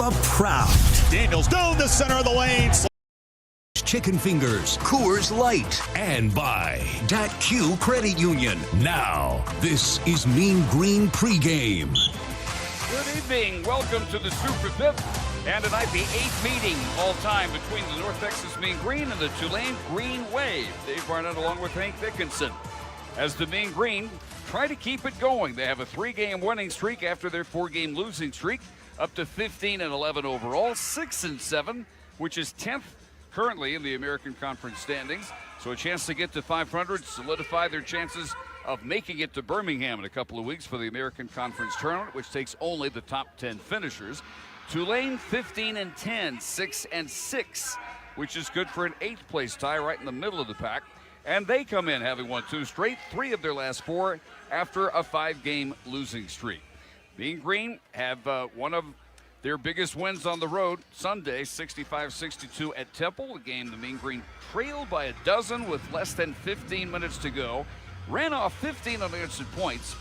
the proud Daniels down the center of the lane. Chicken Fingers, Coors Light, and by DATQ Credit Union. Now, this is Mean Green Pregame. Good evening. Welcome to the Super Fifth. And tonight, the 8th meeting all time between the North Texas Mean Green and the Tulane Green Wave. Dave Barnett along with Hank Dickinson. As the Mean Green try to keep it going. They have a 3-game winning streak after their 4-game losing streak, up to 15-11 overall, 6-7, which is 10th currently in the American Conference standings. So a chance to get to 500, solidify their chances of making it to Birmingham in a couple of weeks for the American Conference tournament, which takes only the top 10 finishers. Tulane 15-10, 6-6, which is good for an 8th place tie right in the middle of the pack. And they come in having won 2 straight, 3 of their last 4 after a 5-game losing streak. Mean Green have one of their biggest wins on the road Sunday, 65-62 at Temple. A game the Mean Green trailed by a dozen with less than 15 minutes to go. Ran off 15 unanswered points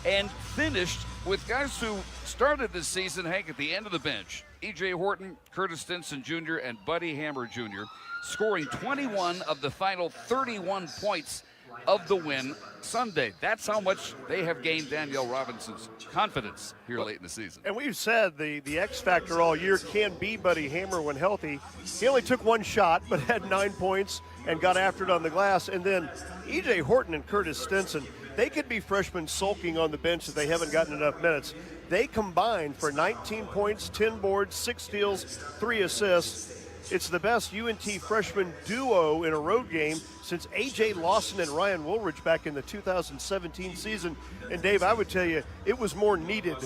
and finished with guys who started this season, Hank, at the end of the bench. E.J. Horton, Curtis Stinson Jr., and Buddy Hammer Jr., scoring 21 of the final 31 points of the win Sunday. That's how much they have gained Danielle Robinson's confidence here late in the season. And we've said the X factor all year can be Buddy Hammer when healthy. He only took 1 shot, but had 9 points and got after it on the glass. And then E.J. Horton and Curtis Stinson, they could be freshmen sulking on the bench if they haven't gotten enough minutes. They combined for 19 points, 10 boards, 6 steals, 3 assists. It's the best UNT freshman duo in a road game since A.J. Lawson and Ryan Woolridge back in the 2017 season. And, Dave, I would tell you, it was more needed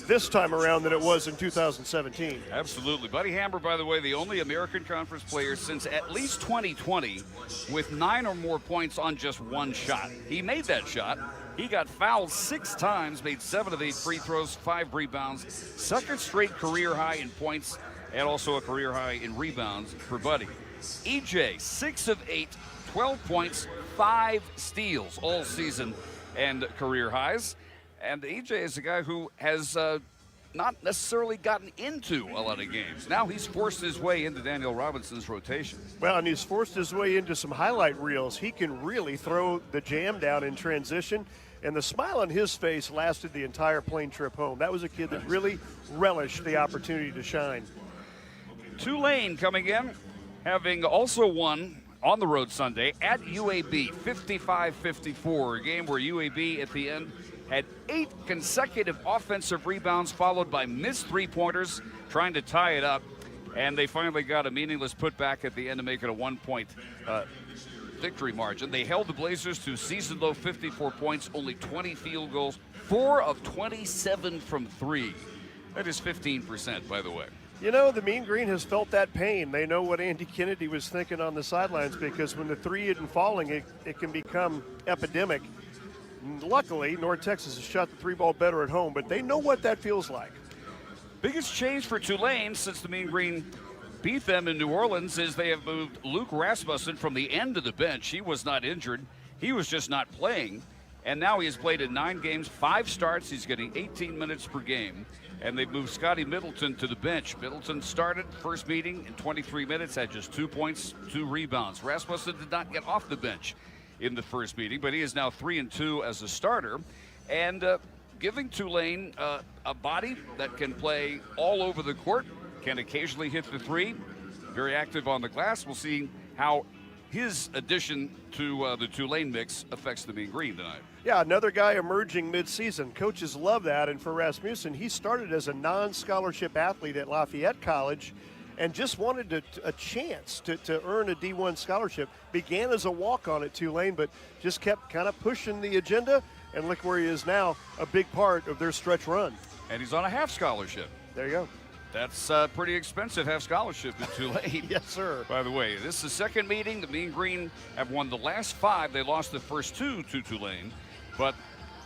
this time around than it was in 2017. Absolutely. Buddy Hammer, by the way, the only American Conference player since at least 2020 with 9 or more points on just 1 shot. He made that shot. He got fouled 6 times, made 7 of 8 free throws, 5 rebounds, second straight career high in points, and also a career high in rebounds for Buddy. EJ, 6 of 8, 12 points, 5 steals all season and career highs. And EJ is a guy who has not necessarily gotten into a lot of games. Now he's forced his way into Danielle Robinson's rotation. Well, and he's forced his way into some highlight reels. He can really throw the jam down in transition. And the smile on his face lasted the entire plane trip home. That was a kid that really relished the opportunity to shine. Tulane coming in, having also won on the road Sunday at UAB, 55-54, a game where UAB at the end had 8 consecutive offensive rebounds followed by missed 3-pointers, trying to tie it up. And they finally got a meaningless putback at the end to make it a 1-point victory margin. They held the Blazers to season-low 54 points, only 20 field goals, 4 of 27 from 3. That is 15%, by the way. You know, the Mean Green has felt that pain. They know what Andy Kennedy was thinking on the sidelines, because when the 3 isn't falling, it can become epidemic. Luckily, North Texas has shot the 3 ball better at home, but they know what that feels like. Biggest change for Tulane since the Mean Green beat them in New Orleans is they have moved Luke Rasmussen from the end of the bench. He was not injured. He was just not playing. And now he has played in 9 games, 5 starts. He's getting 18 minutes per game. And they've moved Scotty Middleton to the bench. Middleton started first meeting in 23 minutes, had just 2 points, 2 rebounds. Rasmussen did not get off the bench in the first meeting, but he is now 3-2 as a starter. And giving Tulane a body that can play all over the court, can occasionally hit the 3, very active on the glass. We'll see how his addition to the Tulane mix affects the Mean Green tonight. Yeah, another guy emerging midseason. Coaches love that. And for Rasmussen, he started as a non-scholarship athlete at Lafayette College and just wanted a chance to earn a D1 scholarship. Began as a walk-on at Tulane, but just kept kind of pushing the agenda. And look where he is now, a big part of their stretch run. And he's on a half scholarship. There you go. That's pretty expensive, half scholarship at Tulane. Yes, sir. By the way, this is the second meeting. The Mean Green have won the last 5. They lost the first 2 to Tulane. But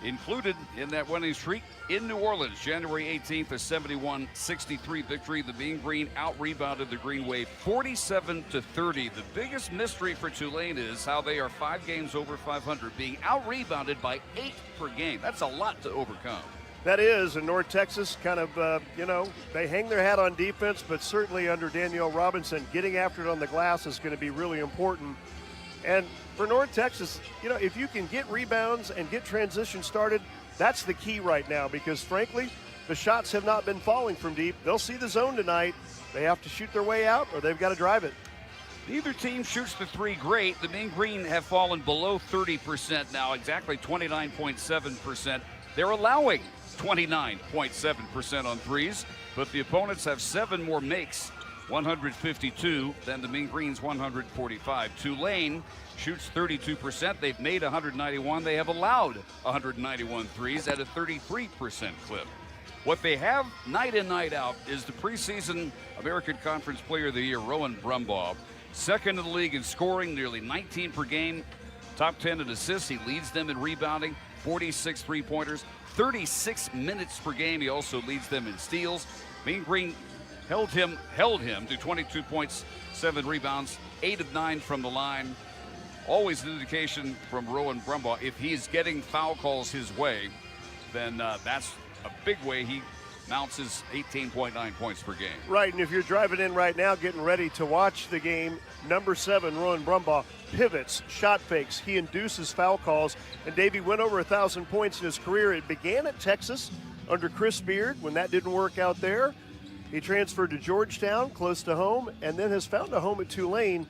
included in that winning streak in New Orleans, January 18th, a 71-63 victory. The Mean Green out-rebounded the Green Wave 47-30. The biggest mystery for Tulane is how they are 5 games over 500, being out-rebounded by 8 per game. That's a lot to overcome. That is, and North Texas kind of, they hang their hat on defense, but certainly under Danielle Robinson, getting after it on the glass is going to be really important. And for North Texas, if you can get rebounds and get transition started, that's the key right now because, frankly, the shots have not been falling from deep. They'll see the zone tonight. They have to shoot their way out or they've got to drive it. Neither team shoots the three great. The Mean Green have fallen below 30% now, exactly 29.7%. They're allowing 29.7% on threes, but the opponents have 7 more makes, 152, than the Mean Green's 145. Tulane shoots 32%. They've made 191. They have allowed 191 threes at a 33% clip. What they have night in, night out is the preseason American Conference Player of the Year, Rowan Brumbaugh. Second in the league in scoring, nearly 19 per game. Top 10 in assists. He leads them in rebounding, 46 three-pointers, 36 minutes per game. He also leads them in steals. Mean Green held him to 22 points, 7 rebounds, 8 of 9 from the line. Always an indication from Rowan Brumbaugh, if he's getting foul calls his way, then that's a big way he mounts his 18.9 points per game. Right, and if you're driving in right now getting ready to watch the game, number 7, Rowan Brumbaugh, pivots, shot fakes, he induces foul calls, and Davey went over 1,000 points in his career. It began at Texas under Chris Beard. When that didn't work out there, he transferred to Georgetown, close to home, and then has found a home at Tulane.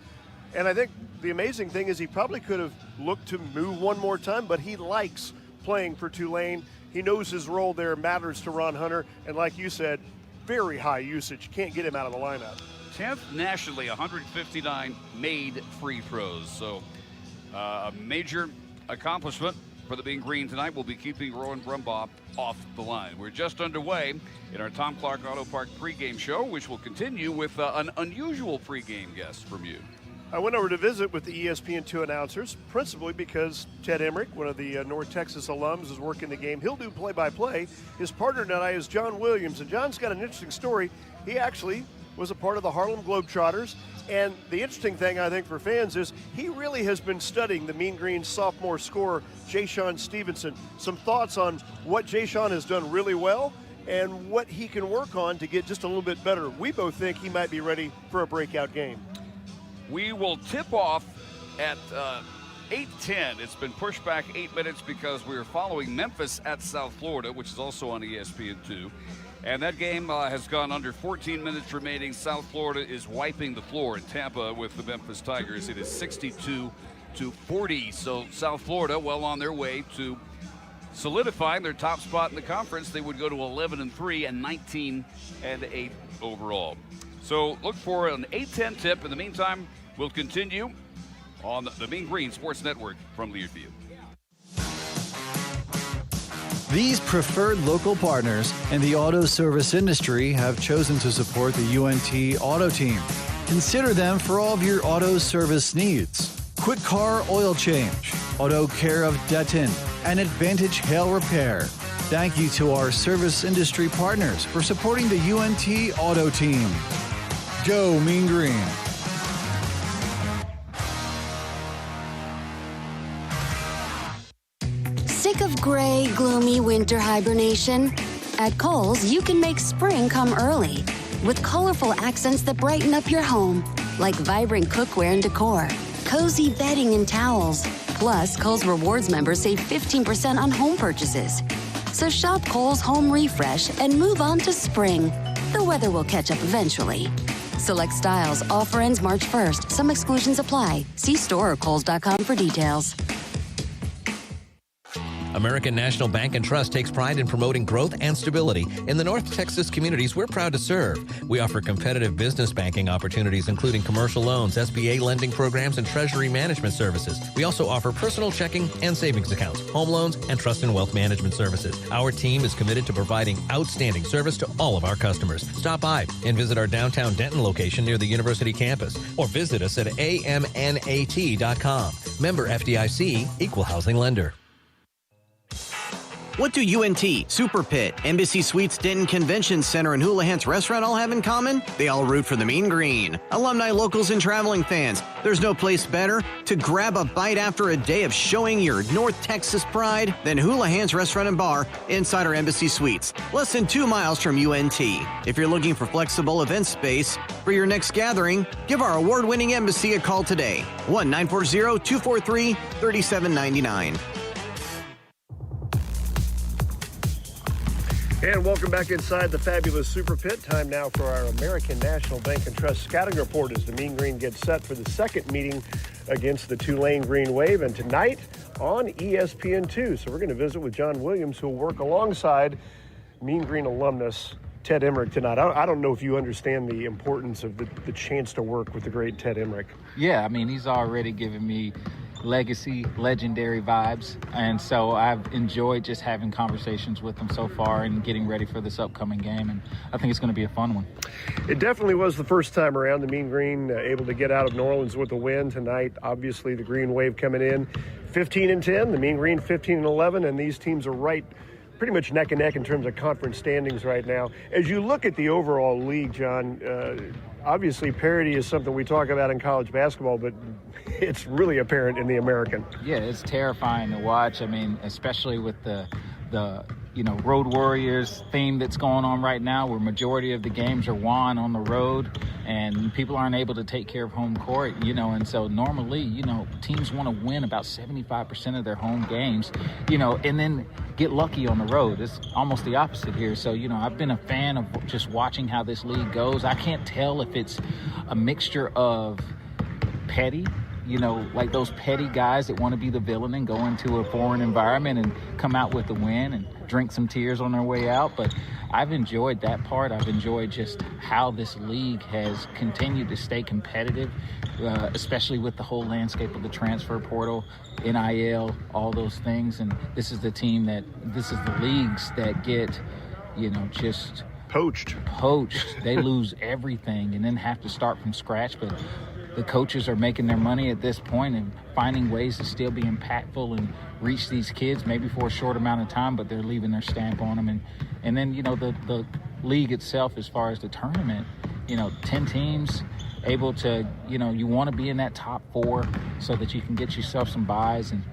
And I think the amazing thing is he probably could have looked to move one more time, but he likes playing for Tulane. He knows his role there matters to Ron Hunter, and like you said, very high usage. Can't get him out of the lineup. 10th nationally, 159 made free throws. So a major accomplishment for the Mean Green tonight. Will be keeping Rowan Brumbaugh off the line. We're just underway in our Tom Clark Auto Park pregame show, which will continue with an unusual pregame guest from you. I went over to visit with the ESPN2 announcers, principally because Ted Emmerich, one of the North Texas alums, is working the game. He'll do play-by-play. His partner tonight is John Williams, and John's got an interesting story. He actually was a part of the Harlem Globetrotters, and the interesting thing, I think, for fans is he really has been studying the Mean Green sophomore scorer, Ja'Shawn Stevenson. Some thoughts on what Ja'Shawn has done really well and what he can work on to get just a little bit better. We both think he might be ready for a breakout game. We will tip off at 8:10. It's been pushed back 8 minutes because we're following Memphis at South Florida, which is also on ESPN2. And that game has gone under 14 minutes remaining. South Florida is wiping the floor in Tampa with the Memphis Tigers. It is 62-40. So South Florida well on their way to solidifying their top spot in the conference. They would go to 11-3 and 19-8 overall. So look for an 8:10 tip. In the meantime, we'll continue on the Mean Green Sports Network from Learfield. These preferred local partners in the auto service industry have chosen to support the UNT Auto Team. Consider them for all of your auto service needs. Quick Car Oil Change, Auto Care of Detton, and Advantage Hail Repair. Thank you to our service industry partners for supporting the UNT Auto Team. Go Mean Green. Sick of gray, gloomy winter hibernation? At Kohl's, you can make spring come early with colorful accents that brighten up your home, like vibrant cookware and decor, cozy bedding and towels. Plus, Kohl's Rewards members save 15% on home purchases. So shop Kohl's Home Refresh and move on to spring. The weather will catch up eventually. Select styles. Offer ends March 1st. Some exclusions apply. See store or Kohls.com for details. American National Bank and Trust takes pride in promoting growth and stability in the North Texas communities we're proud to serve. We offer competitive business banking opportunities, including commercial loans, SBA lending programs, and treasury management services. We also offer personal checking and savings accounts, home loans, and trust and wealth management services. Our team is committed to providing outstanding service to all of our customers. Stop by and visit our downtown Denton location near the university campus, or visit us at amnat.com. Member FDIC, Equal Housing Lender. What do UNT, Super Pit, Embassy Suites Denton Convention Center, and Houlihan's Restaurant all have in common? They all root for the Mean Green. Alumni, locals, and traveling fans, there's no place better to grab a bite after a day of showing your North Texas pride than Houlihan's Restaurant and Bar inside our Embassy Suites, less than 2 miles from UNT. If you're looking for flexible event space for your next gathering, give our award-winning embassy a call today. 1-940-243-3799. And welcome back inside the fabulous Super Pit. Time now for our American National Bank and Trust scouting report as the Mean Green gets set for the second meeting against the Tulane Green Wave, and tonight on ESPN2. So we're going to visit with John Williams, who will work alongside Mean Green alumnus Ted Emmerich tonight. I don't know if you understand the importance of the chance to work with the great Ted Emmerich. Yeah, I mean, he's already given me legacy, legendary vibes, and so I've enjoyed just having conversations with him so far and getting ready for this upcoming game, and I think it's going to be a fun one. It definitely was the first time around. The Mean Green able to get out of New Orleans with a win tonight. Obviously, the Green Wave coming in 15-10, the Mean Green 15-11, and these teams are right pretty much neck and neck in terms of conference standings right now. As you look at the overall league, John, obviously parity is something we talk about in college basketball, but it's really apparent in the American. Yeah, it's terrifying to watch. I mean, especially with the Road Warriors theme that's going on right now, where majority of the games are won on the road and people aren't able to take care of home court, and so normally, teams want to win about 75% of their home games, and then get lucky on the road. It's almost the opposite here. So, I've been a fan of just watching how this league goes. I can't tell if it's a mixture of petty, like those petty guys that want to be the villain and go into a foreign environment and come out with a win and drink some tears on their way out. But I've enjoyed that part. I've enjoyed just how this league has continued to stay competitive, especially with the whole landscape of the transfer portal, NIL, all those things. And this is the leagues that get, just poached. They lose everything and then have to start from scratch. But the coaches are making their money at this point and finding ways to still be impactful and reach these kids, maybe for a short amount of time, but they're leaving their stamp on them. And then, the league itself, as far as the tournament, 10 teams able to, you want to be in that top 4 so that you can get yourself some buys. And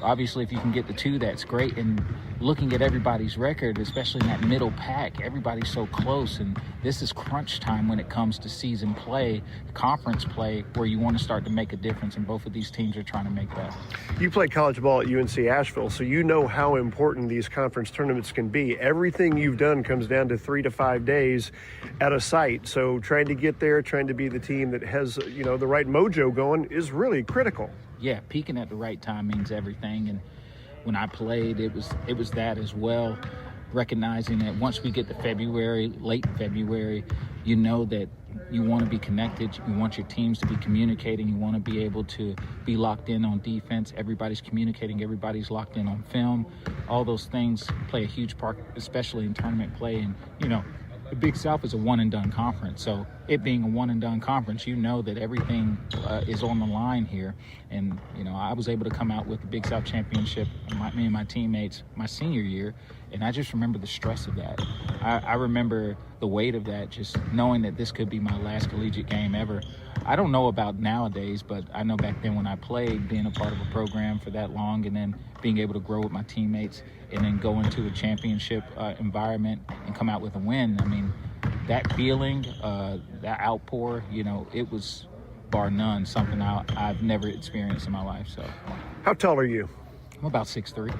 obviously, if you can get the 2, that's great. And looking at everybody's record, especially in that middle pack, everybody's so close. And this is crunch time when it comes to season play, conference play, where you want to start to make a difference. And both of these teams are trying to make that. You play college ball at UNC Asheville, so you know how important these conference tournaments can be. Everything you've done comes down to 3 to 5 days at a site. So trying to get there, trying to be the team that has, the right mojo going is really critical. Yeah, peaking at the right time means everything. And when I played, it was that as well, recognizing that once we get to February, late February, that you want to be connected. You want your teams to be communicating. You want to be able to be locked in on defense. Everybody's communicating. Everybody's locked in on film. All those things play a huge part, especially in tournament play. And, the Big South is a one-and-done conference. So it being a one-and-done conference, that everything is on the line here. And, I was able to come out with the Big South Championship, me and my teammates, my senior year, and I just remember the stress of that. I remember the weight of that, just knowing that this could be my last collegiate game ever. I don't know about nowadays, but I know back then when I played, being a part of a program for that long and then being able to grow with my teammates and then go into a championship environment and come out with a win. I mean, that feeling, that outpour, it was bar none, something I've never experienced in my life. So, how tall are you? I'm about 6'3".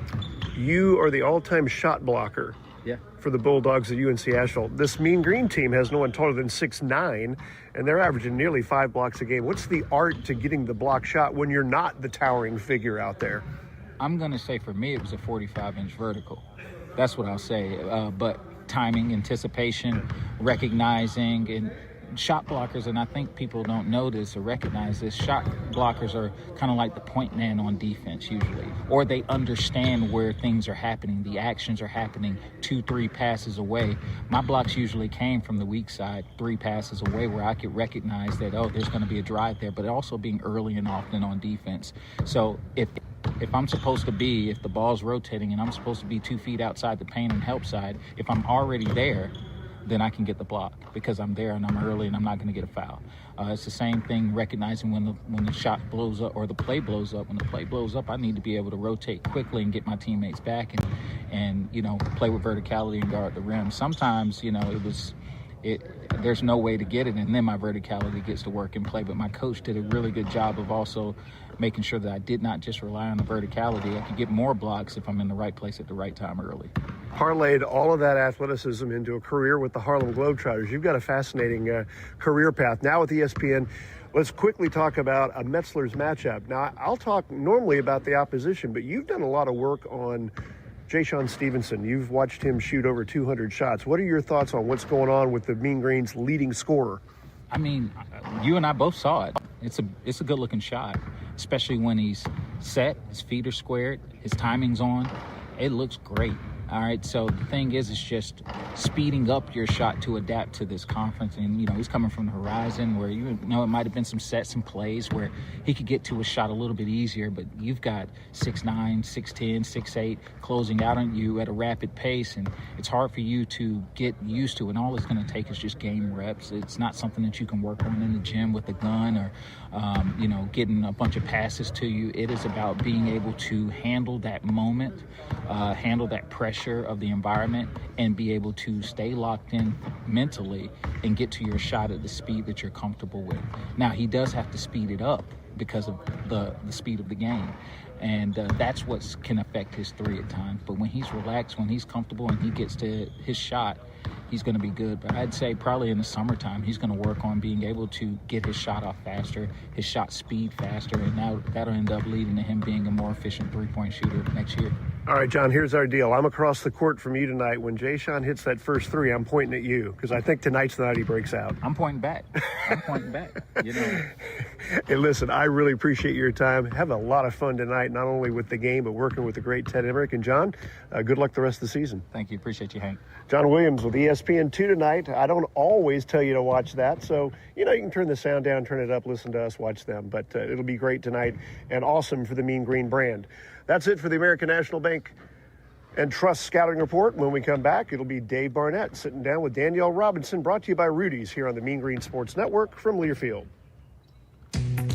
You are the all-time shot blocker. Yeah. For the Bulldogs at UNC Asheville. This Mean Green team has no one taller than 6'9", and they're averaging nearly 5 blocks a game. What's the art to getting the block shot when you're not the towering figure out there? I'm going to say for me it was a 45-inch vertical. That's what I'll say. But timing, anticipation, recognizing, and shot blockers, and I think people don't know this or recognize this, shot blockers are kind of like the point man on defense usually, or they understand where things are happening. The actions are happening 2-3 passes away. My blocks usually came from the weak side, 3 passes away, where I could recognize that, there's going to be a drive there, but also being early and often on defense. So if if the ball's rotating and I'm supposed to be 2 feet outside the paint and help side, if I'm already there, then I can get the block because I'm there and I'm early and I'm not going to get a foul. It's the same thing recognizing when the shot blows up or the play blows up. When the play blows up, I need to be able to rotate quickly and get my teammates back and play with verticality and guard the rim. Sometimes, there's no way to get it, and then my verticality gets to work and play. But my coach did a really good job of also making sure that I did not just rely on the verticality. I could get more blocks if I'm in the right place at the right time early. Parlayed all of that athleticism into a career with the Harlem Globetrotters. You've got a fascinating career path. Now with ESPN, let's quickly talk about a Metzler's matchup. Now, I'll talk normally about the opposition, but you've done a lot of work on Ja'Shawn Stevenson. You've watched him shoot over 200 shots. What are your thoughts on what's going on with the Mean Green's leading scorer? I mean, you and I both saw it. It's a good-looking shot, especially when he's set, his feet are squared, his timing's on. It looks great. All right, so the thing is, it's just speeding up your shot to adapt to this conference. And, he's coming from the horizon where, it might have been some sets and plays where he could get to a shot a little bit easier, but you've got 6'9", 6'10", 6'8", closing out on you at a rapid pace, and it's hard for you to get used to, and all it's going to take is just game reps. It's not something that you can work on in the gym with a gun or, getting a bunch of passes to you. It is about being able to handle that moment, handle that pressure of the environment, and be able to stay locked in mentally and get to your shot at the speed that you're comfortable with. Now, he does have to speed it up because of the speed of the game, and that's what can affect his three at times. But when he's relaxed, when he's comfortable and he gets to his shot, he's going to be good. But I'd say probably in the summertime, he's going to work on being able to get his shot off faster, his shot speed faster, and now that'll end up leading to him being a more efficient three-point shooter next year. All right, John, here's our deal. I'm across the court from you tonight. When Ja'Shawn hits that first three, I'm pointing at you because I think tonight's the night he breaks out. I'm pointing back. Hey, listen, I really appreciate your time. Have a lot of fun tonight, not only with the game, but working with the great Ted Emmerich. And, John, good luck the rest of the season. Thank you. Appreciate you, Hank. John Williams with ESPN2 tonight. I don't always tell you to watch that, so, you can turn the sound down, turn it up, listen to us, watch them. But it'll be great tonight and awesome for the Mean Green brand. That's it for the American National Bank and Trust Scouting Report. When we come back, it'll be Dave Barnett sitting down with Danielle Robinson, brought to you by Rudy's here on the Mean Green Sports Network from Learfield.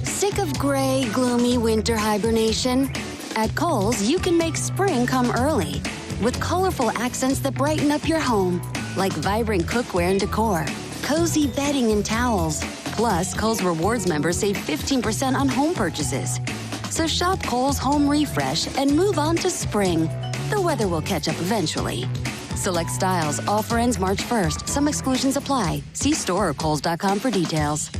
Sick of gray, gloomy winter hibernation? At Kohl's, you can make spring come early with colorful accents that brighten up your home, like vibrant cookware and decor, cozy bedding and towels. Plus, Kohl's Rewards members save 15% on home purchases. So shop Kohl's Home Refresh and move on to spring. The weather will catch up eventually. Select styles. Offer ends March 1st. Some exclusions apply. See store or Kohls.com for details.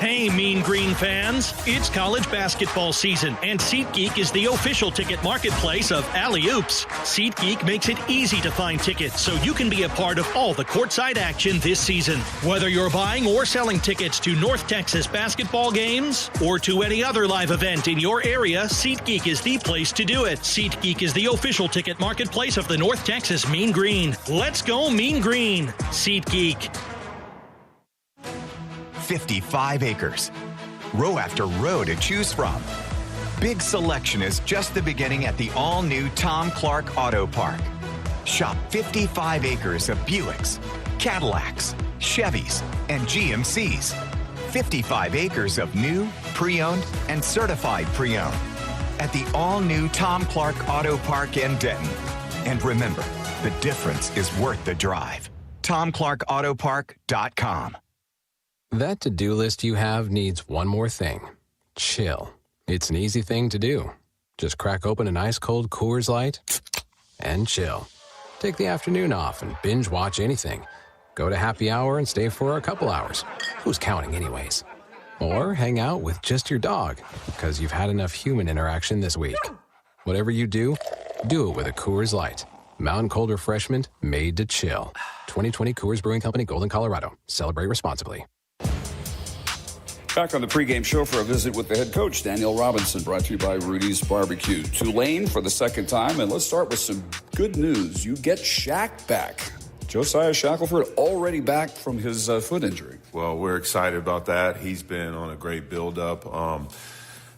Hey, Mean Green fans, it's college basketball season, and SeatGeek is the official ticket marketplace of Alley Oops. SeatGeek makes it easy to find tickets so you can be a part of all the courtside action this season. Whether you're buying or selling tickets to North Texas basketball games or to any other live event in your area, SeatGeek is the place to do it. SeatGeek is the official ticket marketplace of the North Texas Mean Green. Let's go Mean Green. SeatGeek. 55 acres, row after row to choose from. Big selection is just the beginning at the all-new Tom Clark Auto Park. Shop 55 acres of Buicks, Cadillacs, Chevys, and GMCs. 55 acres of new, pre-owned, and certified pre-owned at the all-new Tom Clark Auto Park in Denton. And remember, the difference is worth the drive. TomClarkAutoPark.com. That to-do list you have needs one more thing. Chill. It's an easy thing to do. Just crack open an ice-cold Coors Light and chill. Take the afternoon off and binge watch anything. Go to happy hour and stay for a couple hours. Who's counting anyways? Or hang out with just your dog because you've had enough human interaction this week. Whatever you do it with a Coors Light. Mountain cold refreshment made to chill. 2020 Coors Brewing Company, Golden, Colorado. Celebrate responsibly. Back on the pregame show for a visit with the head coach, Danielle Robinson, brought to you by Rudy's Barbecue. Tulane for the second time, and let's start with some good news. You get Shaq back. Josiah Shackelford already back from his foot injury. Well, we're excited about that. He's been on a great build-up.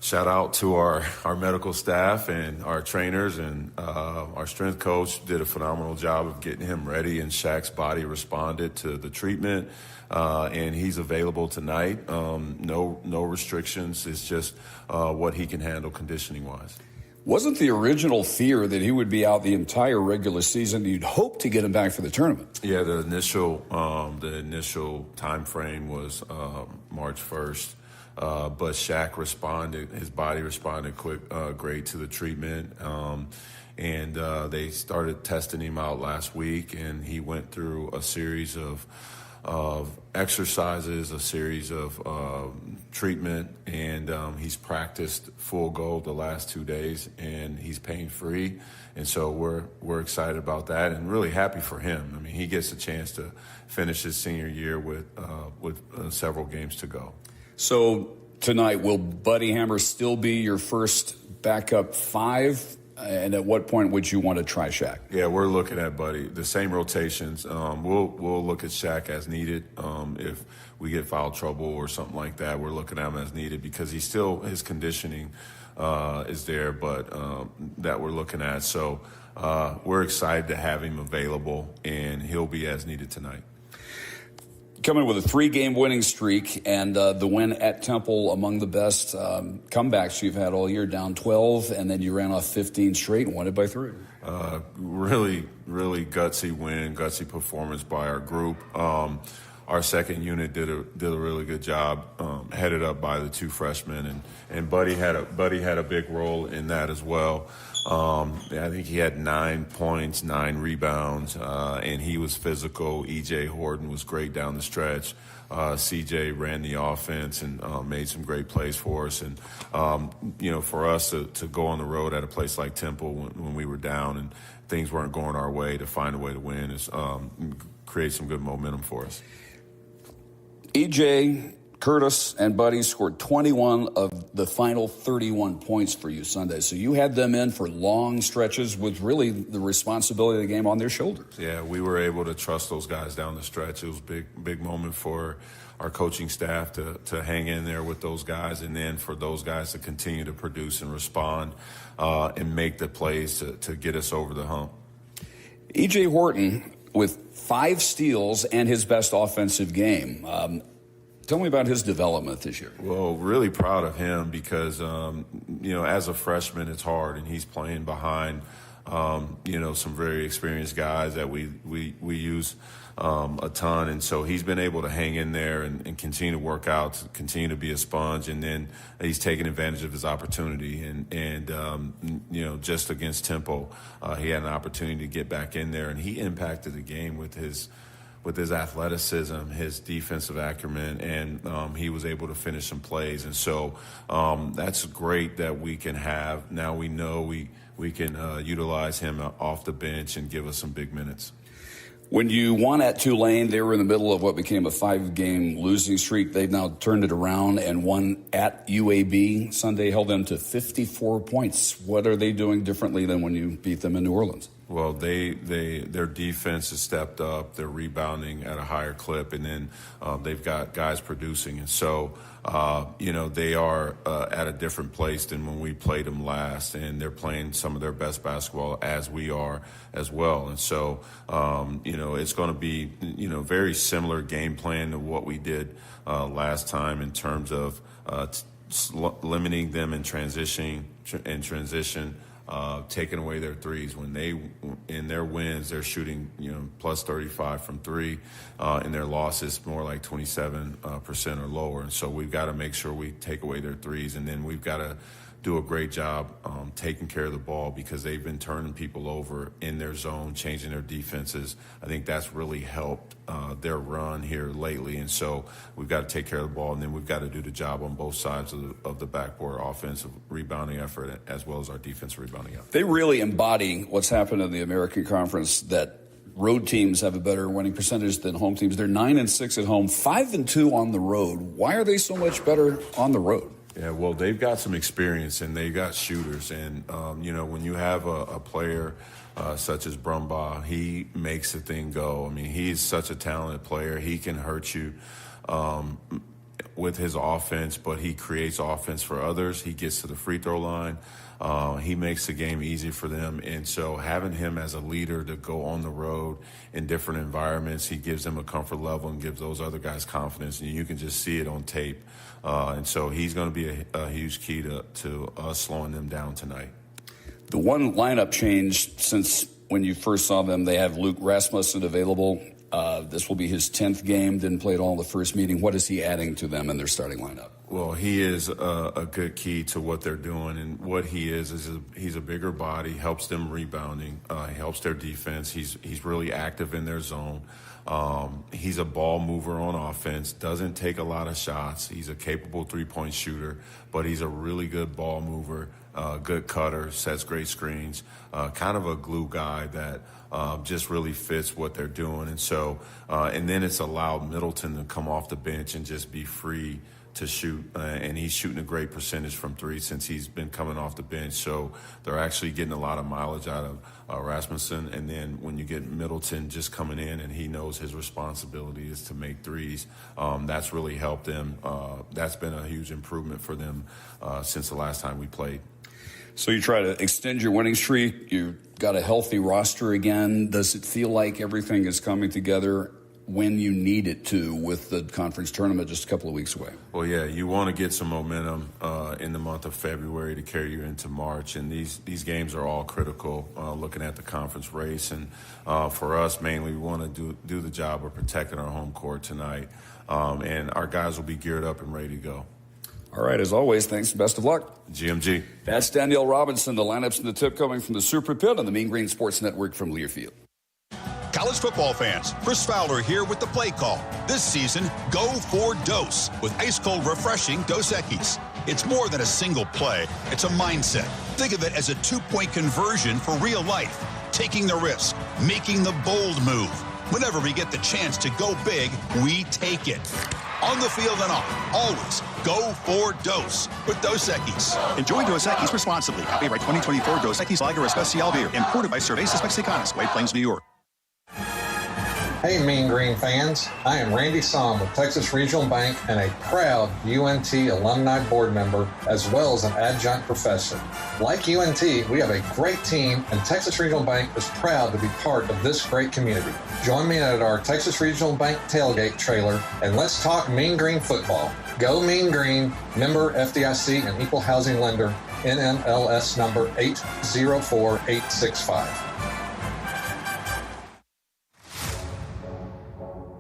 Shout out to our medical staff and our trainers, and our strength coach did a phenomenal job of getting him ready, and Shaq's body responded to the treatment, and he's available tonight. No restrictions. It's just what he can handle conditioning-wise. Wasn't the original fear that he would be out the entire regular season? You'd hope to get him back for the tournament. Yeah, the initial time frame was March 1st. But Shaq responded, his body responded great to the treatment. And they started testing him out last week, and he went through a series of exercises, a series of treatment, and he's practiced full go the last 2 days, and he's pain-free. And so we're excited about that and really happy for him. I mean, he gets a chance to finish his senior year with several games to go. So tonight, will Buddy Hammer still be your first backup 5? And at what point would you want to try Shaq? Yeah, we're looking at Buddy. The same rotations. We'll look at Shaq as needed. If we get foul trouble or something like that, we're looking at him as needed because his conditioning is there, but that we're looking at. So we're excited to have him available, and he'll be as needed tonight. Coming with a 3-game winning streak and the win at Temple, among the best comebacks you've had all year, down 12, and then you ran off 15 straight and won it by 3. Really, really gutsy win, gutsy performance by our group. Our second unit did a really good job, headed up by the 2 freshmen, and Buddy had a big role in that as well. I think he had 9 points, 9 rebounds, and he was physical. E.J. Horton was great down the stretch. C.J. ran the offense and made some great plays for us. And, for us to go on the road at a place like Temple when we were down and things weren't going our way, to find a way to win is create some good momentum for us. E.J., Curtis, and Buddy scored 21 of the final 31 points for you Sunday. So you had them in for long stretches with really the responsibility of the game on their shoulders. Yeah, we were able to trust those guys down the stretch. It was a big moment for our coaching staff to hang in there with those guys, and then for those guys to continue to produce and respond and make the plays to get us over the hump. E.J. Horton with 5 steals and his best offensive game. Tell me about his development this year. Well, really proud of him because, as a freshman, it's hard, and he's playing behind, some very experienced guys that we use a ton. And so he's been able to hang in there and continue to work out, to continue to be a sponge. And then he's taking advantage of his opportunity. And just against Temple, he had an opportunity to get back in there, and he impacted the game with his athleticism, his defensive acumen, and he was able to finish some plays. And so that's great that we can have. Now we know we can utilize him off the bench and give us some big minutes. When you won at Tulane, they were in the middle of what became a 5-game losing streak. They've now turned it around and won at UAB Sunday, held them to 54 points. What are they doing differently than when you beat them in New Orleans? Well, their defense has stepped up. They're rebounding at a higher clip, and then they've got guys producing. And so, they are at a different place than when we played them last, and they're playing some of their best basketball as we are as well. And so, it's going to be, very similar game plan to what we did last time in terms of limiting them in transition. Taking away their threes. When in their wins, they're shooting, plus 35 from 3. In their losses, more like 27% or lower. And so we've got to make sure we take away their threes, and then we've got to do a great job taking care of the ball, because they've been turning people over in their zone, changing their defenses. I think that's really helped their run here lately. And so we've got to take care of the ball, and then we've got to do the job on both sides of the backboard, offensive rebounding effort as well as our defensive rebounding effort. They really embody what's happened in the American Conference, that road teams have a better winning percentage than home teams. They're 9-6 at home, 5-2 on the road. Why are they so much better on the road? Yeah, well, they've got some experience and they've got shooters. And, when you have a player such as Brumbaugh, he makes the thing go. I mean, he's such a talented player. He can hurt you with his offense, but he creates offense for others. He gets to the free throw line. He makes the game easy for them. And so having him as a leader to go on the road in different environments, he gives them a comfort level and gives those other guys confidence. And you can just see it on tape. And so he's going to be a huge key to us slowing them down tonight. The one lineup change since when you first saw them, they have Luke Rasmussen available. This will be his 10th game, didn't play at all in the first meeting. What is he adding to them in their starting lineup? Well, he is a good key to what they're doing. And what he is he's a bigger body, helps them rebounding, he helps their defense. He's really active in their zone. He's a ball mover on offense, doesn't take a lot of shots. He's a capable three-point shooter, but he's a really good ball mover, good cutter, sets great screens, kind of a glue guy that just really fits what they're doing. And so, and then it's allowed Middleton to come off the bench and just be free to shoot, and he's shooting a great percentage from three since he's been coming off the bench. So they're actually getting a lot of mileage out of Rasmussen. And then when you get Middleton just coming in and he knows his responsibility is to make threes, that's really helped them. That's been a huge improvement for them since the last time we played. So you try to extend your winning streak. You've got a healthy roster again. Does it feel like everything is coming together when you need it to, with the conference tournament just a couple of weeks away? Well, yeah, you want to get some momentum in the month of February to carry you into March, and these games are all critical looking at the conference race. And for us, mainly, we want to do the job of protecting our home court tonight, and our guys will be geared up and ready to go. All right, as always, thanks and best of luck. GMG. That's Danielle Robinson, the lineups and the tip coming from the Super Pit on the Mean Green Sports Network from Learfield. College football fans, Chris Fowler here with the play call. This season, go for Dose with ice-cold refreshing Dos Equis. It's more than a single play. It's a mindset. Think of it as a two-point conversion for real life. Taking the risk, making the bold move. Whenever we get the chance to go big, we take it. On the field and off, always go for Dose with Dos Equis. Enjoy Dos Equis responsibly. Copyright 2024 Dos Equis Lager Especial Beer. Imported by Cervezas Mexicanas, White Plains, New York. Hey, Mean Green fans. I am Randy Somm with Texas Regional Bank and a proud UNT alumni board member, as well as an adjunct professor. Like UNT, we have a great team, and Texas Regional Bank is proud to be part of this great community. Join me at our Texas Regional Bank tailgate trailer, and let's talk Mean Green football. Go Mean Green, member FDIC and equal housing lender, NMLS number 804865.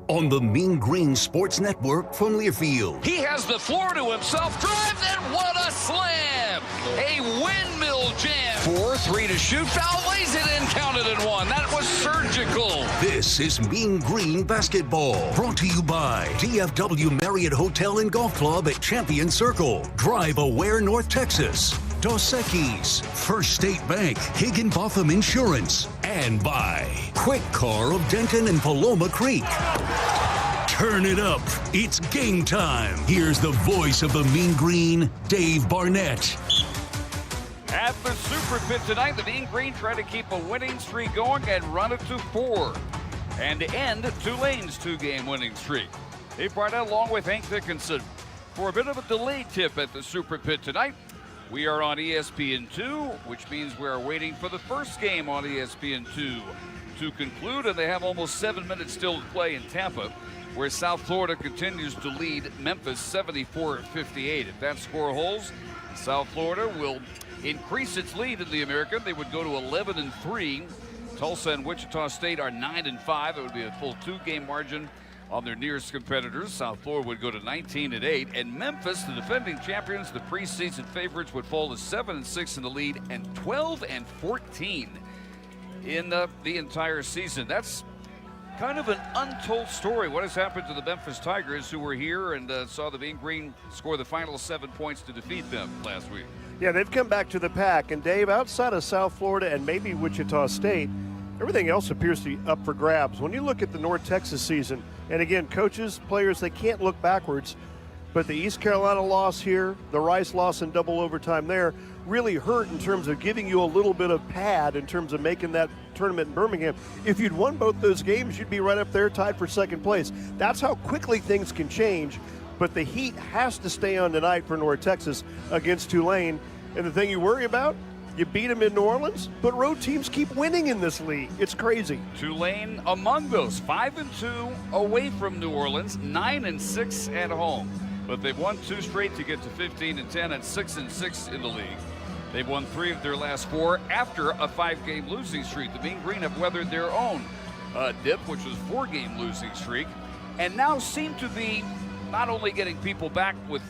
On the Mean Green Sports Network from Learfield. He has the floor to himself. Drives and what a slam! A windmill jam. 4-3 to shoot. Foul lays it in. Counted and one. That was surgical. This is Mean Green Basketball. Brought to you by DFW Marriott Hotel and Golf Club at Champion Circle. Drive Aware, North Texas. Dos Equis, First State Bank, Higginbotham Insurance, and by Quick Car of Denton and Paloma Creek. Turn it up. It's game time. Here's the voice of the Mean Green, Dave Barnett. At the Super Pit tonight, the Mean Green try to keep a winning streak going and run it to 4 and end Tulane's 2-game winning streak. Dave Barnett along with Hank Dickinson for a bit of a delayed tip at the Super Pit tonight. We are on ESPN2, which means we are waiting for the first game on ESPN2 to conclude, and they have almost 7 minutes still to play in Tampa, where South Florida continues to lead Memphis 74-58. If that score holds, South Florida will increase its lead in the American. They would go to 11-3. Tulsa and Wichita State are 9-5. It would be a full 2-game margin on their nearest competitors. South Florida would go to 19-8, and Memphis, the defending champions, the preseason favorites, would fall to 7-6 in the lead and 12-14 in the entire season. That's kind of an untold story. What has happened to the Memphis Tigers, who were here and saw the Mean Green score the final 7 points to defeat them last week? Yeah, they've come back to the pack, and Dave, outside of South Florida and maybe Wichita State, everything else appears to be up for grabs. When you look at the North Texas season, and again, coaches, players, they can't look backwards. But the East Carolina loss here, the Rice loss in double overtime there, really hurt in terms of giving you a little bit of pad in terms of making that tournament in Birmingham. If you'd won both those games, you'd be right up there tied for second place. That's how quickly things can change. But the heat has to stay on tonight for North Texas against Tulane. And the thing you worry about, you beat them in New Orleans, but road teams keep winning in this league. It's crazy. Tulane among those, 5-2 away from New Orleans, 9-6 at home. But they've won 2 straight to get to 15-10 and 6-6 in the league. They've won 3 of their last 4 after a 5-game losing streak. The Mean Green have weathered their own dip, which was a 4-game losing streak, and now seem to be not only getting people back with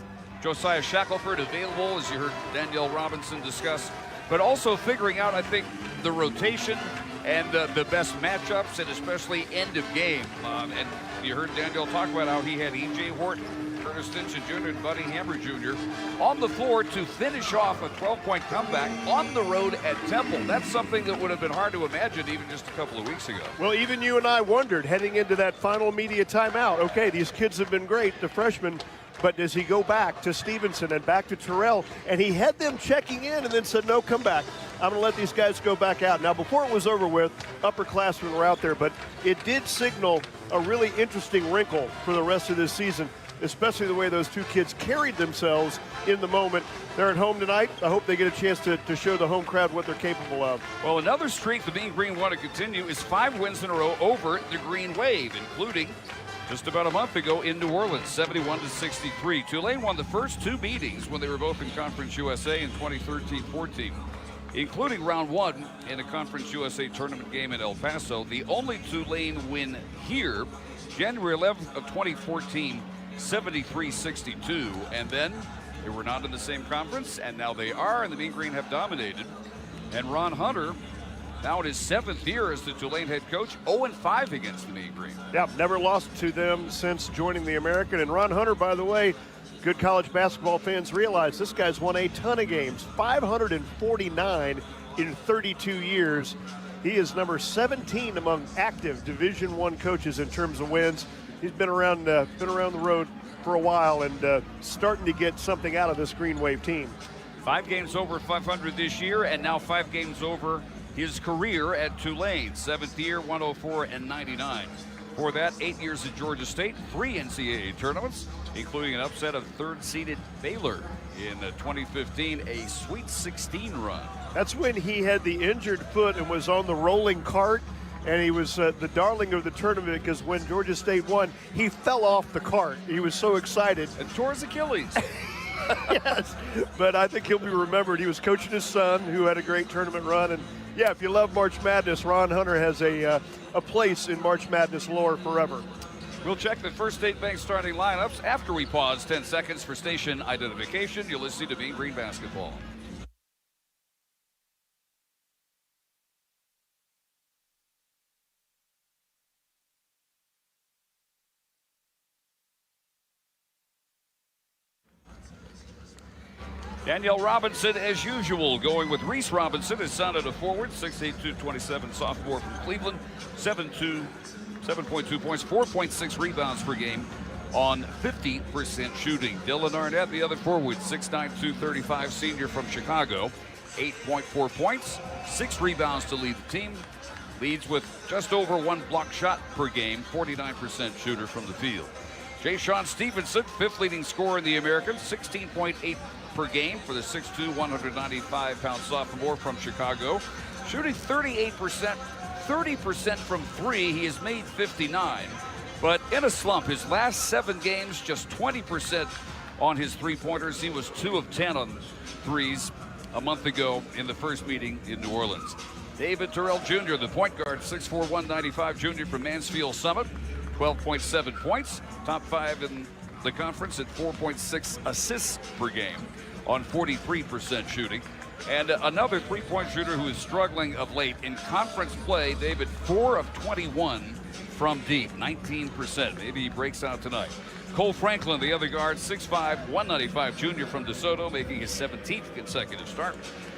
Josiah Shackelford available, as you heard Danielle Robinson discuss, but also figuring out, I think, the rotation and the best matchups, and especially end of game. And you heard Danielle talk about how he had E.J. Horton, Curtis Stinson Jr., and Buddy Hammer Jr. on the floor to finish off a 12-point comeback on the road at Temple. That's something that would have been hard to imagine even just a couple of weeks ago. Well, even you and I wondered heading into that final media timeout, okay, these kids have been great, the freshmen, but does he go back to Stevenson and back to Terrell? And he had them checking in and then said, no, come back. I'm going to let these guys go back out. Now, before it was over with, upperclassmen were out there, but it did signal a really interesting wrinkle for the rest of this season, especially the way those 2 kids carried themselves in the moment. They're at home tonight. I hope they get a chance to show the home crowd what they're capable of. Well, another streak the Mean Green want to continue is 5 wins in a row over the Green Wave, including just about a month ago in New Orleans, 71-63. Tulane won the first 2 meetings when they were both in Conference USA in 2013-14, including round 1 in a Conference USA tournament game in El Paso. The only Tulane win here, January 11th of 2014, 73-62. And then they were not in the same conference, and now they are, and the Mean Green have dominated. And Ron Hunter, now in his 7th year as the Tulane head coach, 0-5 against the Mean Green. Yeah, never lost to them since joining the American. And Ron Hunter, by the way, good college basketball fans realize this guy's won a ton of games, 549 in 32 years. He is number 17 among active Division I coaches in terms of wins. He's been around the road for a while and starting to get something out of this Green Wave team. 5 games over 500 this year, and now 5 games over his career at Tulane. 7th year, 104-99. For that, 8 years at Georgia State, 3 NCAA tournaments, including an upset of 3rd-seeded Baylor in 2015, a Sweet 16 run. That's when he had the injured foot and was on the rolling cart, and he was the darling of the tournament because when Georgia State won, he fell off the cart. He was so excited. And tore his Achilles. Yes, but I think he'll be remembered. He was coaching his son, who had a great tournament run. And, yeah, if you love March Madness, Ron Hunter has a place in March Madness lore forever. We'll check the First State Bank starting lineups after we pause 10 seconds for station identification. You're listening to Mean Green Basketball. Danielle Robinson, as usual, going with Reese Robinson, his son at a forward, 6'8", 227, sophomore from Cleveland, 7.2 points, 4.6 rebounds per game on 50% shooting. Dylan Arnett, the other forward, 6'9", 235, senior from Chicago, 8.4 points, 6 rebounds to lead the team. Leads with just over 1 block shot per game, 49% shooter from the field. Jay Sean Stevenson, 5th leading scorer in the American, 16.8 per game for the 6'2", 195-pound sophomore from Chicago. Shooting 38%, 30% from 3. He has made 59, but in a slump. His last 7 games, just 20% on his three-pointers. He was 2 of 10 on threes a month ago in the first meeting in New Orleans. David Terrell Jr., the point guard, 6'4", 195 junior from Mansfield Summit, 12.7 points, top 5 in the conference at 4.6 assists per game on 43% shooting. And another three-point shooter who is struggling of late in conference play, David, 4 of 21 from deep, 19%. Maybe he breaks out tonight. Cole Franklin, the other guard, 6'5", 195 junior from DeSoto, making his 17th consecutive start.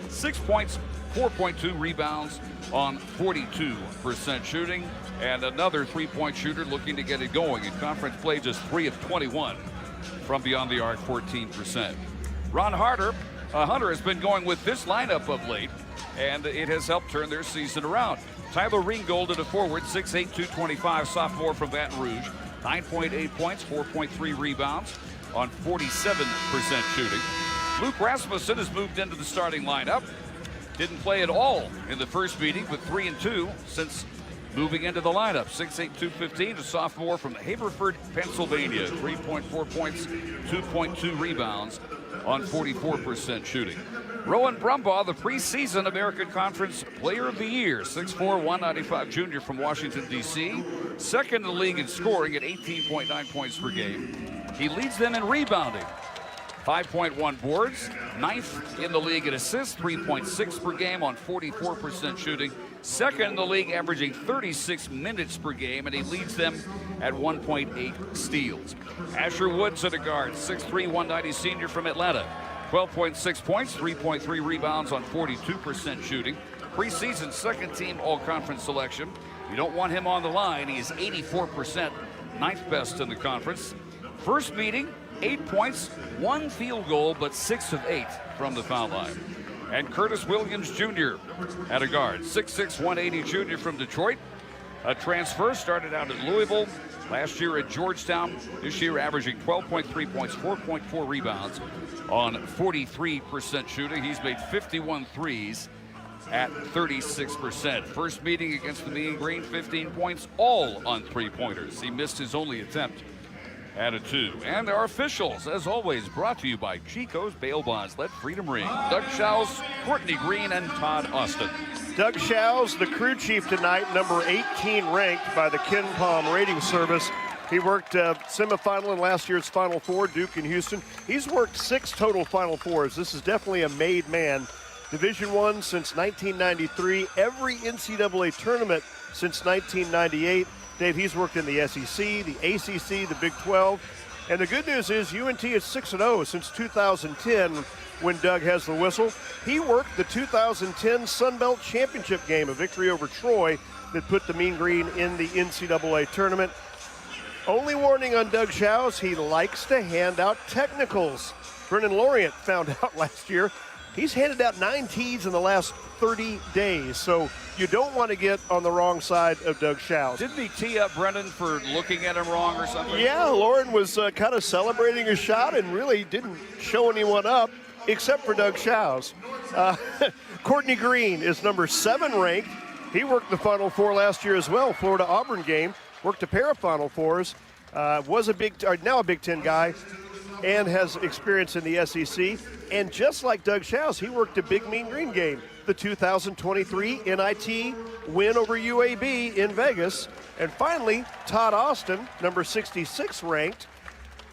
6 points, 4.2 rebounds on 42% shooting. And another three-point shooter looking to get it going in conference play, just 3 of 21 from beyond the arc, 14%. Ron Hunter has been going with this lineup of late, and it has helped turn their season around. Tyler Ringgold at a forward, 6'8", 225, sophomore from Baton Rouge. 9.8 points, 4.3 rebounds on 47% shooting. Luke Rasmussen has moved into the starting lineup. Didn't play at all in the first meeting, with 3 and 2 since moving into the lineup. 6'8", 215, a sophomore from Haverford, Pennsylvania. 3.4 points, 2.2 rebounds on 44% shooting. Rowan Brumbaugh, the preseason American Conference Player of the Year. 6'4", 195 junior from Washington, D.C. Second in the league in scoring at 18.9 points per game. He leads them in rebounding. 5.1 boards, 9th in the league in assists, 3.6 per game on 44% shooting. Second in the league, averaging 36 minutes per game, and he leads them at 1.8 steals. Asher Woods at a guard, 6'3", 190 senior from Atlanta. 12.6 points, 3.3 rebounds on 42% shooting. Preseason second team all-conference selection. You don't want him on the line. He is 84%, 9th best in the conference. First meeting, 8 points, 1 field goal, but 6 of 8 from the foul line. And Curtis Williams Jr. at a guard, 6'6", 180 junior from Detroit. A transfer, started out at Louisville, last year at Georgetown. This year averaging 12.3 points, 4.4 rebounds on 43% shooting. He's made 51 threes at 36%. First meeting against the Mean Green, 15 points, all on three-pointers. He missed his only attempt at a 2. And our officials, as always, brought to you by Chico's Bail Bonds. Let freedom ring. Doug Shows, Courtney Green, and Todd Austin. Doug Shows, the crew chief tonight, number 18 ranked by the Ken Palm Rating Service. He worked semifinal in last year's Final Four, Duke and Houston. He's worked 6 total Final Fours. This is definitely a made man. Division I since 1993, every NCAA tournament since 1998. Dave, he's worked in the SEC, the ACC, the Big 12. And the good news is UNT is 6-0 since 2010 when Doug has the whistle. He worked the 2010 Sun Belt Championship game, a victory over Troy that put the Mean Green in the NCAA tournament. Only warning on Doug Shows, he likes to hand out technicals. Brennan Lorient found out last year. He's handed out 9 tees in the last 30 days, so you don't want to get on the wrong side of Doug Shows. Didn't he tee up Brennan for looking at him wrong or something? Yeah, Lauren was kind of celebrating his shot and really didn't show anyone up except for Doug Shows. Courtney Green is number 7 ranked. He worked the Final Four last year as well, Florida-Auburn game. Worked a pair of Final Fours, was now a Big Ten guy, and has experience in the SEC. And just like Doug Shows, he worked a big Mean Green game, the 2023 NIT win over UAB in Vegas. And finally, Todd Austin, number 66 ranked.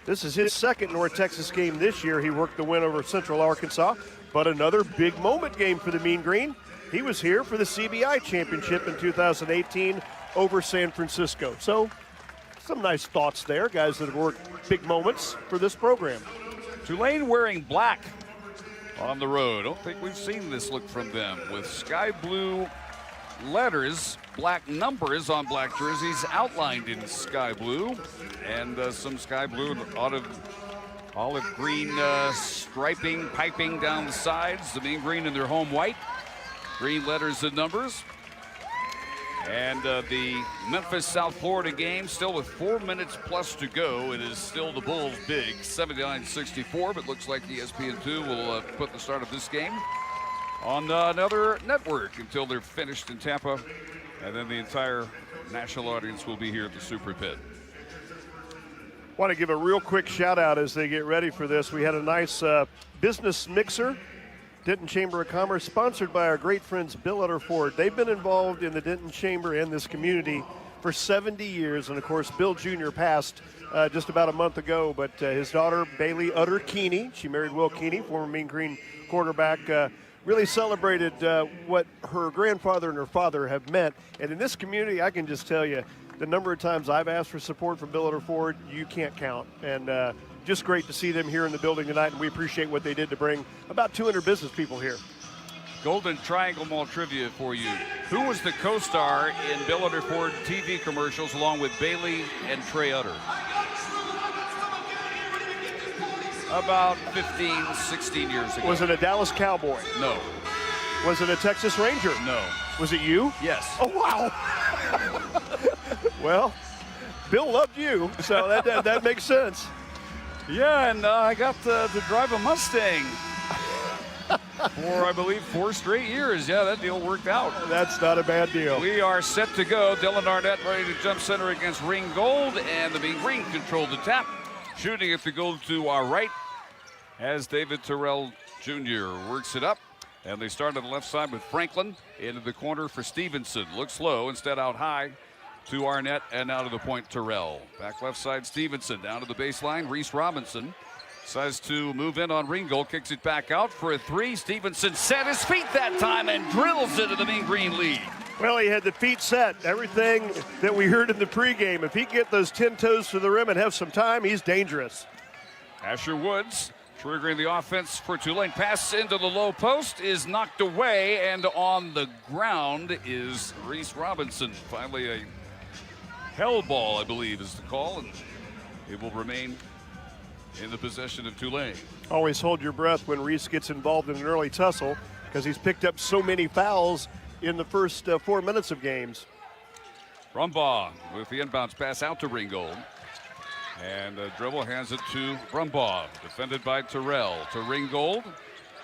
This is his second North Texas game this year. He worked the win over Central Arkansas, but another big moment game for the Mean Green. He was here for the CBI championship in 2018 over San Francisco. So some nice thoughts there, guys that have worked big moments for this program. Tulane wearing black on the road. Don't think we've seen this look from them, with sky blue letters, black numbers on black jerseys outlined in sky blue, and some sky blue olive green striping, piping down the sides. The Mean Green in their home white, green letters and numbers. And the Memphis South Florida game still with 4 minutes plus to go. It is still the Bulls big, 79-64, but looks like ESPN2 will put the start of this game on another network until they're finished in Tampa. And then the entire national audience will be here at the Super Pit. Want to give a real quick shout out as they get ready for this. We had a nice business mixer, Denton Chamber of Commerce, sponsored by our great friends Bill Utterford. They've been involved in the Denton Chamber and this community for 70 years. And, of course, Bill Jr. passed just about a month ago. But his daughter, Bailey Utter Keeney, she married Will Keeney, former Mean Green quarterback, really celebrated what her grandfather and her father have meant. And in this community, I can just tell you, the number of times I've asked for support from Bill Utterford, you can't count. And just great to see them here in the building tonight, and we appreciate what they did to bring about 200 business people here. Golden Triangle Mall trivia for you. Who was the co-star in Bill Utterford TV commercials along with Bailey and Trey Utter? About 15, 16 years ago. Was it a Dallas Cowboy? No. Was it a Texas Ranger? No. Was it you? Yes. Oh, wow. Well, Bill loved you, so that makes sense. Yeah, and I got to drive a Mustang for, I believe, 4 straight years. Yeah, that deal worked out. That's not a bad deal. We are set to go. Dylan Arnett ready to jump center against Ringgold, and the Mean Green control the tap. Shooting at the goal to our right as David Terrell Jr. works it up. And they start on the left side with Franklin into the corner for Stevenson. Looks low, instead out high to Arnett, and out of the point Terrell. Back left side Stevenson, down to the baseline. Reese Robinson decides to move in on Ringgold, kicks it back out for a 3. Stevenson set his feet that time and drills into the Mean Green lead. Well, he had the feet set. Everything that we heard in the pregame. If he can get those 10 toes to the rim and have some time, he's dangerous. Asher Woods triggering the offense for Tulane. Pass into the low post is knocked away, and on the ground is Reese Robinson. Finally a hell ball, I believe, is the call, and it will remain in the possession of Tulane. Always hold your breath when Reese gets involved in an early tussle because he's picked up so many fouls in the first 4 minutes of games. Brumbaugh with the inbounds pass out to Ringgold. And dribble hands it to Brumbaugh, defended by Terrell. To Ringgold,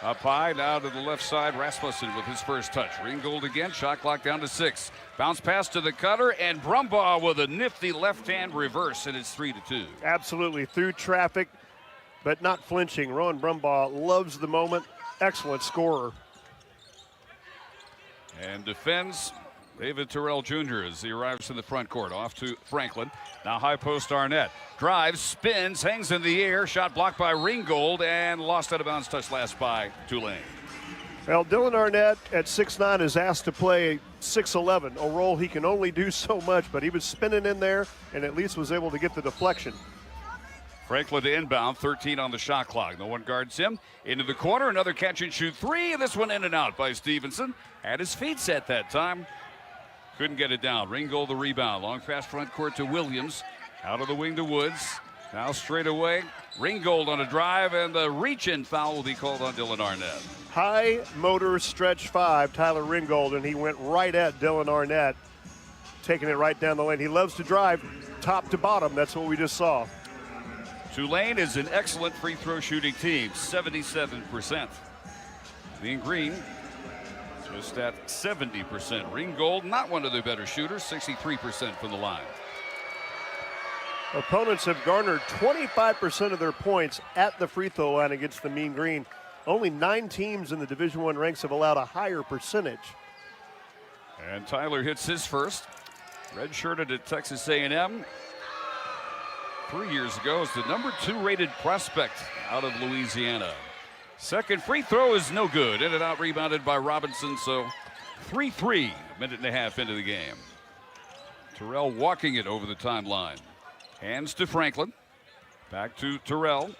up high, now to the left side. Rasmussen with his first touch. Ringgold again, shot clock down to 6. Bounce pass to the cutter, and Brumbaugh with a nifty left-hand reverse, and it's 3-2. Absolutely, through traffic, but not flinching. Rowan Brumbaugh loves the moment. Excellent scorer. And defends David Terrell Jr. as he arrives in the front court. Off to Franklin. Now high post Arnett. Drives, spins, hangs in the air. Shot blocked by Ringgold and lost out of bounds. Touch last by Tulane. Well, Dylan Arnett at 6'9" is asked to play 6'11", a role he can only do so much, but he was spinning in there and at least was able to get the deflection. Franklin to inbound, 13 on the shot clock. No one guards him. Into the corner, another catch and shoot 3, and this one in and out by Stevenson. Had his feet set that time. Couldn't get it down. Ringgold the rebound. Long pass front court to Williams. Out of the wing to Woods. Now straight away. Ringgold on a drive, and the reach-in foul will be called on Dylan Arnett. High motor stretch 5, Tyler Ringgold, and he went right at Dylan Arnett, taking it right down the lane. He loves to drive top to bottom. That's what we just saw. Tulane is an excellent free throw shooting team, 77%. Mean Green just at 70%. Ringgold, not one of their better shooters, 63% from the line. Opponents have garnered 25% of their points at the free throw line against the Mean Green. Only 9 teams in the Division I ranks have allowed a higher percentage. And Tyler hits his first. Redshirted at Texas A&M 3 years ago as the number 2 rated prospect out of Louisiana. Second free throw is no good. In and out, rebounded by Robinson. So 3-3, minute and a half into the game. Terrell walking it over the timeline. Hands to Franklin. Back to Terrell.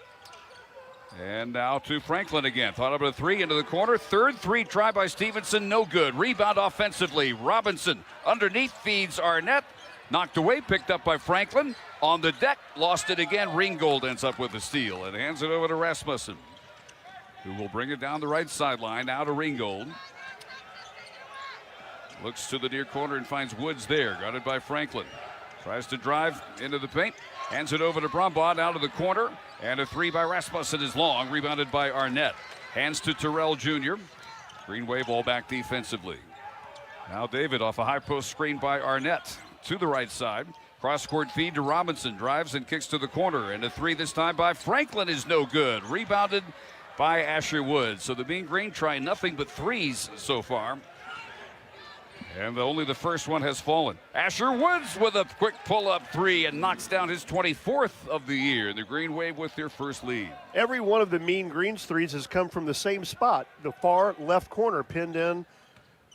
And now to Franklin again. Thought about a 3 into the corner. Third 3 try by Stevenson. No good. Rebound offensively. Robinson underneath feeds Arnett. Knocked away. Picked up by Franklin. On the deck. Lost it again. Ringgold ends up with the steal and hands it over to Rasmussen, who will bring it down the right sideline. Now to Ringgold. Looks to the near corner and finds Woods there. Guarded by Franklin. Tries to drive into the paint. Hands it over to Brumbaugh. Down to the corner. And a 3 by Rasmussen is long. Rebounded by Arnett. Hands to Terrell Jr. Green wave all back defensively. Now David off a high post screen by Arnett. To the right side. Cross-court feed to Robinson. Drives and kicks to the corner. And a 3 this time by Franklin is no good. Rebounded by Asher Woods. So the Mean Green try nothing but 3s so far. And only the first one has fallen. Asher Woods with a quick pull-up 3 and knocks down his 24th of the year. The Green Wave with their first lead. Every one of the Mean Green's 3s has come from the same spot, the far left corner, pinned in.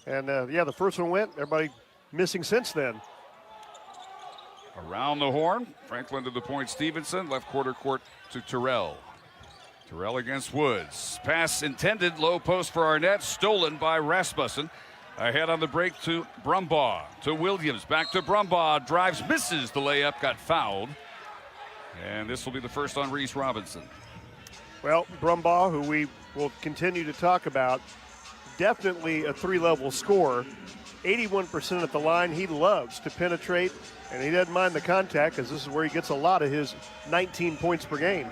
And, yeah, the first one went. Everybody missing since then. Around the horn. Franklin to the point. Stevenson. Left quarter court to Terrell. Terrell against Woods. Pass intended. Low post for Arnett. Stolen by Rasmussen. Ahead on the break to Brumbaugh. To Williams. Back to Brumbaugh. Drives, misses the layup. Got fouled. And this will be the first on Reese Robinson. Well, Brumbaugh, who we will continue to talk about, definitely a three-level scorer. 81% at the line. He loves to penetrate, and he doesn't mind the contact because this is where he gets a lot of his 19 points per game.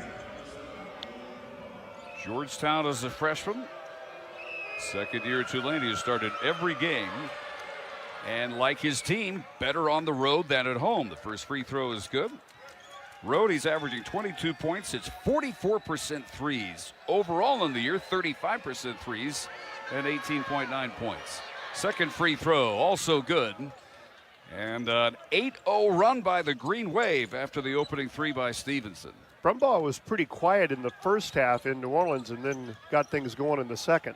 Georgetown as a freshman. Second year at Tulane, he has started every game. And like his team, better on the road than at home. The first free throw is good. Road, he's averaging 22 points. It's 44% threes. Overall in the year, 35% threes and 18.9 points. Second free throw, also good. And an 8-0 run by the Green Wave after the opening three by Stevenson. Brumbaugh was pretty quiet in the first half in New Orleans and then got things going in the second.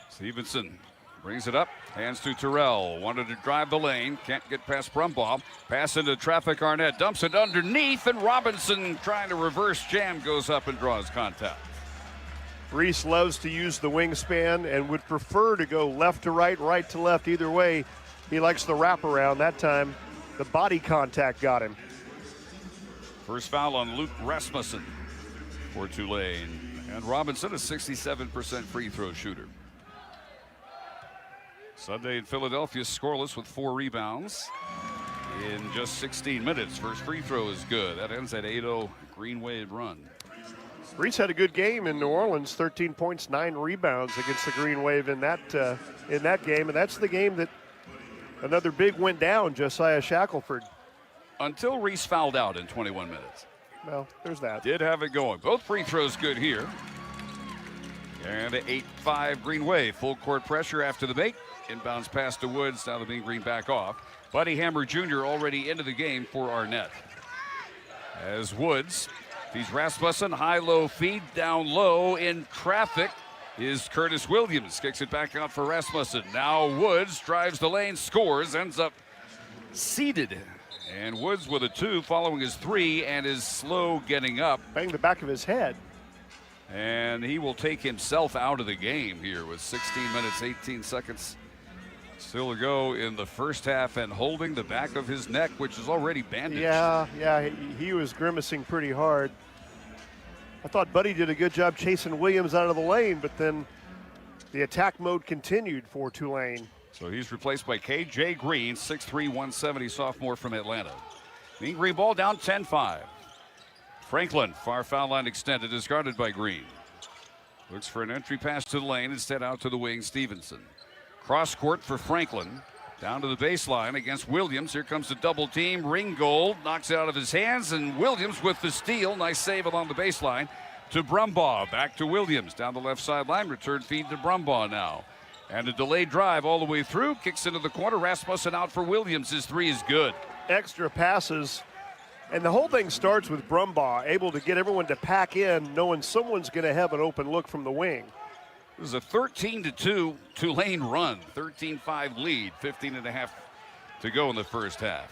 Stevenson brings it up, hands to Terrell. Wanted to drive the lane, can't get past Brumbaugh. Pass into traffic, Arnett dumps it underneath, and Robinson trying to reverse jam goes up and draws contact. Reese loves to use the wingspan and would prefer to go left to right, right to left. Either way, he likes the wraparound. That time, the body contact got him. First foul on Luke Rasmussen for Tulane. And Robinson, a 67% free throw shooter. Sunday in Philadelphia, scoreless with 4 rebounds in just 16 minutes. First free throw is good. That ends that 8-0 Green Wave run. Reese had a good game in New Orleans, 13 points, 9 rebounds against the Green Wave in that game, and that's the game that another big went down, Josiah Shackelford. Until Reese fouled out in 21 minutes. Well, there's that. Did have it going. Both free throws good here. And 8-5 Green Wave. Full court pressure after the make. Inbounds pass to Woods. Now the Mean Green back off. Buddy Hammer Jr. already into the game for Arnett. As Woods feeds Rasmussen. High-low feed down low in traffic is Curtis Williams. Kicks it back out for Rasmussen. Now Woods drives the lane, scores, ends up seated. And Woods with a 2 following his 3 and is slow getting up. Bang the back of his head. And he will take himself out of the game here with 16 minutes, 18 seconds still to go in the first half, and holding the back of his neck, which is already bandaged. Yeah, he was grimacing pretty hard. I thought Buddy did a good job chasing Williams out of the lane, but then the attack mode continued for Tulane. So he's replaced by K.J. Green, 6'3", 170 sophomore from Atlanta. Mean Green ball down 10-5. Franklin, far foul line extended, is guarded by Green. Looks for an entry pass to the lane, instead out to the wing, Stevenson. Cross court for Franklin. Down to the baseline against Williams. Here comes the double team. Ringgold knocks it out of his hands, and Williams with the steal. Nice save along the baseline to Brumbaugh. Back to Williams. Down the left sideline. Return feed to Brumbaugh now. And a delayed drive all the way through. Kicks into the corner. Rasmussen out for Williams. His 3 is good. Extra passes. And the whole thing starts with Brumbaugh able to get everyone to pack in, knowing someone's going to have an open look from the wing. It was a 13-2 Tulane run. 13-5 lead. 15.5 to go in the first half.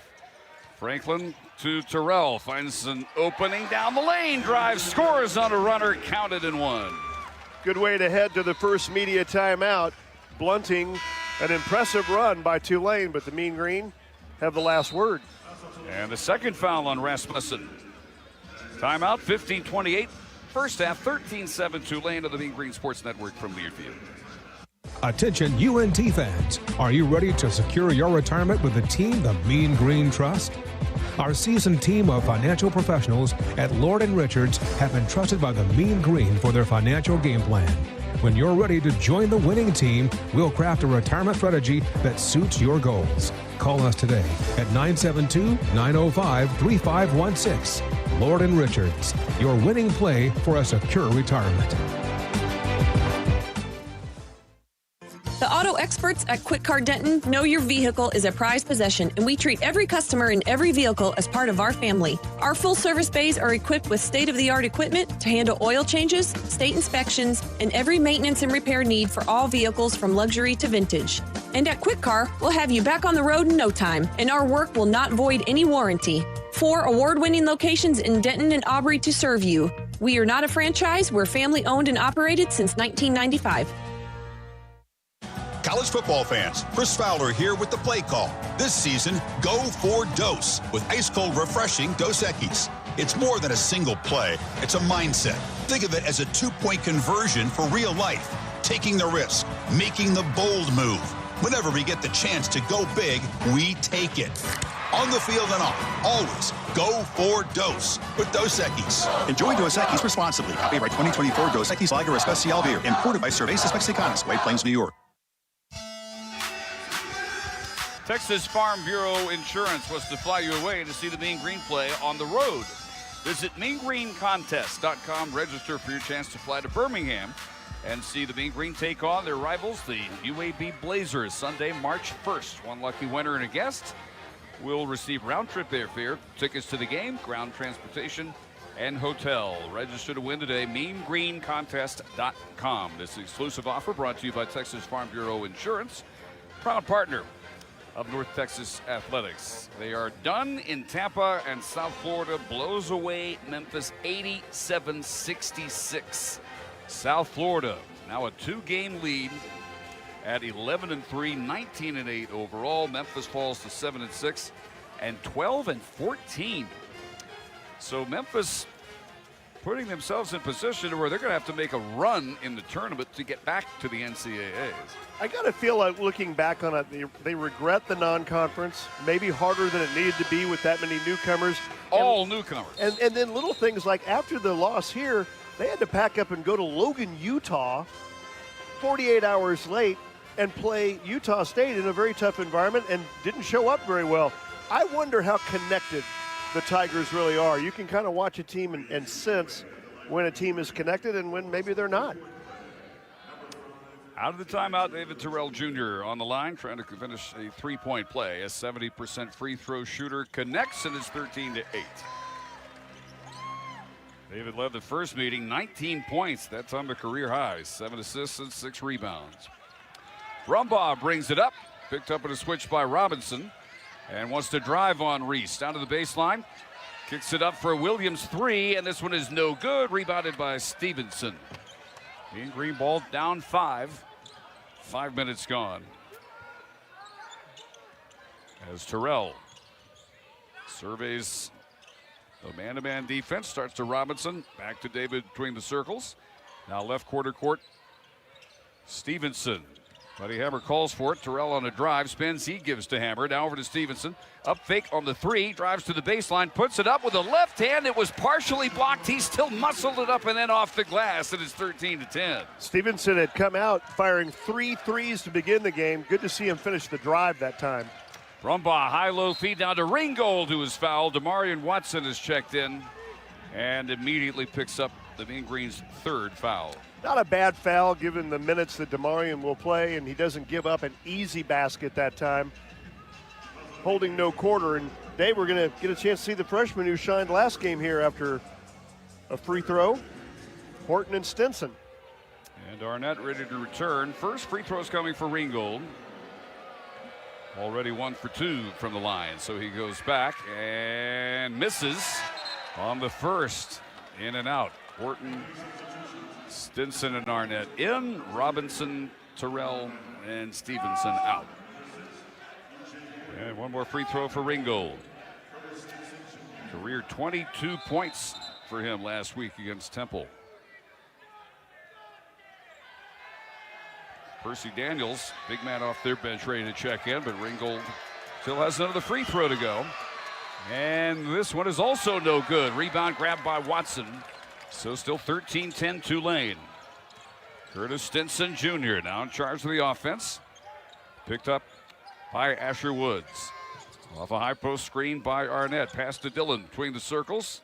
Franklin to Terrell. Finds an opening down the lane. Drives, scores on a runner. Counted and one. Good way to head to the first media timeout. Blunting an impressive run by Tulane, but the Mean Green have the last word. And the second foul on Rasmussen. Timeout, 15-28. First half, 13-7 Tulane of the Mean Green Sports Network from Learfield. Attention UNT fans, are you ready to secure your retirement with the team the Mean Green Trust? Our seasoned team of financial professionals at Lord & Richards have been trusted by the Mean Green for their financial game plan. When you're ready to join the winning team, we'll craft a retirement strategy that suits your goals. Call us today at 972-905-3516. Lord & Richards, your winning play for a secure retirement. The auto experts at Quick Car Denton know your vehicle is a prized possession, and we treat every customer in every vehicle as part of our family. Our full-service bays are equipped with state-of-the-art equipment to handle oil changes, state inspections, and every maintenance and repair need for all vehicles from luxury to vintage. And at Quick Car, we'll have you back on the road in no time, and our work will not void any warranty. 4 award-winning locations in Denton and Aubrey to serve you. We are not a franchise. We're family-owned and operated since 1995. College football fans, Chris Fowler here with the play call. This season, go for Dose with ice-cold refreshing Dos Equis. It's more than a single play. It's a mindset. Think of it as a 2-point conversion for real life. Taking the risk, making the bold move. Whenever we get the chance to go big, we take it. On the field and off, always go for Dos with Dos Equis. Enjoy Dos Equis responsibly. Copyright 2024 Dos Equis Lager Especial Beer. Imported by Cervezas Mexicanas, White Plains, New York. Texas Farm Bureau Insurance wants to fly you away to see the Mean Green play on the road. Visit meangreencontest.com. Register for your chance to fly to Birmingham and see the Mean Green take on their rivals, the UAB Blazers, Sunday, March 1st. One lucky winner and a guest will receive round-trip airfare, tickets to the game, ground transportation, and hotel. Register to win today, meangreencontest.com. This exclusive offer brought to you by Texas Farm Bureau Insurance, proud partner of North Texas Athletics. They are done in Tampa, and South Florida blows away Memphis 87-66. South Florida now a 2-game lead at 11-3, 19-8 overall. Memphis falls to 7-6 and 12-14. So Memphis putting themselves in position where they're going to have to make a run in the tournament to get back to the NCAAs. I got to feel like looking back on it, they regret the non-conference, maybe harder than it needed to be with that many newcomers. All newcomers. And then little things like after the loss here, they had to pack up and go to Logan, Utah, 48 hours late, and play Utah State in a very tough environment and didn't show up very well. I wonder how connected the Tigers really are. You can kind of watch a team and sense when a team is connected and when maybe they're not. Out of the timeout, David Terrell Jr. on the line, trying to finish a 3-point play. A 70% free throw shooter connects and is 13-8. David led the first meeting, 19 points. That's on the career high, 7 assists and 6 rebounds. Brumbaugh brings it up, picked up at a switch by Robinson, and wants to drive on Reese. Down to the baseline, kicks it up for Williams 3, and this one is no good. Rebounded by Stevenson. Mean Green ball down 5. 5 minutes gone. As Terrell surveys the man-to-man defense, starts to Robinson, back to David between the circles. Now left quarter court, Stevenson. Buddy Hammer calls for it. Terrell on a drive, spins, he gives to Hammer. Now over to Stevenson. Up fake on the 3, drives to the baseline, puts it up with a left hand. It was partially blocked. He still muscled it up and then off the glass. It is 13-10. Stevenson had come out firing 3 threes to begin the game. Good to see him finish the drive that time. Brumbaugh, high-low feed down to Ringgold, who is fouled. Demarion Watson is checked in and immediately picks up the Mean Green's 3rd foul. Not a bad foul given the minutes that Demarion will play, and he doesn't give up an easy basket that time. Holding no quarter, and Dave, we're going to get a chance to see the freshman who shined last game here after a free throw, Horton and Stinson. And Arnett ready to return. First free throws coming for Ringgold. Already 1 for 2 from the line, so he goes back and misses on the first. In and out. Horton, Stinson, and Arnett in. Robinson, Terrell, and Stevenson out. And one more free throw for Ringgold. Career 22 points for him last week against Temple. Percy Daniels, big man off their bench, ready to check in, but Ringgold still has another free throw to go. And this one is also no good. Rebound grabbed by Watson. So still 13-10 Tulane. Curtis Stinson Jr. now in charge of the offense. Picked up by Asher Woods. Off a high post screen by Arnett. Pass to Dillon between the circles.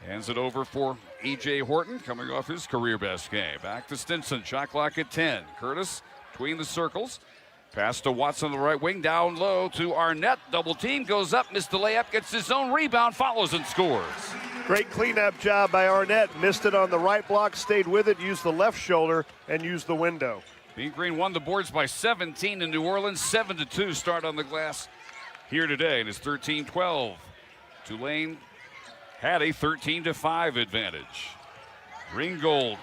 Hands it over for E.J. Horton, coming off his career best game. Back to Stinson, shot clock at 10. Curtis between the circles. Pass to Watson on the right wing, down low to Arnett. Double team, goes up, missed the layup, gets his own rebound, follows and scores. Great cleanup job by Arnett. Missed it on the right block, stayed with it, used the left shoulder, and used the window. Mean Green won the boards by 17 in New Orleans. 7-2 start on the glass here today, and it's 13-12. Tulane had a 13-5 advantage. Ringgold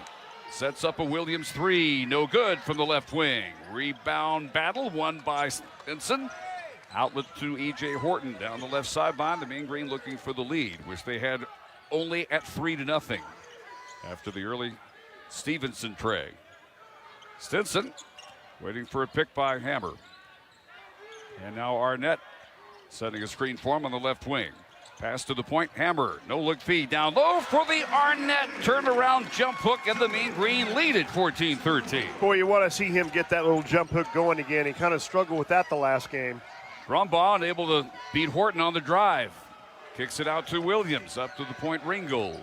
sets up a Williams 3, no good from the left wing. Rebound battle won by Stinson. Outlet to E.J. Horton down the left sideline. The Mean Green looking for the lead, which they had only at 3-0 after the early Stevenson tray. Stinson waiting for a pick by Hammer. And now Arnett setting a screen for him on the left wing. Pass to the point, Hammer, no-look feed down low for the Arnett turnaround jump hook, and the Mean Green lead at 14-13. Boy, you want to see him get that little jump hook going again. He kind of struggled with that the last game. Brumbaugh unable to beat Horton on the drive. Kicks it out to Williams, up to the point, Ringgold.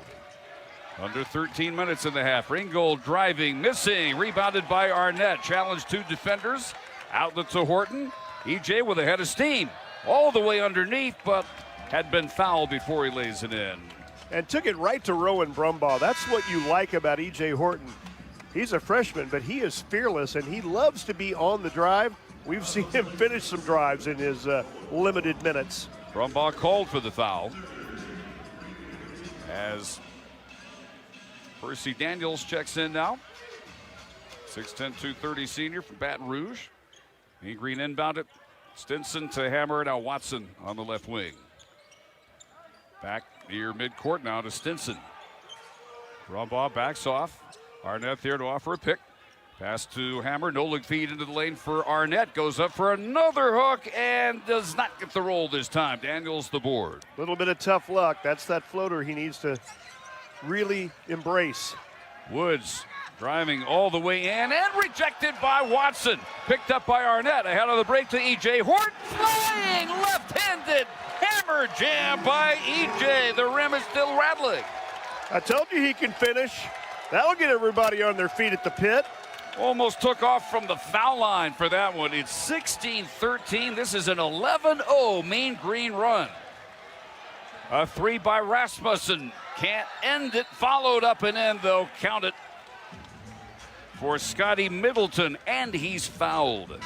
Under 13 minutes in the half. Ringgold driving, missing, rebounded by Arnett. Challenged two defenders. Outlet to Horton. EJ with a head of steam. All the way underneath, but had been fouled before he lays it in. And took it right to Rowan Brumbaugh. That's what you like about E.J. Horton. He's a freshman, but he is fearless, and he loves to be on the drive. We've seen him finish some drives in his limited minutes. Brumbaugh called for the foul as Percy Daniels checks in now. 6'10", 230 senior from Baton Rouge. Mean Green inbound it. Stinson to Hammer. Now Watson on the left wing. Back near midcourt now to Stinson. Brumbaugh backs off. Arnett there to offer a pick. Pass to Hammer. No-look feed into the lane for Arnett. Goes up for another hook and does not get the roll this time. Daniels the board. A little bit of tough luck. That's that floater he needs to really embrace. Woods driving all the way in and rejected by Watson. Picked up by Arnett. Ahead of the break to E.J. Horton. Flying left-handed hammer jam by E.J. The rim is still rattling. I told you he can finish. That'll get everybody on their feet at the pit. Almost took off from the foul line for that one. It's 16-13. This is an 11-0 Mean Green run. A three by Rasmussen. Can't end it. Followed up and in, though. Count it for Scotty Middleton. And he's fouled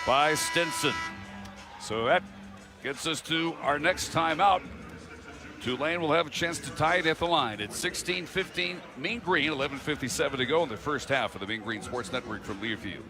by Stinson. So that gets us to our next timeout. Tulane will have a chance to tie it at the line. It's 16-15 Mean Green, 11:57 to go in the first half of the Mean Green Sports Network from Learfield.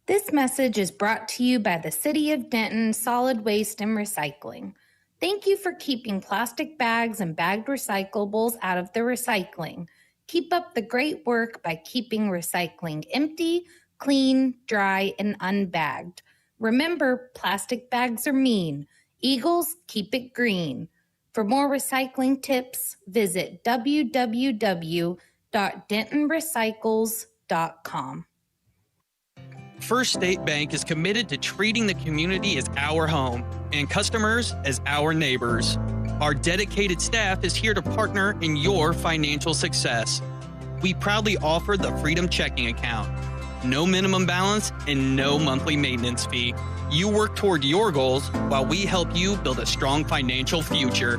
This message is brought to you by the City of Denton Solid Waste and Recycling. Thank you for keeping plastic bags and bagged recyclables out of the recycling. Keep up the great work by keeping recycling empty, clean, dry, and unbagged. Remember, plastic bags are mean. Eagles, keep it green. For more recycling tips, visit www.dentonrecycles.com. First State Bank is committed to treating the community as our home and customers as our neighbors. Our dedicated staff is here to partner in your financial success. We proudly offer the Freedom Checking Account. No minimum balance and no monthly maintenance fee. You work toward your goals while we help you build a strong financial future.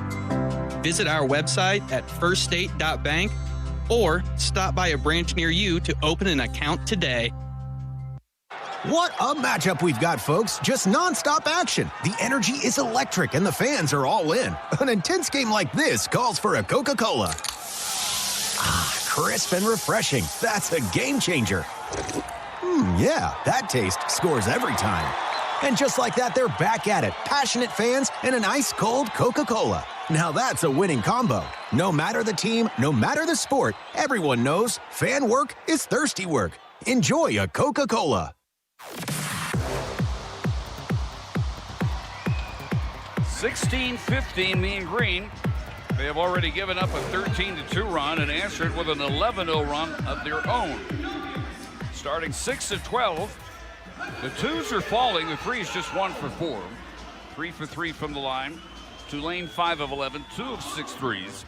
Visit our website at firststate.bank or stop by a branch near you to open an account today. What a matchup we've got, folks. Just nonstop action. The energy is electric and the fans are all in. An intense game like this calls for a Coca-Cola. Ah, crisp and refreshing. That's a game changer. Yeah, that taste scores every time. And just like that, they're back at it. Passionate fans and an ice-cold Coca-Cola. Now that's a winning combo. No matter the team, no matter the sport, everyone knows fan work is thirsty work. Enjoy a Coca-Cola. 16-15 Mean Green. They have already given up a 13-2 run and answered with an 11-0 run of their own. Starting 6 of 12. The twos are falling. The threes just 1 for 4. 3 for 3 from the line. Tulane 5 of 11, 2 of 6 threes.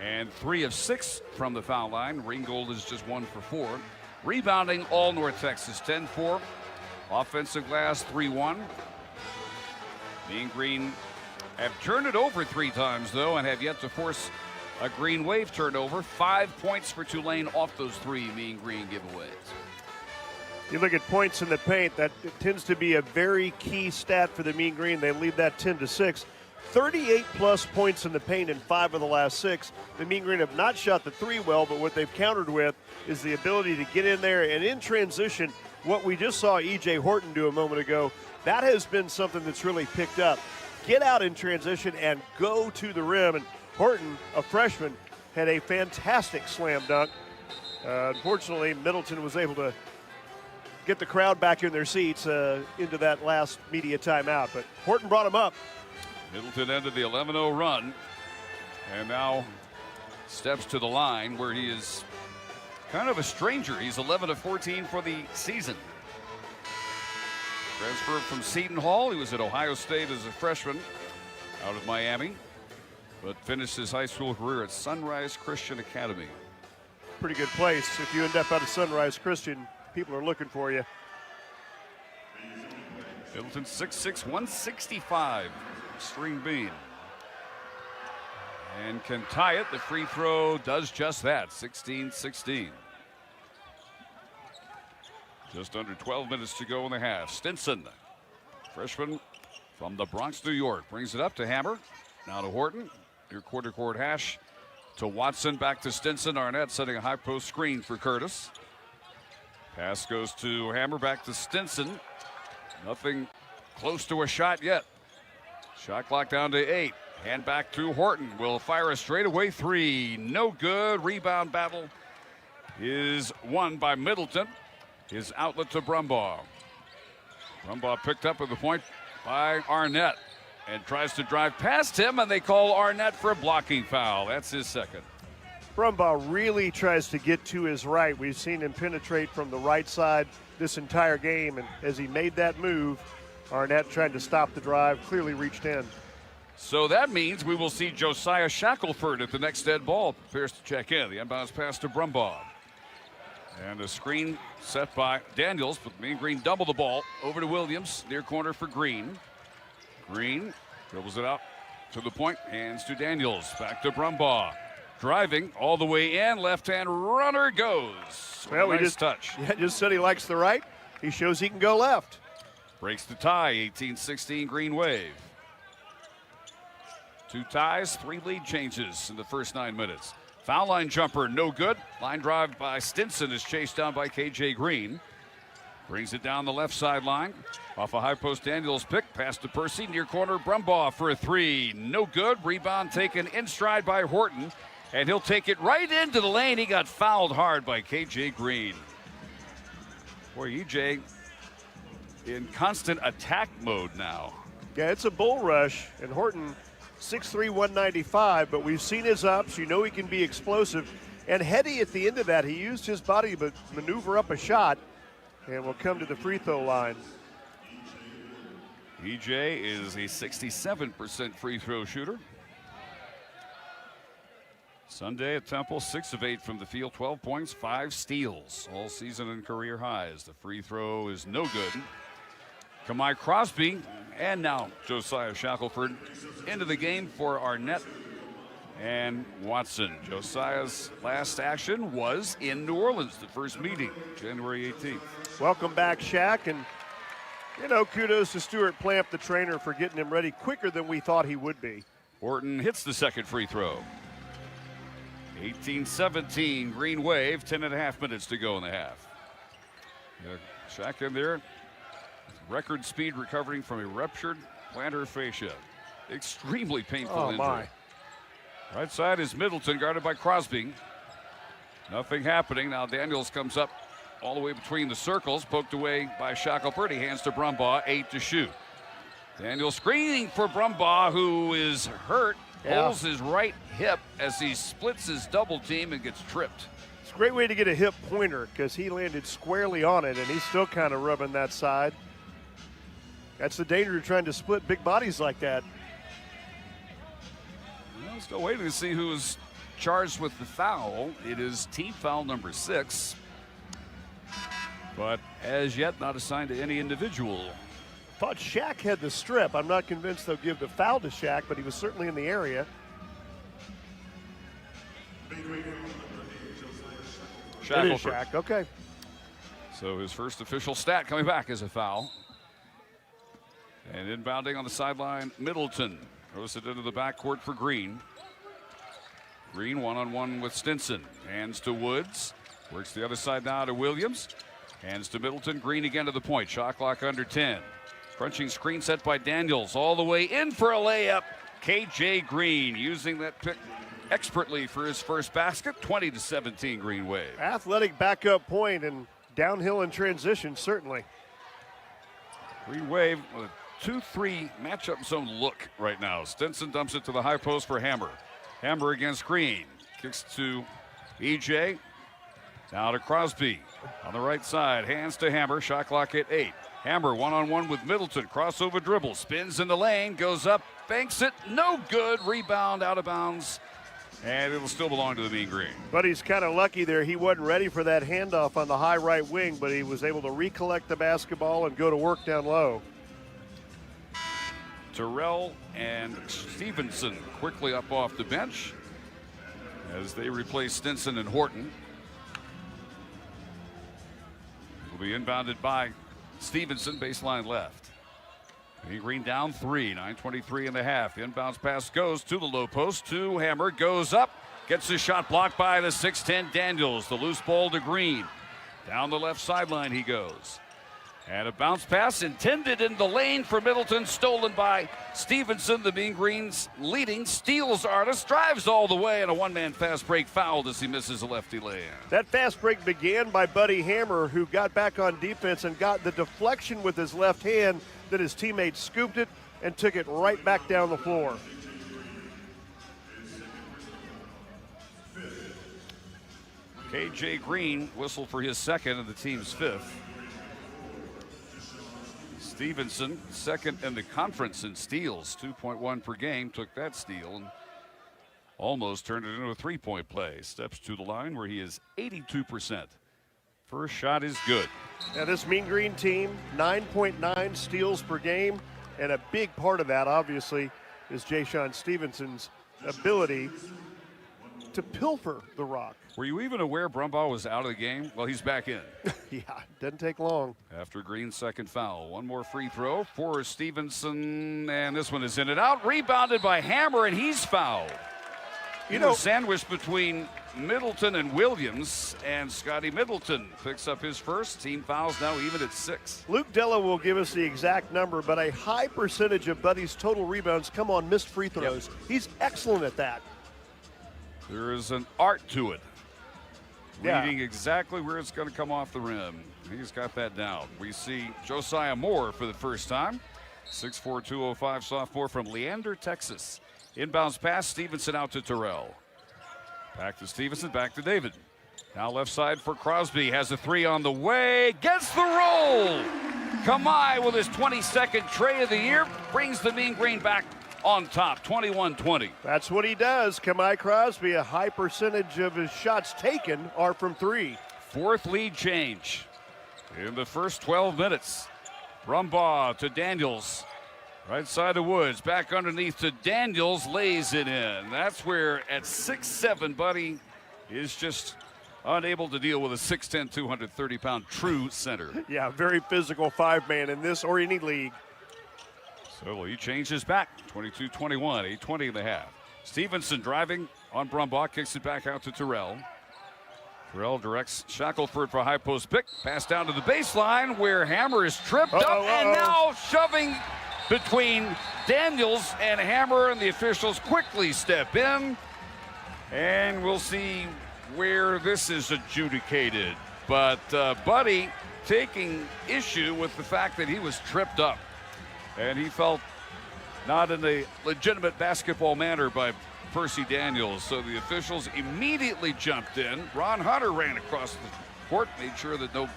And 3 of 6 from the foul line. Ringgold is just 1 for 4. Rebounding all North Texas, 10-4. Offensive glass, 3-1. Mean Green have turned it over 3 times, though, and have yet to force a Green Wave turnover. 5 points for Tulane off those 3 Mean Green giveaways. You look at points in the paint, that tends to be a very key stat for the Mean Green. They lead that 10-6. 38-plus points in the paint in 5 of the last 6. The Mean Green have not shot the 3 well, but what they've countered with is the ability to get in there and in transition, what we just saw E.J. Horton do a moment ago, That has been something that's really picked up. Get out in transition and go to the rim. And Horton, a freshman, had a fantastic slam dunk. Unfortunately, Middleton was able to get the crowd back in their seats into that last media timeout. But Horton brought him up. Middleton ended the 11-0 run and now steps to the line where he is kind of a stranger. He's 11 of 14 for the season. Transferred from Seton Hall. He was at Ohio State as a freshman out of Miami, but finished his high school career at Sunrise Christian Academy. Pretty good place. If you end up out of Sunrise Christian, people are looking for you. Middleton 6'6", 165, string bean. And can tie it. The free throw does just that, 16-16. Just under 12 minutes to go in the half. Stinson, freshman from the Bronx, New York, brings it up to Hammer. Now to Horton. Near quarter court hash to Watson. Back to Stinson. Arnett setting a high post screen for Curtis. Pass goes to Hammer. Back to Stinson. Nothing close to a shot yet. Shot clock down to 8. Hand back to Horton. Will fire a straightaway 3. No good. Rebound battle is won by Middleton. His outlet to Brumbaugh. Brumbaugh picked up at the point by Arnett and tries to drive past him, and they call Arnett for a blocking foul. That's his second. Brumbaugh really tries to get to his right. We've seen him penetrate from the right side this entire game, and as he made that move, Arnett tried to stop the drive, clearly reached in. So that means we will see Josiah Shackelford at the next dead ball. Prepares to check in. The inbounds pass to Brumbaugh. And a screen set by Daniels, but Mean Green double the ball over to Williams, near corner for Green. Green dribbles it out to the point, hands to Daniels, back to Brumbaugh. Driving all the way in, left-hand runner goes. Well, nice touch. Yeah, just said he likes the right. He shows he can go left. Breaks the tie, 18-16 Green Wave. 2 ties, 3 lead changes in the first 9 minutes. Foul line jumper, no good. Line drive by Stinson is chased down by KJ Green. Brings it down the left sideline. Off a high post Daniels pick. Pass to Percy. Near corner Brumbaugh for a 3. No good. Rebound taken in stride by Horton. And he'll take it right into the lane. He got fouled hard by KJ Green. Boy, EJ in constant attack mode now. Yeah, it's a bull rush. And Horton 6'3", 195, but we've seen his ups. You know he can be explosive. And heady at the end of that, he used his body to maneuver up a shot and will come to the free throw line. EJ is a 67% free throw shooter. Sunday at Temple, 6 of 8 from the field, 12 points, 5 steals, all season and career highs. The free throw is no good. Kamai Crosby and now Josiah Shackelford into the game for Arnett and Watson. Josiah's last action was in New Orleans, the first meeting, January 18th. Welcome back, Shaq. And, you know, kudos to Stuart Plamp, the trainer, for getting him ready quicker than we thought he would be. Horton hits the second free throw. 18-17, Green Wave, 10.5 minutes to go in the half. Shaq in there. Record speed recovering from a ruptured plantar fascia. Extremely painful injury. My. Right side is Middleton, guarded by Crosby. Nothing happening. Now Daniels comes up all the way between the circles, poked away by Shackelford. He hands to Brumbaugh, 8 to shoot. Daniels screening for Brumbaugh, who is hurt. Pulls his right hip as he splits his double team and gets tripped. It's a great way to get a hip pointer because he landed squarely on it, and he's still kind of rubbing that side. That's the danger of trying to split big bodies like that. Well, still waiting to see who's charged with the foul. It is team foul number 6, but as yet not assigned to any individual. Thought Shaq had the strip. I'm not convinced they'll give the foul to Shaq, but he was certainly in the area. Shackelford. It is Shaq, okay. So his first official stat coming back as a foul. And inbounding on the sideline, Middleton throws it into the backcourt for Green. Green one-on-one with Stinson. Hands to Woods. Works the other side now to Williams. Hands to Middleton. Green again to the point. Shot clock under 10. Crunching screen set by Daniels. All the way in for a layup. KJ Green using that pick expertly for his first basket. 20-17 Green Wave. Athletic backup point and downhill in transition, certainly. Green Wave with a 2-3 matchup zone look right now. Stinson dumps it to the high post for Hammer. Hammer against Green. Kicks to EJ. Now to Crosby. On the right side, hands to Hammer. Shot clock at 8. Hammer one-on-one with Middleton. Crossover dribble. Spins in the lane. Goes up. Banks it. No good. Rebound out of bounds. And it'll still belong to the Mean Green. But he's kind of lucky there. He wasn't ready for that handoff on the high right wing, but he was able to recollect the basketball and go to work down low. Terrell and Stevenson quickly up off the bench as they replace Stinson and Horton. Will be inbounded by Stevenson, baseline left. Mean Green down 3, 9:23 in the half. Inbounds pass goes to the low post, to Hammer, goes up, gets the shot blocked by the 6'10 Daniels. The loose ball to Green. Down the left sideline he goes. And a bounce pass intended in the lane for Middleton, stolen by Stevenson. The Mean Green's leading steals artist, drives all the way, and a one-man fast break fouled as he misses a lefty lay-in. That fast break began by Buddy Hammer, who got back on defense and got the deflection with his left hand. That his teammate scooped it and took it right back down the floor. KJ Green whistled for his second and the team's 5th. Stevenson, second in the conference in steals, 2.1 per game, took that steal and almost turned it into a three-point play. Steps to the line where he is 82%. First shot is good. Now this Mean Green team, 9.9 steals per game, and a big part of that, obviously, is Ja'Shawn Stevenson's ability to pilfer the rock. Were you even aware Brumbaugh was out of the game? Well, he's back in. Yeah, doesn't take long. After Green's second foul. One more free throw for Stevenson, and this one is in and out. Rebounded by Hammer, and he's fouled. You know, sandwiched between Middleton and Williams, and Scotty Middleton picks up his first. Team fouls now even at 6. Luke Della will give us the exact number, but a high percentage of Buddy's total rebounds come on missed free throws. Yep. He's excellent at that. There is an art to it. Reading exactly where it's going to come off the rim. He's got that down. We see Josiah Moore for the first time. 6'4", 205 sophomore from Leander, Texas. Inbounds pass, Stevenson out to Terrell. Back to Stevenson, back to David. Now left side for Crosby. Has a 3 on the way. Gets the roll. Kamai with his 22nd tray of the year brings the Mean Green back on top, 21-20. That's what he does. Kamai Crosby, a high percentage of his shots taken are from 3. 4th lead change in the first 12 minutes. Brumbaugh to Daniels. Right side of Woods, back underneath to Daniels, lays it in. That's where at 6'7", Buddy is just unable to deal with a 6'10", 230-pound true center. Yeah, very physical 5-man in this or any league. So he changes back, 22-21, 8:20 in the half. Stevenson driving on Brumbaugh, kicks it back out to Terrell. Terrell directs Shackelford for a high post pick. Pass down to the baseline where Hammer is tripped up and now shoving between Daniels and Hammer, and the officials quickly step in. And we'll see where this is adjudicated. But Buddy taking issue with the fact that he was tripped up. And he felt not in a legitimate basketball manner by Percy Daniels. So the officials immediately jumped in. Ron Hunter ran across the court, made sure that no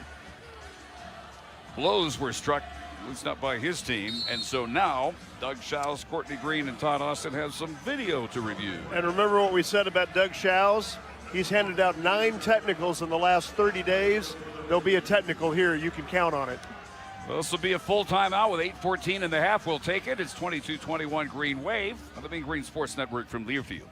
blows were struck, at least not by his team. And so now Doug Shouse, Courtney Green, and Todd Austin have some video to review. And remember what we said about Doug Shouse? He's handed out 9 technicals in the last 30 days. There'll be a technical here. You can count on it. Well, this will be a full timeout with 8:14 in the half. We'll take it. It's 22-21 Green Wave on the Mean Green Sports Network from Learfield.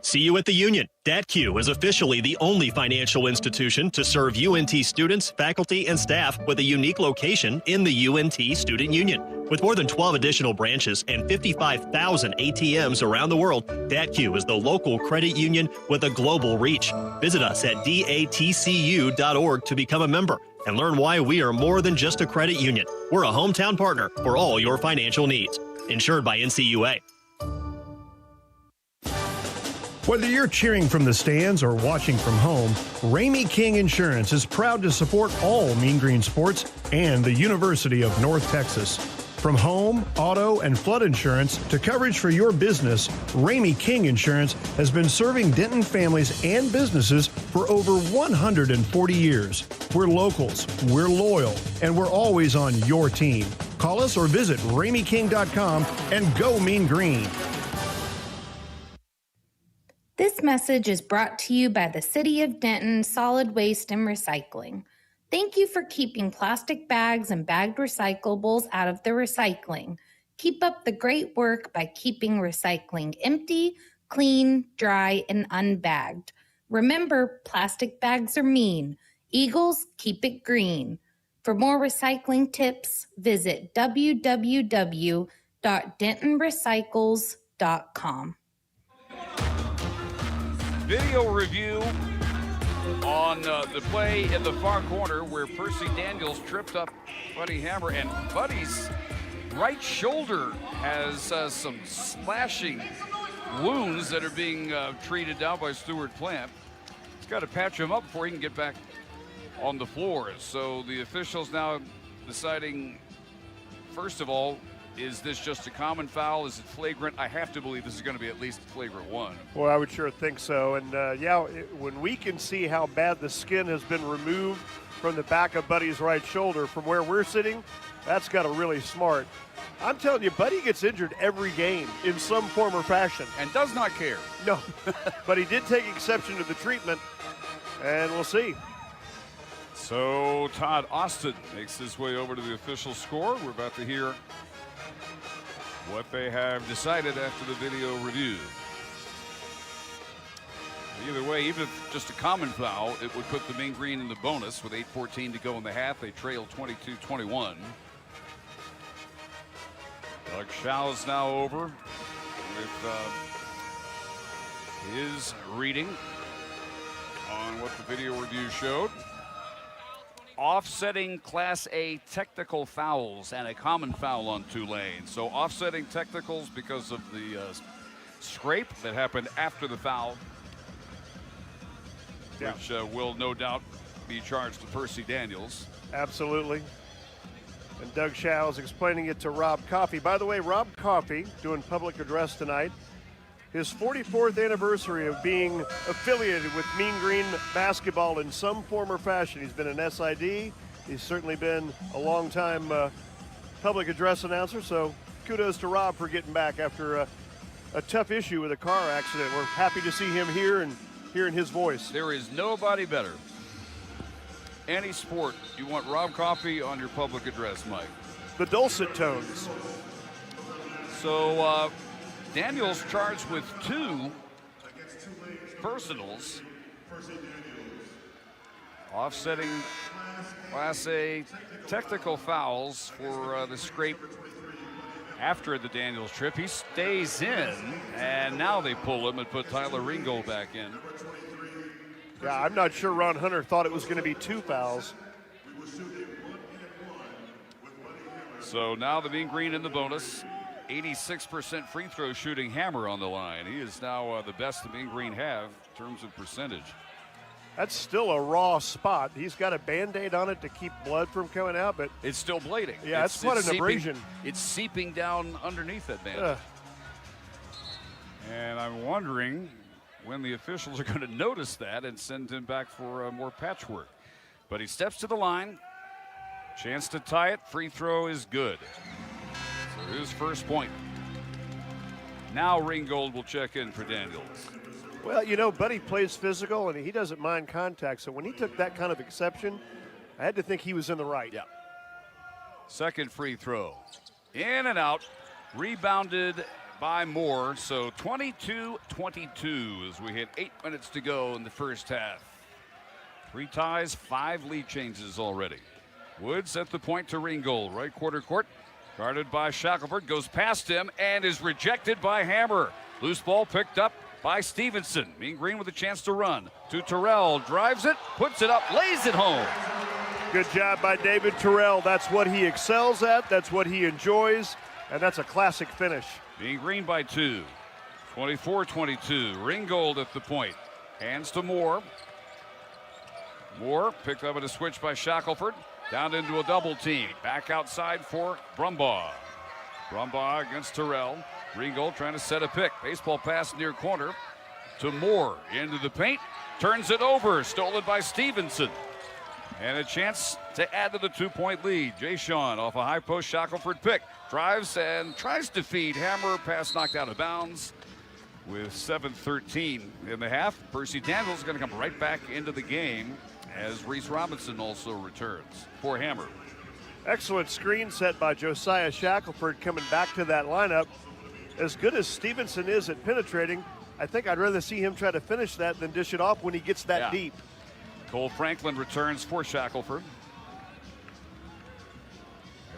See you at the Union. DATQ is officially the only financial institution to serve UNT students, faculty, and staff with a unique location in the UNT Student Union. With more than 12 additional branches and 55,000 ATMs around the world, DATQ is the local credit union with a global reach. Visit us at datcu.org to become a member. and learn why we are more than just a credit union. We're a hometown partner for all your financial needs. Insured by NCUA. Whether you're cheering from the stands or watching from home, Ramey King Insurance is proud to support all Mean Green sports and the University of North Texas. From home, auto, and flood insurance to coverage for your business, Ramey King Insurance has been serving Denton families and businesses for over 140 years. We're locals, we're loyal, and we're always on your team. Call us or visit RameyKing.com and go Mean Green. This message is brought to you by the City of Denton Solid Waste and Recycling. Thank you for keeping plastic bags and bagged recyclables out of the recycling. Keep up the great work by keeping recycling empty, clean, dry, and unbagged. Remember, plastic bags are mean. Eagles, keep it green. For more recycling tips, visit www.dentonrecycles.com. Video review on the play in the far corner where Percy Daniels tripped up Buddy Hammer, and Buddy's right shoulder has some splashing wounds that are being treated down by Stuart Plant. He's got to patch him up before he can get back on the floor. So the officials now deciding, first of all, is this just a common foul? Is it flagrant? I have to believe this is going to be at least a flagrant one. Well, I would sure think so. And when we can see how bad the skin has been removed from the back of Buddy's right shoulder from where we're sitting, that's got to really smart. I'm telling you, Buddy gets injured every game in some form or fashion. And does not care. No, but he did take exception to the treatment, and we'll see. So Todd Austin makes his way over to the official score. We're about to hear what they have decided after the video review. Either way, even if just a common foul, it would put the Mean Green in the bonus with 8:14 to go in the half. They trail 22-21. Doug Schau is now over with his reading on what the video review showed. Offsetting Class A technical fouls and a common foul on Tulane. So offsetting technicals because of the scrape that happened after the foul, which will no doubt be charged to Percy Daniels. Absolutely. And Doug Schau is explaining it to Rob Coffey. By the way, Rob Coffey doing public address tonight. His 44th anniversary of being affiliated with Mean Green basketball in some form or fashion. He's been an SID. He's certainly been a long-time public address announcer. So kudos to Rob for getting back after a tough issue with a car accident. We're happy to see him here and hearing his voice. There is nobody better. Any sport, you want Rob Coffey on your public address, Mike. The dulcet tones. So Daniels charged with 2 personals, offsetting Class A technical fouls for the scrape after the Daniels trip. He stays in, and now they pull him and put Tyler Ringgold back in. Yeah, I'm not sure Ron Hunter thought it was going to be 2 fouls. So now the Mean Green in the bonus. 86% free throw shooting Hammer on the line. He is now the best the Mean Green have in terms of percentage. That's still a raw spot. He's got a Band-Aid on it to keep blood from coming out, but it's still bleeding. Yeah, it's quite an abrasion. It's seeping down underneath that bandage. And I'm wondering when the officials are going to notice that and send him back for more patchwork. But he steps to the line. Chance to tie it. Free throw is good. So his first point. Now Ringgold will check in for Daniels. Well, you know, Buddy plays physical, and he doesn't mind contact. So when he took that kind of exception, I had to think he was in the right. Yeah. Second free throw. In and out. Rebounded by Moore. So 22-22 as we hit 8 minutes to go in the first half. 3 ties, 5 lead changes already. Woods at the point to Ringgold. Right quarter court. Guarded by Shackelford. Goes past him and is rejected by Hammer. Loose ball picked up by Stevenson. Mean Green with a chance to run. To Terrell. Drives it. Puts it up. Lays it home. Good job by David Terrell. That's what he excels at. That's what he enjoys. And that's a classic finish. Mean Green by 2. 24-22. Ringgold at the point. Hands to Moore. Moore picked up at a switch by Shackelford. Down into a double team. Back outside for Brumbaugh. Brumbaugh against Terrell. Ringgold trying to set a pick. Baseball pass near corner to Moore. Into the paint. Turns it over. Stolen by Stevenson. And a chance to add to the 2-point lead. Jay Sean off a high post Shackelford pick. Drives and tries to feed Hammer. Pass knocked out of bounds with 7:13 in the half. Percy Daniels is going to come right back into the game as Reese Robinson also returns for Hammer. Excellent screen set by Josiah Shackelford coming back to that lineup. As good as Stevenson is at penetrating, I think I'd rather see him try to finish that than dish it off when he gets that deep. Cole Franklin returns for Shackelford.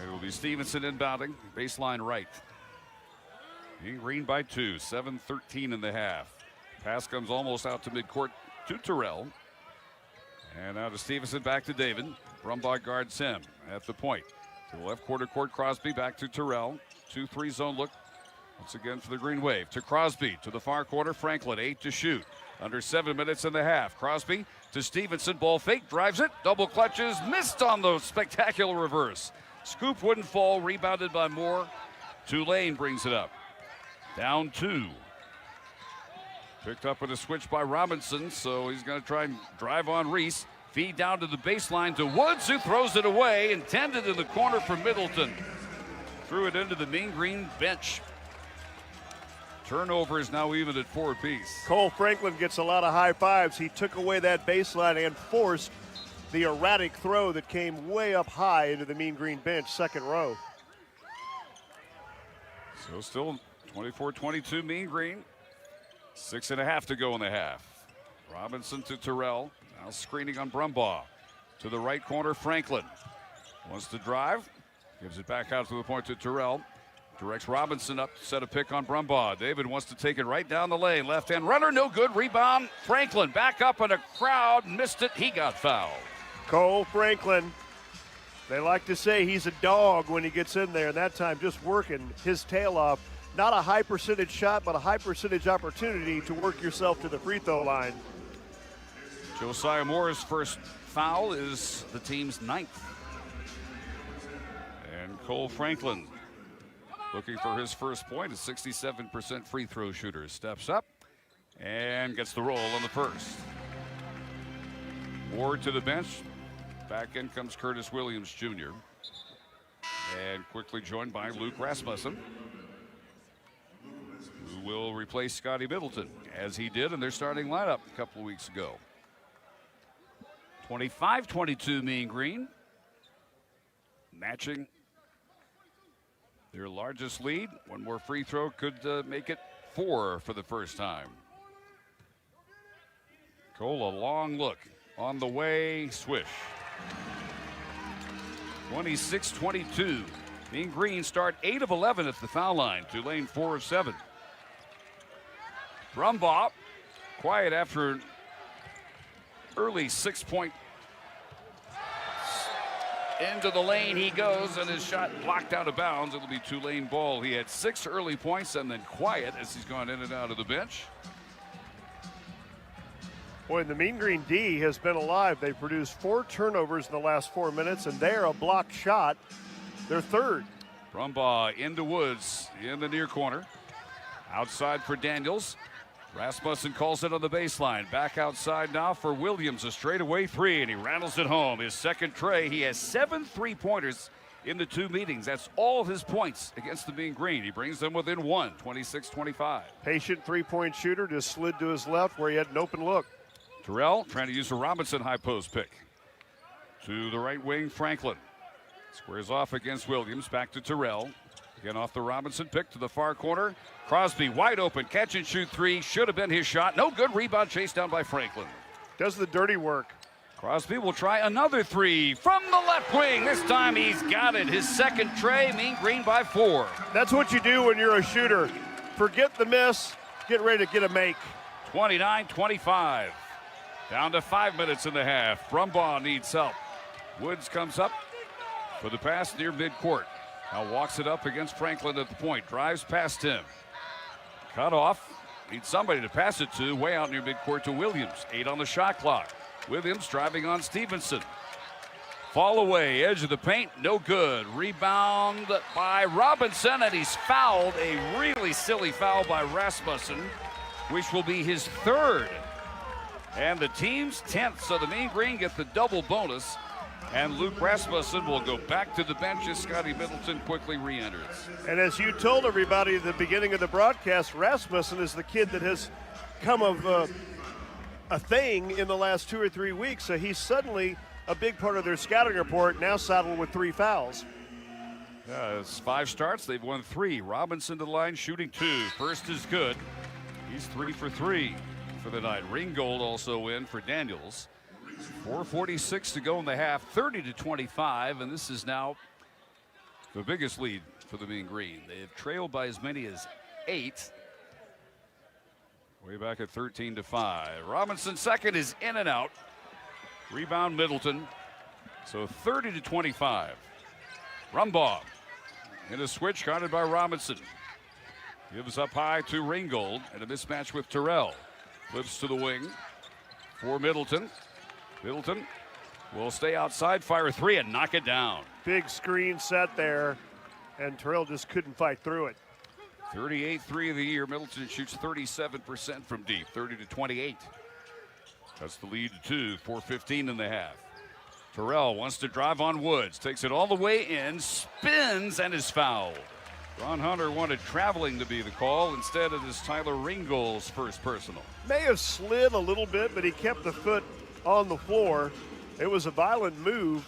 It will be Stevenson inbounding, baseline right. Mean Green by 2, 7:13 in the half. Pass comes almost out to midcourt to Terrell. And now to Stevenson, back to David. Brumbaugh guards him at the point. To the left quarter court, Crosby back to Terrell. 2-3 zone look once again for the Green Wave. To Crosby, to the far corner, Franklin, 8 to shoot. Under 7 minutes in the half. Crosby to Stevenson, ball fake, drives it, double clutches, missed on the spectacular reverse. Scoop wouldn't fall, rebounded by Moore. Tulane brings it up. Down 2. Picked up with a switch by Robinson, so he's going to try and drive on Reese. Feed down to the baseline to Woods, who throws it away, intended in the corner for Middleton. Threw it into the Mean Green bench. Turnover is now even at 4 apiece. Cole Franklin gets a lot of high fives. He took away that baseline and forced the erratic throw that came way up high into the Mean Green bench, second row. So still 24-22 Mean Green. 6.5 to go in the half. Robinson to Terrell. Now screening on Brumbaugh. To the right corner, Franklin. Wants to drive. Gives it back out to the point to Terrell. Directs Robinson up to set a pick on Brumbaugh. David wants to take it right down the lane. Left-hand runner, no good. Rebound. Franklin back up in a crowd. Missed it. He got fouled. Cole Franklin. They like to say he's a dog when he gets in there. And that time just working his tail off. Not a high percentage shot, but a high percentage opportunity to work yourself to the free throw line. Josiah Moore's first foul is the team's 9th. And Cole Franklin looking for his first point. A 67% free throw shooter. Steps up and gets the roll on the first. Moore to the bench. Back in comes Curtis Williams Jr. And quickly joined by Luke Rasmussen, who will replace Scotty Middleton, as he did in their starting lineup a couple of weeks ago. 25-22 Mean Green. Matching their largest lead. One more free throw could make it 4 for the first time. Cole, a long look. On the way, swish. 26-22. Mean Green start 8 of 11 at the foul line. Tulane 4 of 7. Brumbaugh, quiet after an early 6-point. Into the lane he goes, and his shot blocked out of bounds. It'll be Tulane ball. He had 6 early points and then quiet as he's gone in and out of the bench. Boy, the Mean Green D has been alive. They've produced 4 turnovers in the last 4 minutes, and they're a blocked shot. They're third. Brumbaugh into Woods in the near corner. Outside for Daniels. Rasmussen calls it on the baseline. Back outside now for Williams. A straightaway 3, and he rattles it home. His second tray. He has 7 3-pointers in the 2 meetings. That's all his points against the Mean Green. He brings them within 1, 26-25. Patient 3-point shooter just slid to his left where he had an open look. Terrell trying to use a Robinson high post pick. To the right wing, Franklin. Squares off against Williams. Back to Terrell. Again off the Robinson pick to the far corner. Crosby wide open. Catch and shoot 3. Should have been his shot. No good. Rebound chased down by Franklin. Does the dirty work. Crosby will try another 3 from the left wing. This time he's got it. His second tray. Mean Green by 4. That's what you do when you're a shooter. Forget the miss. Get ready to get a make. 29-25. Down to 5 minutes in the half. Brumbaugh needs help. Woods comes up for the pass near midcourt. Now walks it up against Franklin at the point. Drives past him. Cut off. Needs somebody to pass it to. Way out near midcourt to Williams. 8 on the shot clock. Williams driving on Stevenson. Fall away. Edge of the paint. No good. Rebound by Robinson. And he's fouled. A really silly foul by Rasmussen, which will be his 3rd. And the team's 10th. So the Mean Green get the double bonus. And Luke Rasmussen will go back to the bench as Scotty Middleton quickly re-enters. And as you told everybody at the beginning of the broadcast, Rasmussen is the kid that has come of a thing in the last 2 or 3 weeks. So he's suddenly a big part of their scouting report, now saddled with 3 fouls. Yeah, it's 5 starts. They've won 3. Robinson to the line, shooting 2. First is good. He's 3 for 3 for the night. Ringgold also in for Daniels. 4:46 to go in the half, 30-25, and this is now the biggest lead for the Mean Green. They have trailed by as many as 8. Way back at 13-5. Robinson second is in and out. Rebound Middleton. So 30-25. Rumbaugh in a switch guarded by Robinson. Gives up high to Ringgold and a mismatch with Terrell. Flips to the wing for Middleton. Middleton will stay outside, fire 3, and knock it down. Big screen set there, and Terrell just couldn't fight through it. 38-3 of the year. Middleton shoots 37% from deep, 30-28. That's the lead to 2, 4:15 in the half. Terrell wants to drive on Woods, takes it all the way in, spins, and is fouled. Ron Hunter wanted traveling to be the call. Instead, it is Tyler Ringgold's first personal. May have slid a little bit, but he kept the foot on the floor. It was a violent move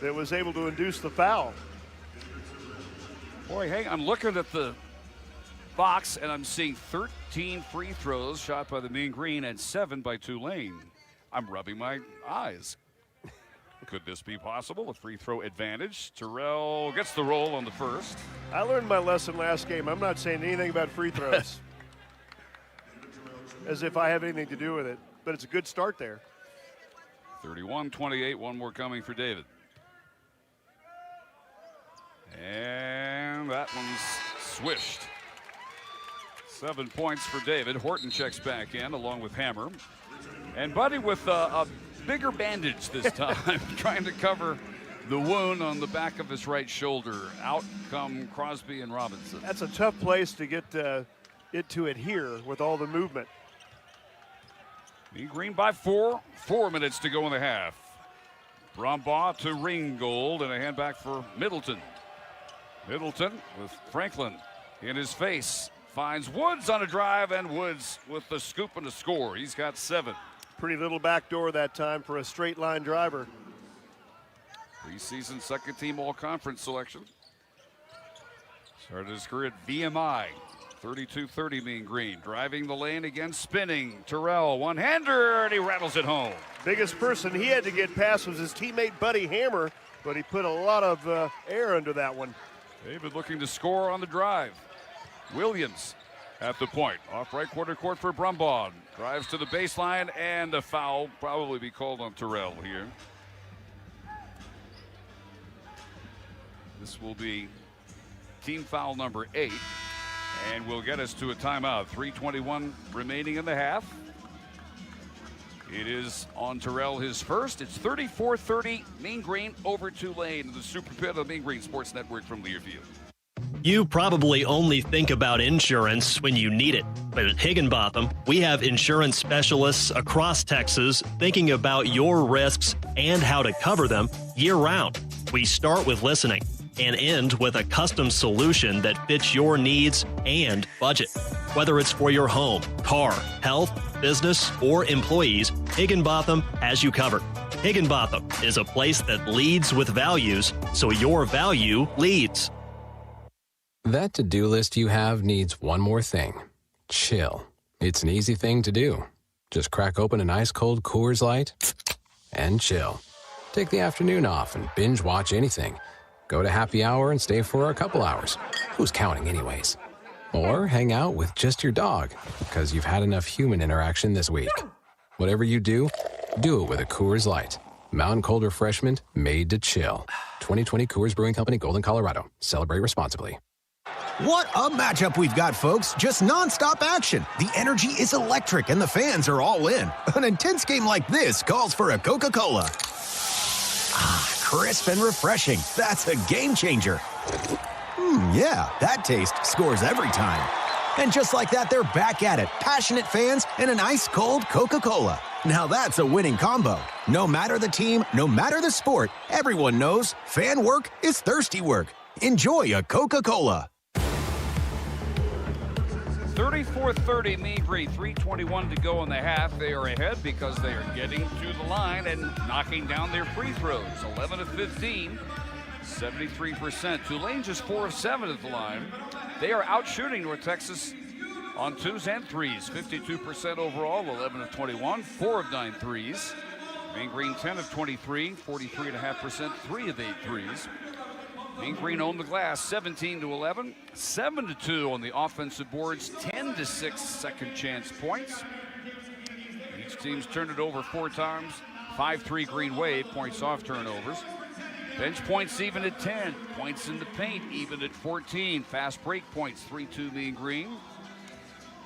that was able to induce the foul. Boy, hey, I'm looking at the box and I'm seeing 13 free throws shot by the Mean Green and 7 by Tulane. I'm rubbing my eyes. Could this be possible? A free throw advantage. Terrell gets the roll on the first. I learned my lesson last game. I'm not saying anything about free throws. As if I have anything to do with it. But it's a good start there. 31-28, one more coming for David. And that one's swished. 7 points for David. Horton checks back in along with Hammer. And Buddy with a bigger bandage this time, trying to cover the wound on the back of his right shoulder. Out come Crosby and Robinson. That's a tough place to get it to adhere with all the movement. Mean Green by 4. 4 minutes to go in the half. Rumbaugh to Ringgold and a hand back for Middleton. Middleton with Franklin in his face. Finds Woods on a drive, and Woods with the scoop and the score. He's got 7. Pretty little backdoor that time for a straight line driver. Preseason second team all-conference selection. Started his career at VMI. 32-30 Mean Green. Driving the lane again, spinning. Terrell, one-hander, and he rattles it home. Biggest person he had to get past was his teammate Buddy Hammer, but he put a lot of air under that one. David looking to score on the drive. Williams at the point. Off right quarter court for Brumbaugh. Drives to the baseline, and a foul probably be called on Terrell here. This will be team foul number 8. And will get us to a timeout. 3:21 remaining in the half. It is on Terrell, his first. It's 34-30 Mean Green over Tulane in the Super Pit of the Mean Green Sports Network from Learfield. You probably only think about insurance when you need it. But at Higginbotham, we have insurance specialists across Texas thinking about your risks and how to cover them year-round. We start with listening and end with a custom solution that fits your needs and budget. Whether it's for your home, car, health, business, or employees, Higginbotham has you covered. Higginbotham is a place that leads with values, so your value leads. That to-do list you have needs one more thing. Chill. It's an easy thing to do. Just crack open an ice-cold Coors Light and chill. Take the afternoon off and binge watch anything. Go to happy hour and stay for a couple hours. Who's counting anyways? Or hang out with just your dog, because you've had enough human interaction this week. Whatever you do, do it with a Coors Light. Mountain Cold Refreshment made to chill. 2020 Coors Brewing Company, Golden, Colorado. Celebrate responsibly. What a matchup we've got, folks. Just nonstop action. The energy is electric and the fans are all in. An intense game like this calls for a Coca-Cola. Ah, crisp and refreshing. That's a game changer. Yeah, that taste scores every time. And just like that, they're back at it. Passionate fans and an ice-cold Coca-Cola. Now that's a winning combo. No matter the team, no matter the sport, everyone knows fan work is thirsty work. Enjoy a Coca-Cola. 34-30 Mean Green, 3:21 to go in the half. They are ahead because they are getting to the line and knocking down their free throws. 11 of 15, 73%. Tulane just 4 of 7 at the line. They are out shooting North Texas on 2s and 3s. 52% overall, 11 of 21, 4 of 9 threes. Mean Green 10 of 23, 43.5%, 3 of 8 threes. Mean Green owned the glass 17 to 11, 7 to 2 on the offensive boards, 10 to 6 second chance points. Each team's turned it over 4 times, 5-3 Green Wave, points off turnovers. Bench points even at 10, points in the paint even at 14. Fast break points, 3-2 Mean Green.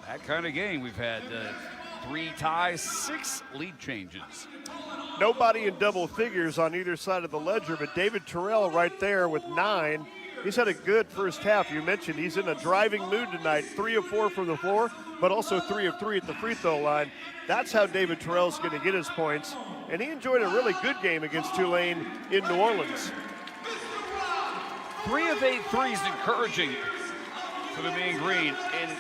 That kind of game. We've had 3 ties, 6 lead changes. Nobody in double figures on either side of the ledger, but David Terrell right there with 9. He's had a good first half. You mentioned he's in a driving mood tonight. 3 of 4 from the floor, but also 3 of 3 at the free throw line. That's how David Terrell's going to get his points. And he enjoyed a really good game against Tulane in New Orleans. 3 of 8 threes encouraging for the Mean Green. In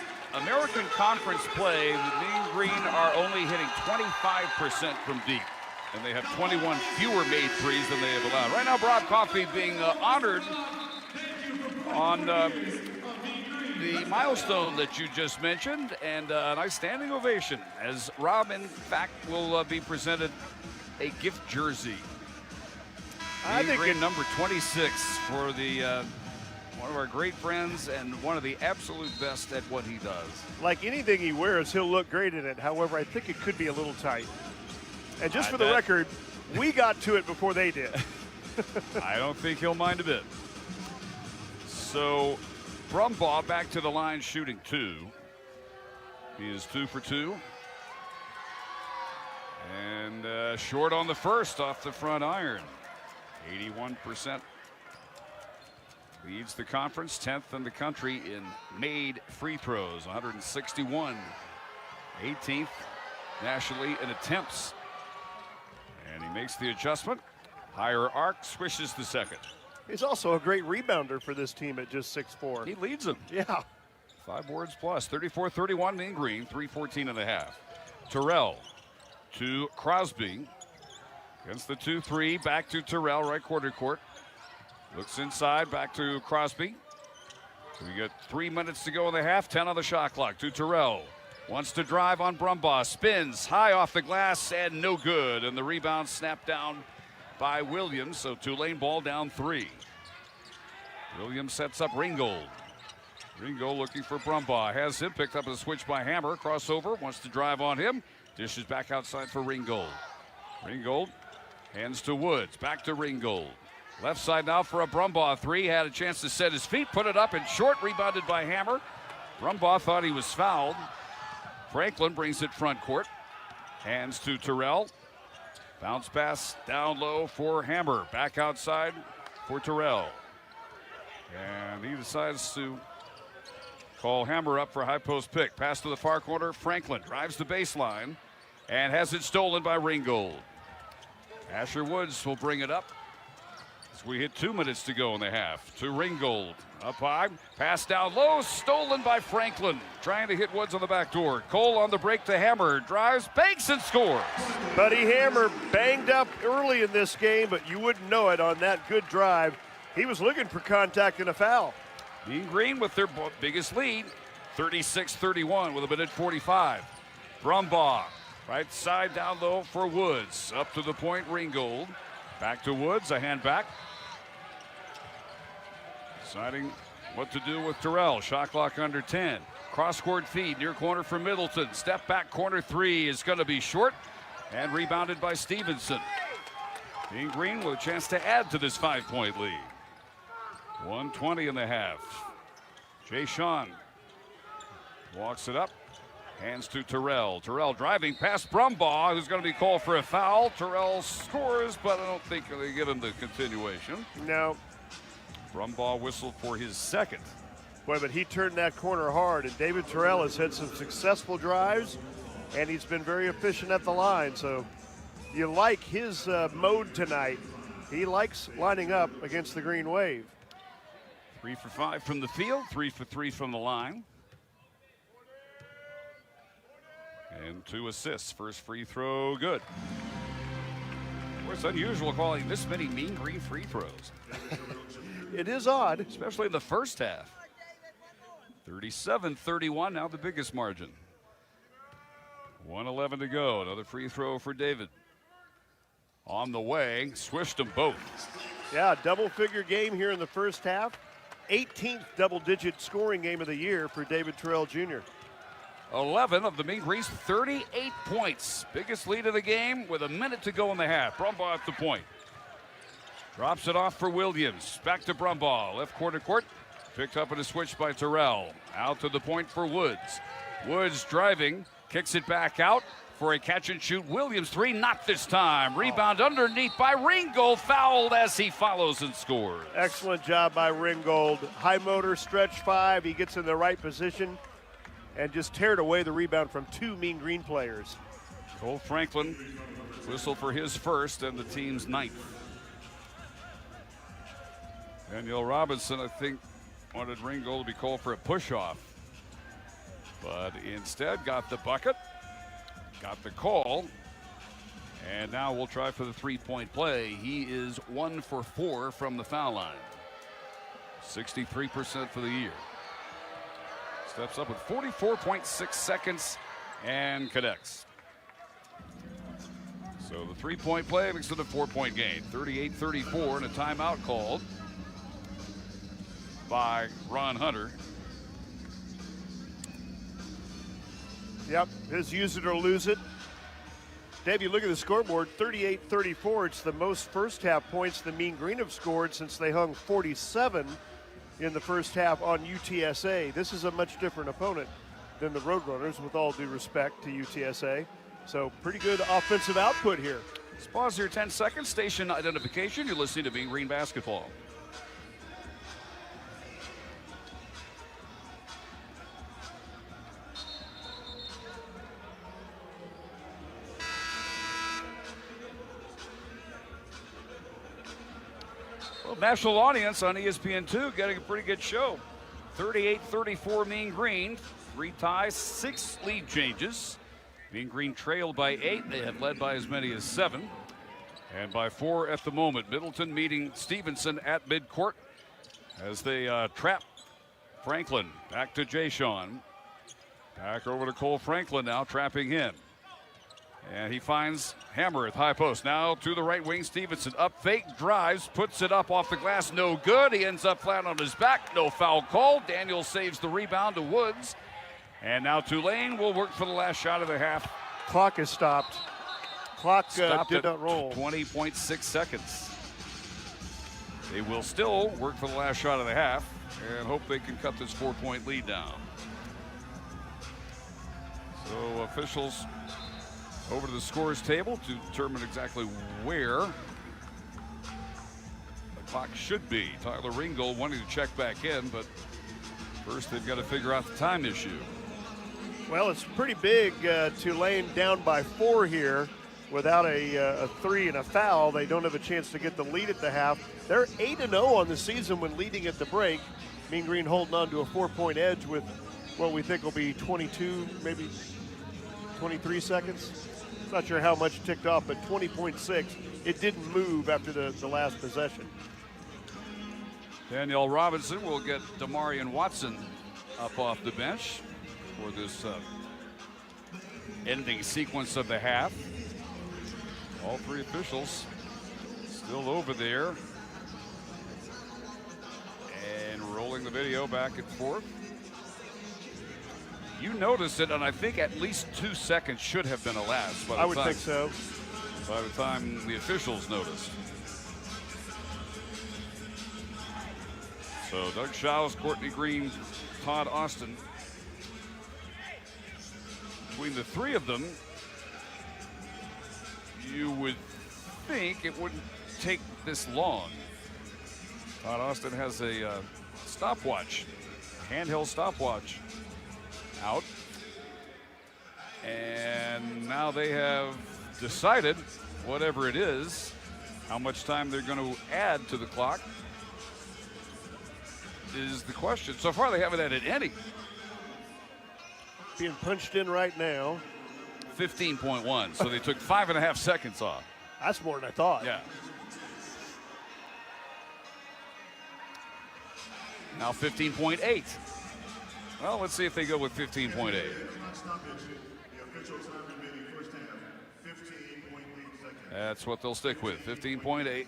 American Conference play, the Mean Green are only hitting 25% from deep. And they have 21 fewer made threes than they have allowed. Right now, Rob Coffey being honored on the milestone that you just mentioned, and a nice standing ovation as Rob, in fact, will be presented a gift jersey. I think Green number 26 for the one of our great friends and one of the absolute best at what he does. Like anything he wears, he'll look great in it. However, I think it could be a little tight. And just for the record, we got to it before they did. I don't think he'll mind a bit. So, Brumbaugh back to the line shooting 2. He is 2 for 2. And short on the first off the front iron. 81%. Leads the conference, 10th in the country in made free throws, 161. 18th nationally in attempts. And he makes the adjustment. Higher arc, swishes the second. He's also a great rebounder for this team at just 6'4". He leads them. Yeah. 5 boards plus. 34-31 Mean Green, 3:14 and a half. Terrell to Crosby. Against the 2-3, back to Terrell, right quarter court. Looks inside, back to Crosby. We got 3 minutes to go in the half, 10 on the shot clock. To Terrell. Wants to drive on Brumbaugh, spins high off the glass and no good. And the rebound snapped down by Williams, so Tulane ball down 3. Williams sets up Ringgold. Ringgold looking for Brumbaugh, has him, picked up a switch by Hammer, crossover, wants to drive on him. Dishes back outside for Ringgold. Ringgold hands to Woods, back to Ringgold. Left side now for a Brumbaugh 3, had a chance to set his feet, put it up and short, rebounded by Hammer. Brumbaugh thought he was fouled. Franklin brings it front court. Hands to Terrell. Bounce pass down low for Hammer. Back outside for Terrell. And he decides to call Hammer up for a high post pick. Pass to the far corner. Franklin drives the baseline and has it stolen by Ringgold. Asher Woods will bring it up as we hit 2 minutes to go in the half. To Ringgold. Up high, pass down low, stolen by Franklin. Trying to hit Woods on the back door. Cole on the break to Hammer, drives, banks, and scores. Buddy Hammer banged up early in this game, but you wouldn't know it on that good drive. He was looking for contact and a foul. Mean Green with their biggest lead, 36-31 with a minute 45. Brumbaugh, right side down low for Woods. Up to the point, Ringgold. Back to Woods, a hand back. Deciding what to do with Terrell. Shot clock under 10. Cross-court feed, near corner for Middleton. Step back corner 3 is going to be short and rebounded by Stevenson. Mean Green with a chance to add to this 5-point lead. 1:20 in the half. Jay Sean walks it up. Hands to Terrell. Terrell driving past Brumbaugh, who's going to be called for a foul. Terrell scores, but I don't think they give him the continuation. No. Brumbaugh whistled for his second. Boy, but he turned that corner hard, and David Terrell has had some successful drives, and he's been very efficient at the line. So you like his mode tonight. He likes lining up against the Green Wave. 3 for 5 from the field, 3 for 3 from the line. And 2 assists. First free throw, good. Well, it's unusual calling this many Mean Green free throws. It is odd. Especially in the first half. 37-31, now the biggest margin. 1:11 to go. Another free throw for David. On the way, swished them both. Yeah, double-figure game here in the first half. 18th double-digit scoring game of the year for David Terrell Jr. 11 of the Mean Green's 38 points. Biggest lead of the game with a minute to go in the half. Brumbaugh at the point. Drops it off for Williams. Back to Brumbaugh. Left corner court. Picked up in a switch by Terrell. Out to the point for Woods. Woods driving. Kicks it back out for a catch and shoot. Williams 3, not this time. Rebound underneath by Ringgold. Fouled as he follows and scores. Excellent job by Ringgold. High motor, stretch 5. He gets in the right position and just teared away the rebound from 2 Mean Green players. Cole Franklin whistled for his first and the team's 9th. Daniel Robinson, I think, wanted Ringgold to be called for a push-off, but instead got the bucket, got the call, and now we'll try for the 3-point play. He is 1 for 4 from the foul line. 63% for the year. Steps up with 44.6 seconds and connects. So the 3-point play makes it a 4-point game. 38-34 and a timeout called by Ron Hunter. Yep, his use it or lose it. Dave, you look at the scoreboard, 38-34. It's the most first half points the Mean Green have scored since they hung 47 in the first half on UTSA. This is a much different opponent than the Roadrunners, with all due respect to UTSA. So pretty good offensive output here. Let's pause here 10 seconds. Station identification. You're listening to Mean Green Basketball. Well, national audience on ESPN2 getting a pretty good show. 38-34 Mean Green. 3 ties, 6 lead changes. Mean Green trailed by 8. They have led by as many as 7. And by 4 at the moment. Middleton meeting Stevenson at midcourt as they trap Franklin. Back to Jay Sean. Back over to Cole Franklin now, trapping him. And he finds Hammer at high post. Now to the right wing, Stevenson up fake, drives, puts it up off the glass, no good. He ends up flat on his back, no foul call. Daniel saves the rebound to Woods. And now Tulane will work for the last shot of the half. Clock is stopped. Clock did not roll. 20.6 seconds. They will still work for the last shot of the half and hope they can cut this 4-point lead down. So officials over to the scores table to determine exactly where the clock should be. Tyler Ringgold wanting to check back in, but first they've got to figure out the time issue. Well, it's pretty big. Tulane down by 4 here without a 3 and a foul. They don't have a chance to get the lead at the half. They're 8-0 on the season when leading at the break. Mean Green holding on to a 4-point edge with what we think will be 22, maybe 23 seconds. Not sure how much ticked off, but 20.6. It didn't move after the last possession. Danielle Robinson will get Damarian Watson up off the bench for this ending sequence of the half. All 3 officials still over there and rolling the video back and forth. You noticed it, and I think at least 2 seconds should have been elapsed. I would think so. by the time the officials noticed. So Doug Schaus, Courtney Green, Todd Austin. Between the three of them, you would think it wouldn't take this long. Todd Austin has a stopwatch, handheld stopwatch out. And now they have decided, whatever it is, how much time they're going to add to the clock is the question. So far, they haven't added any. Being punched in right now. 15.1, so they took 5.5 seconds off. That's more than I thought. Yeah. Now 15.8. Well, let's see if they go with 15.8. That's what they'll stick with, 15.8.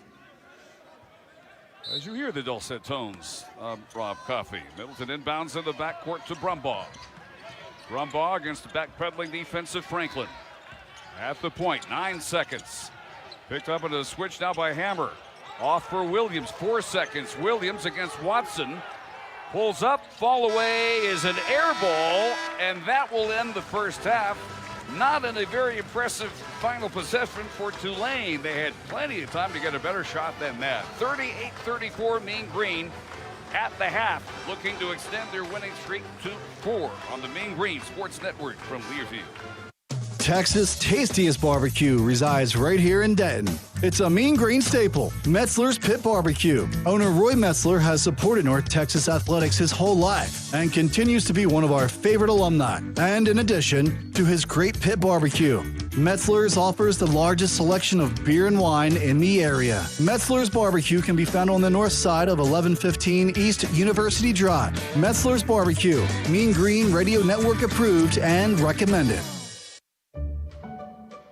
As you hear the dulcet tones of Rob Coffey. Middleton inbounds in the backcourt to Brumbaugh. Brumbaugh against the backpedaling defense of Franklin. At the point, 9 seconds. Picked up into the switch now by Hammer. Off for Williams, 4 seconds. Williams against Watson. Pulls up, fall away is an air ball, and that will end the first half. Not in a very impressive final possession for Tulane. They had plenty of time to get a better shot than that. 38-34 Mean Green at the half, looking to extend their winning streak to 4 on the Mean Green Sports Network from Learfield. Texas' tastiest barbecue resides right here in Denton. It's a Mean Green staple, Metzler's Pit Barbecue. Owner Roy Metzler has supported North Texas athletics his whole life and continues to be one of our favorite alumni. And in addition to his great pit barbecue, Metzler's offers the largest selection of beer and wine in the area. Metzler's Barbecue can be found on the north side of 1115 East University Drive. Metzler's Barbecue, Mean Green Radio Network approved and recommended.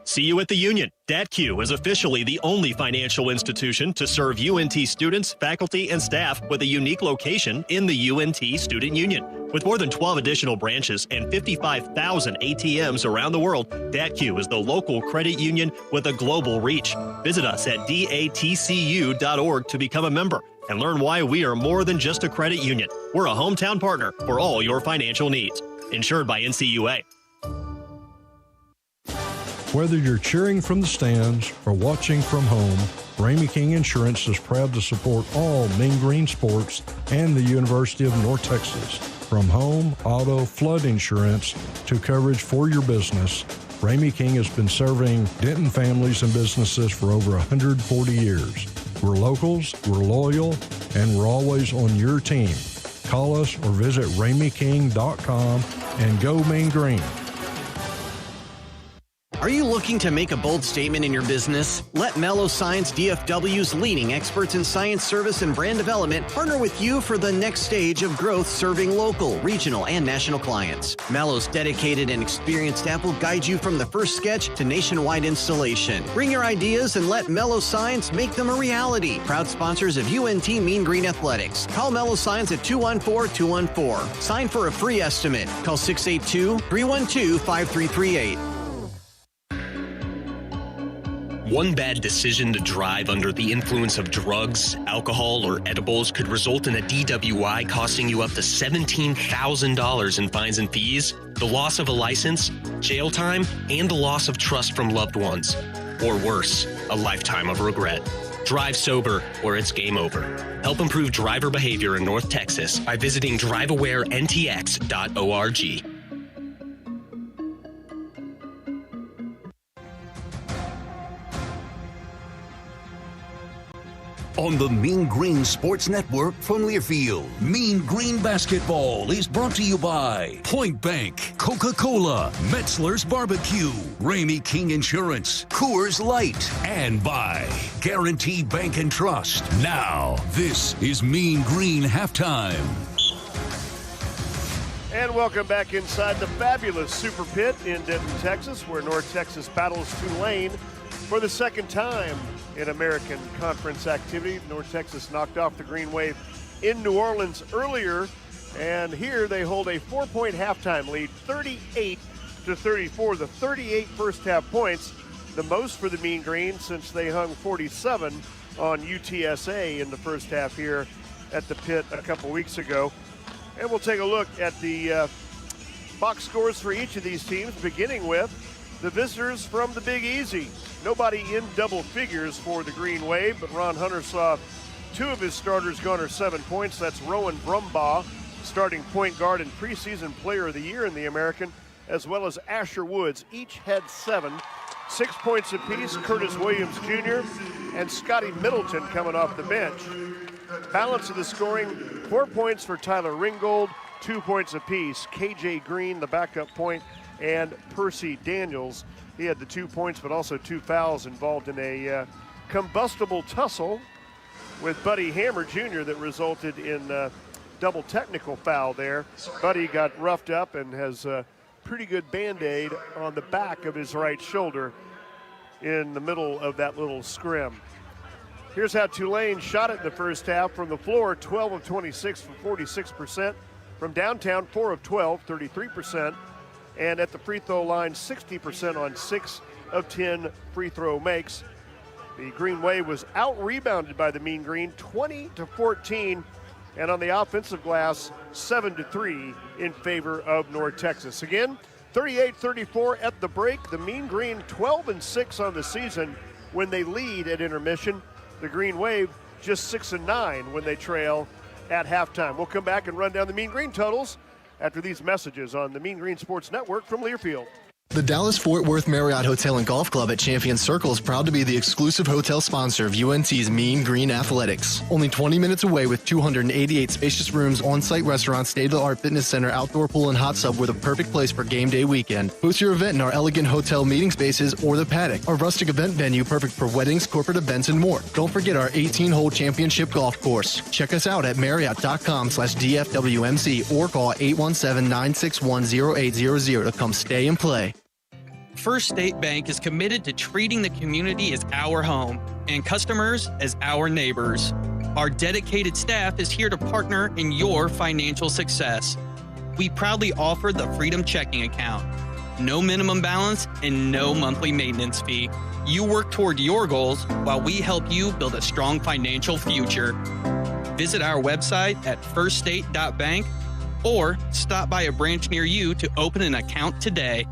See you at the Union. DATQ is officially the only financial institution to serve UNT students, faculty, and staff with a unique location in the UNT Student Union. With more than 12 additional branches and 55,000 ATMs around the world, DATQ is the local credit union with a global reach. Visit us at datcu.org to become a member and learn why we are more than just a credit union. We're a hometown partner for all your financial needs. Insured by NCUA. Whether you're cheering from the stands or watching from home, Ramey King Insurance is proud to support all Mean Green sports and the University of North Texas. From home, auto, flood insurance to coverage for your business, Ramey King has been serving Denton families and businesses for over 140 years. We're locals, we're loyal, and we're always on your team. Call us or visit RameyKing.com and go Mean Green. Are you looking to make a bold statement in your business? Let Mello Science DFW's leading experts in science service and brand development partner with you for the next stage of growth serving local, regional, and national clients. Mello's dedicated and experienced staff will guide you from the first sketch to nationwide installation. Bring your ideas and let Mello Science make them a reality. Proud sponsors of UNT Mean Green Athletics. Call Mello Science at 214-214. Sign for a free estimate. Call 682-312-5338. One bad decision to drive under the influence of drugs, alcohol, or edibles could result in a DWI costing you up to $17,000 in fines and fees, the loss of a license, jail time, and the loss of trust from loved ones. Or worse, a lifetime of regret. Drive sober or it's game over. Help improve driver behavior in North Texas by visiting driveawareNTX.org. On the Mean Green Sports Network from Learfield, Mean Green Basketball is brought to you by Point Bank, Coca-Cola, Metzler's Barbecue, Ramey King Insurance, Coors Light, and by Guaranteed Bank and Trust. Now, this is Mean Green Halftime. And welcome back inside the fabulous Super Pit in Denton, Texas, where North Texas battles Tulane for the second time in American Conference activity. North Texas knocked off the Green Wave in New Orleans earlier, and here they hold a 4-point halftime lead, 38-34. The 38 first half points the most for the Mean Green since they hung 47 on UTSA in the first half here at the pit a couple weeks ago. And we'll take a look at the box scores for each of these teams, beginning with the visitors from the Big Easy. Nobody in double figures for the Green Wave, but Ron Hunter saw two of his starters garner 7 points. That's Rowan Brumbaugh, starting point guard and preseason player of the year in the American, as well as Asher Woods. Each had 7. 6 points apiece, Curtis Williams Jr. and Scotty Middleton coming off the bench. Balance of the scoring, 4 points for Tyler Ringgold, 2 points apiece. KJ Green, the backup point, and Percy Daniels. He had the 2 points, but also 2 fouls involved in a combustible tussle with Buddy Hammer Jr. that resulted in a double technical foul there. Buddy got roughed up and has a pretty good Band-Aid on the back of his right shoulder in the middle of that little scrim. Here's how Tulane shot it in the first half. From the floor, 12 of 26 for 46%. From downtown, 4 of 12, 33%. And at the free throw line, 60% on 6 of 10 free throw makes. The Green Wave was out-rebounded by the Mean Green, 20-14. And on the offensive glass, 7-3 in favor of North Texas. Again, 38-34 at the break. The Mean Green 12-6 on the season when they lead at intermission. The Green Wave just 6-9 when they trail at halftime. We'll come back and run down the Mean Green totals after these messages on the Mean Green Sports Network from Learfield. The Dallas-Fort Worth Marriott Hotel and Golf Club at Champion Circle is proud to be the exclusive hotel sponsor of UNT's Mean Green Athletics. Only 20 minutes away with 288 spacious rooms, on-site restaurant, state-of-the-art fitness center, outdoor pool, and hot tub, we're the perfect place for game day weekend. Host your event in our elegant hotel meeting spaces or the paddock, our rustic event venue perfect for weddings, corporate events, and more. Don't forget our 18-hole championship golf course. Check us out at Marriott.com/DFWMC or call 817-961-0800 to come stay and play. First State Bank is committed to treating the community as our home and customers as our neighbors. Our dedicated staff is here to partner in your financial success. We proudly offer the Freedom Checking Account. No minimum balance and no monthly maintenance fee. You work toward your goals while we help you build a strong financial future. Visit our website at firststate.bank or stop by a branch near you to open an account today.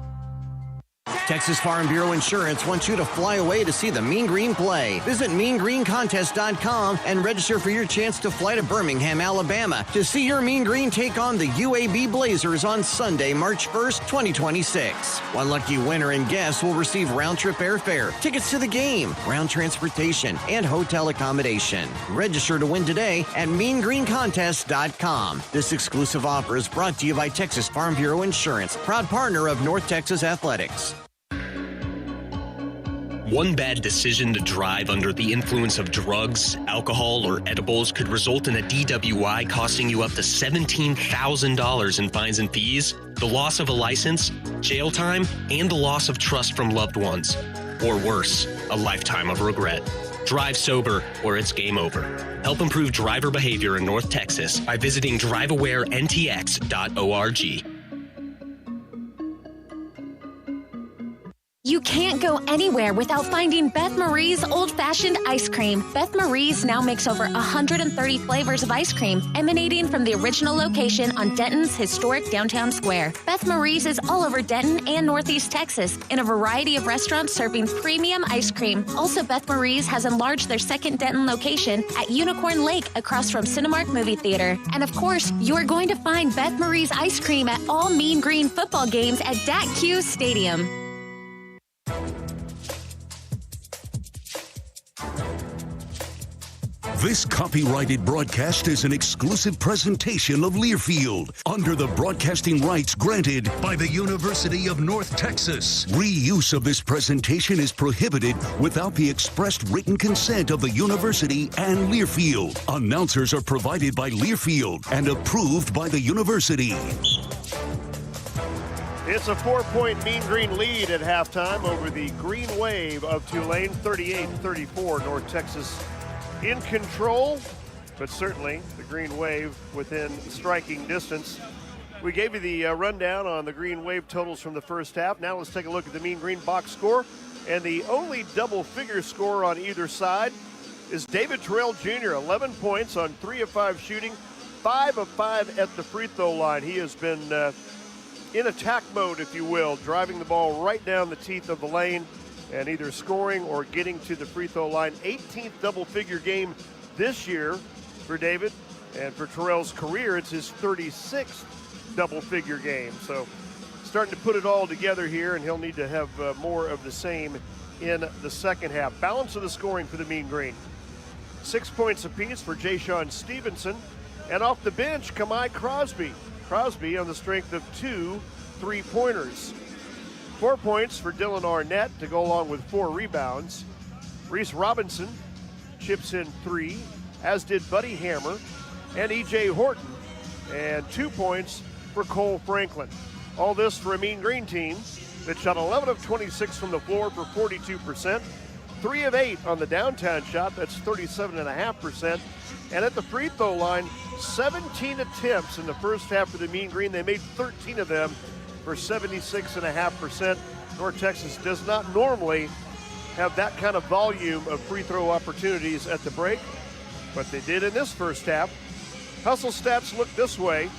Texas Farm Bureau Insurance wants you to fly away to see the Mean Green play. Visit meangreencontest.com and register for your chance to fly to Birmingham, Alabama to see your Mean Green take on the UAB Blazers on Sunday, March 1st, 2026. One lucky winner and guest will receive round-trip airfare, tickets to the game, ground transportation, and hotel accommodation. Register to win today at meangreencontest.com. This exclusive offer is brought to you by Texas Farm Bureau Insurance, proud partner of North Texas Athletics. One bad decision to drive under the influence of drugs, alcohol, or edibles could result in a DWI costing you up to $17,000 in fines and fees, the loss of a license, jail time, and the loss of trust from loved ones. Or worse, a lifetime of regret. Drive sober or it's game over. Help improve driver behavior in North Texas by visiting driveawareNTX.org. You can't go anywhere without finding Beth Marie's old-fashioned ice cream. Beth Marie's now makes over 130 flavors of ice cream, emanating from the original location on Denton's historic downtown square. Beth Marie's is all over Denton and Northeast Texas in a variety of restaurants serving premium ice cream. Also, Beth Marie's has enlarged their second Denton location at Unicorn Lake across from Cinemark Movie Theater. And of course, you are going to find Beth Marie's ice cream at all Mean Green football games at DAC-Q Stadium. This copyrighted broadcast is an exclusive presentation of Learfield under the broadcasting rights granted by the University of North Texas. Reuse of this presentation is prohibited without the expressed written consent of the university and Learfield. Announcers are provided by Learfield and approved by the university. It's a 4-point Mean Green lead at halftime over the Green Wave of Tulane, 38-34. North Texas in control, but certainly the Green Wave within striking distance. We gave you the rundown on the Green Wave totals from the first half. Now let's take a look at the Mean Green box score. And the only double-figure score on either side is David Terrell Jr., 11 points on 3 of 5 shooting, 5 of 5 at the free throw line. He has been in attack mode, if you will, driving the ball right down the teeth of the lane and either scoring or getting to the free throw line. 18th double-figure game this year for David, and for Terrell's career, it's his 36th double-figure game. So starting to put it all together here, and he'll need to have more of the same in the second half. Balance of the scoring for the Mean Green. 6 points apiece for Ja'Shawn Stevenson, and off the bench, Kamai Crosby. Crosby on the strength of 2 3-pointers. 4 points for Dylan Arnett to go along with 4 rebounds. Reese Robinson chips in 3, as did Buddy Hammer and E.J. Horton, and 2 points for Cole Franklin. All this for a Mean Green team that shot 11 of 26 from the floor for 42%, 3 of 8 on the downtown shot, that's 37.5%, and at the free throw line, 17 attempts in the first half of the Mean Green. They made 13 of them for 76.5%. North Texas does not normally have that kind of volume of free throw opportunities at the break, but they did in this first half. Hustle stats look this way.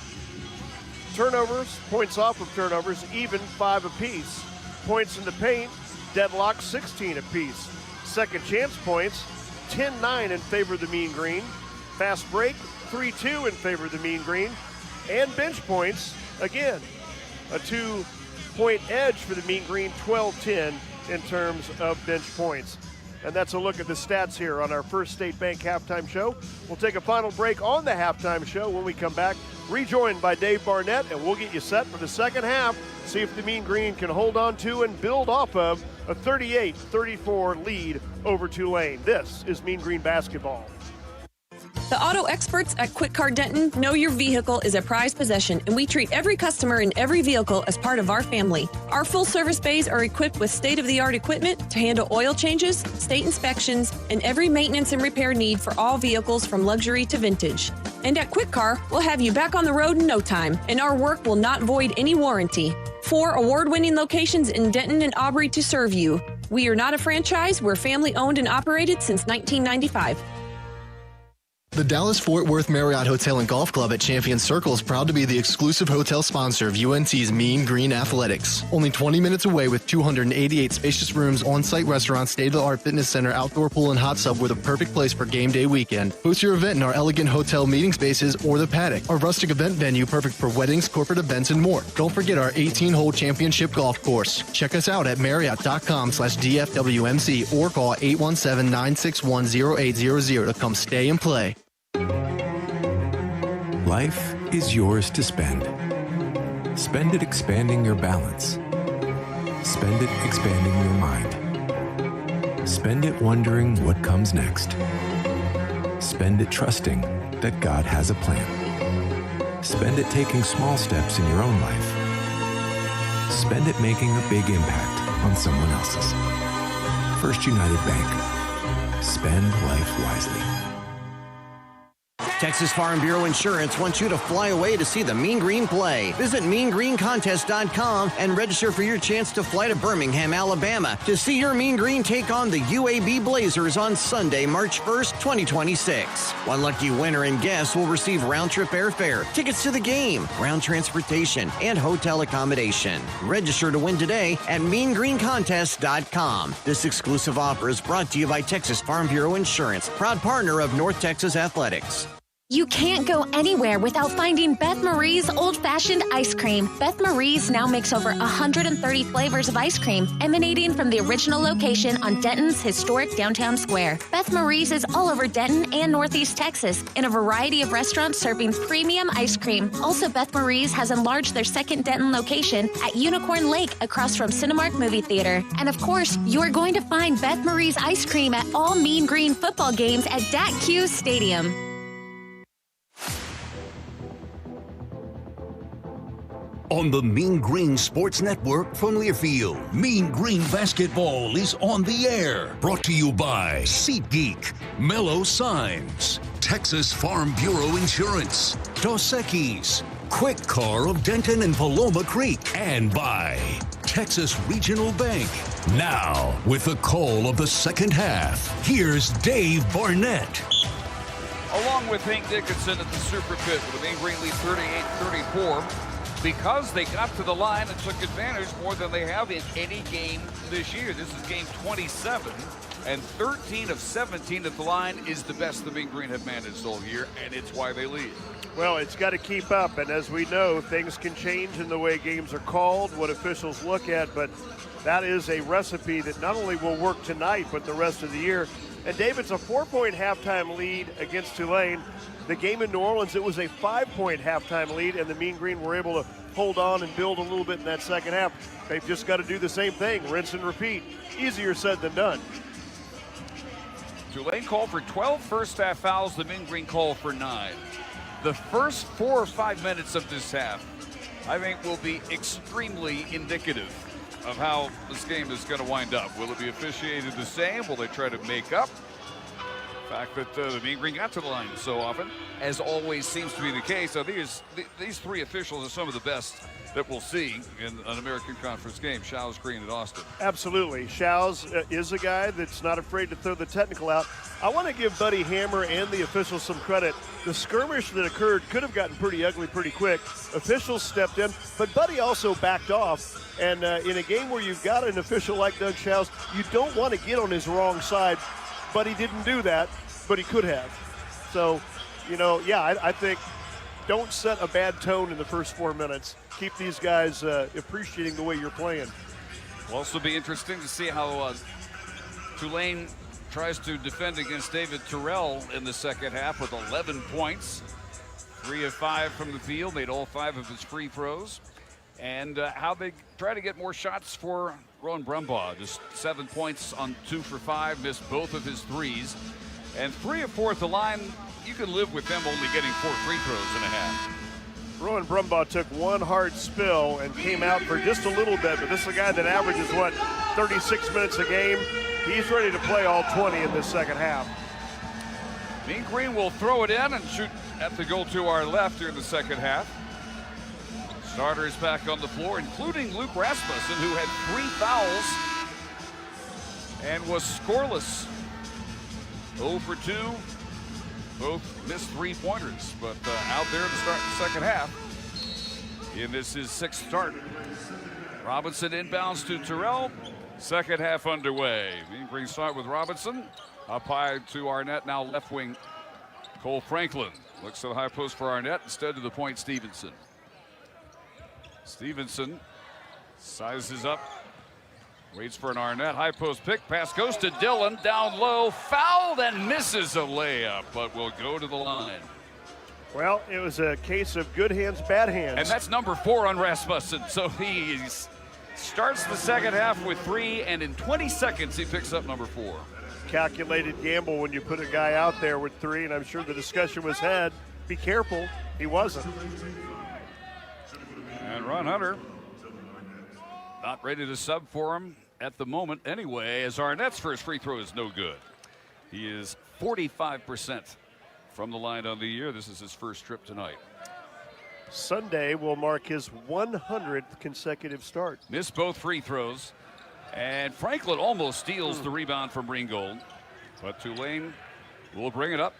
Turnovers, points off of turnovers, even 5 apiece. Points in the paint, deadlock 16 apiece. Second chance points, 10-9 in favor of the Mean Green. Fast break, 3-2 in favor of the Mean Green. And bench points, again, a 2-point edge for the Mean Green, 12-10 in terms of bench points. And that's a look at the stats here on our First State Bank halftime show. We'll take a final break on the halftime show. When we come back, rejoined by Dave Barnett, and we'll get you set for the second half. See if the Mean Green can hold on to and build off of a 38-34 lead over Tulane. This is Mean Green basketball. The auto experts at Quick Car Denton know your vehicle is a prized possession, and we treat every customer in every vehicle as part of our family. Our full service bays are equipped with state-of-the-art equipment to handle oil changes, state inspections, and every maintenance and repair need for all vehicles from luxury to vintage. And at Quick Car, we'll have you back on the road in no time, and our work will not void any warranty. 4 award-winning locations in Denton and Aubrey to serve you. We are not a franchise. We're family-owned and operated since 1995. The Dallas-Fort Worth Marriott Hotel and Golf Club at Champion Circle is proud to be the exclusive hotel sponsor of UNT's Mean Green Athletics. Only 20 minutes away with 288 spacious rooms, on-site restaurant, state-of-the-art fitness center, outdoor pool, and hot tub, we're the perfect place for game day weekend. Host your event in our elegant hotel meeting spaces or the paddock. Our rustic event venue, perfect for weddings, corporate events, and more. Don't forget our 18-hole championship golf course. Check us out at Marriott.com/DFWMC or call 817-961-0800 to come stay and play. Life is yours to spend. Spend it expanding your balance. Spend it expanding your mind. Spend it wondering what comes next. Spend it trusting that God has a plan. Spend it taking small steps in your own life. Spend it making a big impact on someone else's. First United Bank. Spend life wisely. Texas Farm Bureau Insurance wants you to fly away to see the Mean Green play. Visit meangreencontest.com and register for your chance to fly to Birmingham, Alabama to see your Mean Green take on the UAB Blazers on Sunday, March 1st, 2026. One lucky winner and guest will receive round-trip airfare, tickets to the game, ground transportation, and hotel accommodation. Register to win today at meangreencontest.com. This exclusive offer is brought to you by Texas Farm Bureau Insurance, proud partner of North Texas Athletics. You can't go anywhere without finding Beth Marie's old-fashioned ice cream. Beth Marie's now makes over 130 flavors of ice cream, emanating from the original location on Denton's historic downtown square. Beth Marie's is all over Denton and Northeast Texas in a variety of restaurants serving premium ice cream. Also, Beth Marie's has enlarged their second Denton location at Unicorn Lake across from Cinemark Movie Theater. And of course, you're going to find Beth Marie's ice cream at all Mean Green football games at DAC Stadium. On the Mean Green Sports Network from Learfield, Mean Green Basketball is on the air. Brought to you by SeatGeek, Mellow Signs, Texas Farm Bureau Insurance, Dos Equis, Quick Car of Denton and Paloma Creek, and by Texas Regional Bank. Now, with the call of the second half, here's Dave Barnett. Along with Hank Dickinson at the Super Pit with a Mean Green lead 38-34. Because they got to the line and took advantage more than they have in any game this year. This is game 27, and 13 of 17 at the line is the best the Mean Green have managed all year, and it's why they lead. Well, it's got to keep up, and as we know, things can change in the way games are called, what officials look at, but that is a recipe that not only will work tonight, but the rest of the year. And Dave, it's a 4-point halftime lead against Tulane. The game in New Orleans, it was a 5-point halftime lead, and the Mean Green were able to hold on and build a little bit in that second half. They've just got to do the same thing, rinse and repeat. Easier said than done. Tulane called for 12 first-half fouls. The Mean Green called for 9. The first 4 or 5 minutes of this half, I think, will be extremely indicative of how this game is going to wind up. Will it be officiated the same? Will they try to make up the fact that the Mean Green got to the line so often, as always seems to be the case? So these three officials are some of the best that we'll see in an American Conference game. Shows, Green, and Austin. Absolutely. Shows is a guy that's not afraid to throw the technical out. I want to give Buddy Hammer and the officials some credit. The skirmish that occurred could have gotten pretty ugly pretty quick. Officials stepped in, but Buddy also backed off. And in a game where you've got an official like Doug Shows, you don't want to get on his wrong side. But he didn't do that, but he could have. So, I think don't set a bad tone in the first 4 minutes. Keep these guys appreciating the way you're playing. Will also be interesting to see how Tulane tries to defend against David Terrell in the second half with 11 points. 3 of 5 from the field, made all 5 of his free throws. And how they try to get more shots for Rowan Brumbaugh. Just 7 points on 2 for 5, missed both of his threes. And 3 of 4 at the line, you can live with them only getting 4 free throws in a half. Rowan Brumbaugh took one hard spill and came out for just a little bit, but this is a guy that averages, 36 minutes a game? He's ready to play all 20 in this second half. Mean Green will throw it in and shoot at the goal to our left here in the second half. Starters back on the floor, including Luke Rasmussen, who had 3 fouls and was scoreless. 0 for 2. Both missed 3-pointers, but out there to start the second half. And this is 6th start. Robinson inbounds to Terrell. Second half underway. Mean Green start with Robinson. Up high to Arnett, now left wing Cole Franklin. Looks to the high post for Arnett instead of the point Stevenson. Stevenson sizes up, waits for an Arnett high post pick. Pass goes to Dillon, down low, fouled and misses a layup, but will go to the line. Well, it was a case of good hands, bad hands. And that's number 4 on Rasmussen. So he starts the second half with 3, and in 20 seconds he picks up number 4. Calculated gamble when you put a guy out there with 3, and I'm sure the discussion was had. Be careful. He wasn't. And Ron Hunter not ready to sub for him at the moment anyway, as Arnett's first free throw is no good. He is 45% from the line on the year. This is his first trip tonight. Sunday will mark his 100th consecutive start. Missed both free throws, and Franklin almost steals the rebound from Ringgold, but Tulane will bring it up.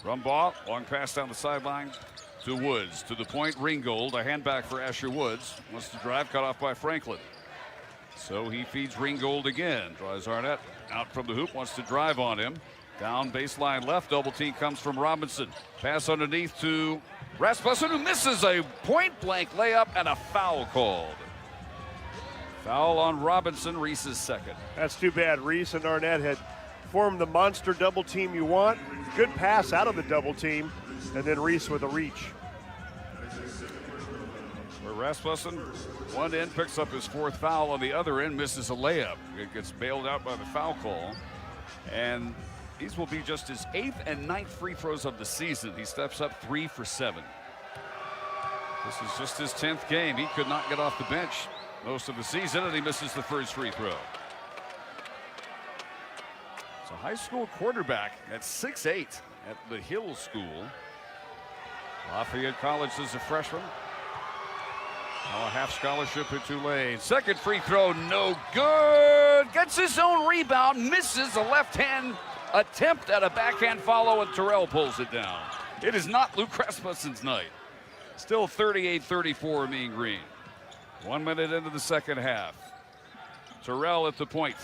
Brumbaugh, long pass down the sideline to Woods, to the point. Ringgold, a handback for Asher Woods, wants to drive, cut off by Franklin. So he feeds Ringgold again, drives Arnett out from the hoop, wants to drive on him. Down baseline left, double team comes from Robinson. Pass underneath to Rasmussen, who misses a point-blank layup and a foul called. Foul on Robinson, Reese's second. That's too bad. Reese and Arnett had formed the monster double team you want. Good pass out of the double team, and then Reese with a reach. Where Rasmussen, one end, picks up his 4th foul. On the other end, misses a layup. It gets bailed out by the foul call. And these will be just his 8th and 9th free throws of the season. He steps up 3 for 7. This is just his 10th game. He could not get off the bench most of the season, and he misses the first free throw. It's a high school quarterback at 6'8" at the Hill School. Lafayette College as a freshman. A half scholarship at Tulane. Second free throw, no good. Gets his own rebound, misses a left-hand attempt at a backhand follow, and Terrell pulls it down. It is not Luke Rasmussen's night. Still 38-34 Mean Green. 1 minute into the second half. Terrell at the point.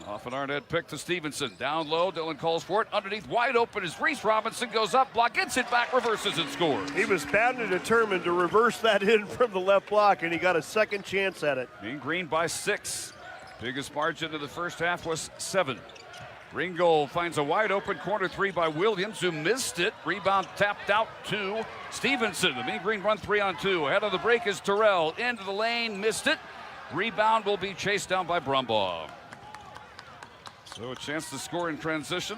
Off an Arnett pick to Stevenson. Down low, Dillon calls for it. Underneath, wide open as Reese Robinson goes up, block, gets it back, reverses and scores. He was bound and determined to reverse that in from the left block, and he got a second chance at it. Mean Green by 6. Biggest margin of the first half was 7. Ringgold finds a wide open corner three by Williams, who missed it. Rebound tapped out to Stevenson. The Mean Green run 3-on-2. Ahead of the break is Terrell. Into the lane, missed it. Rebound will be chased down by Brumbaugh. So a chance to score in transition.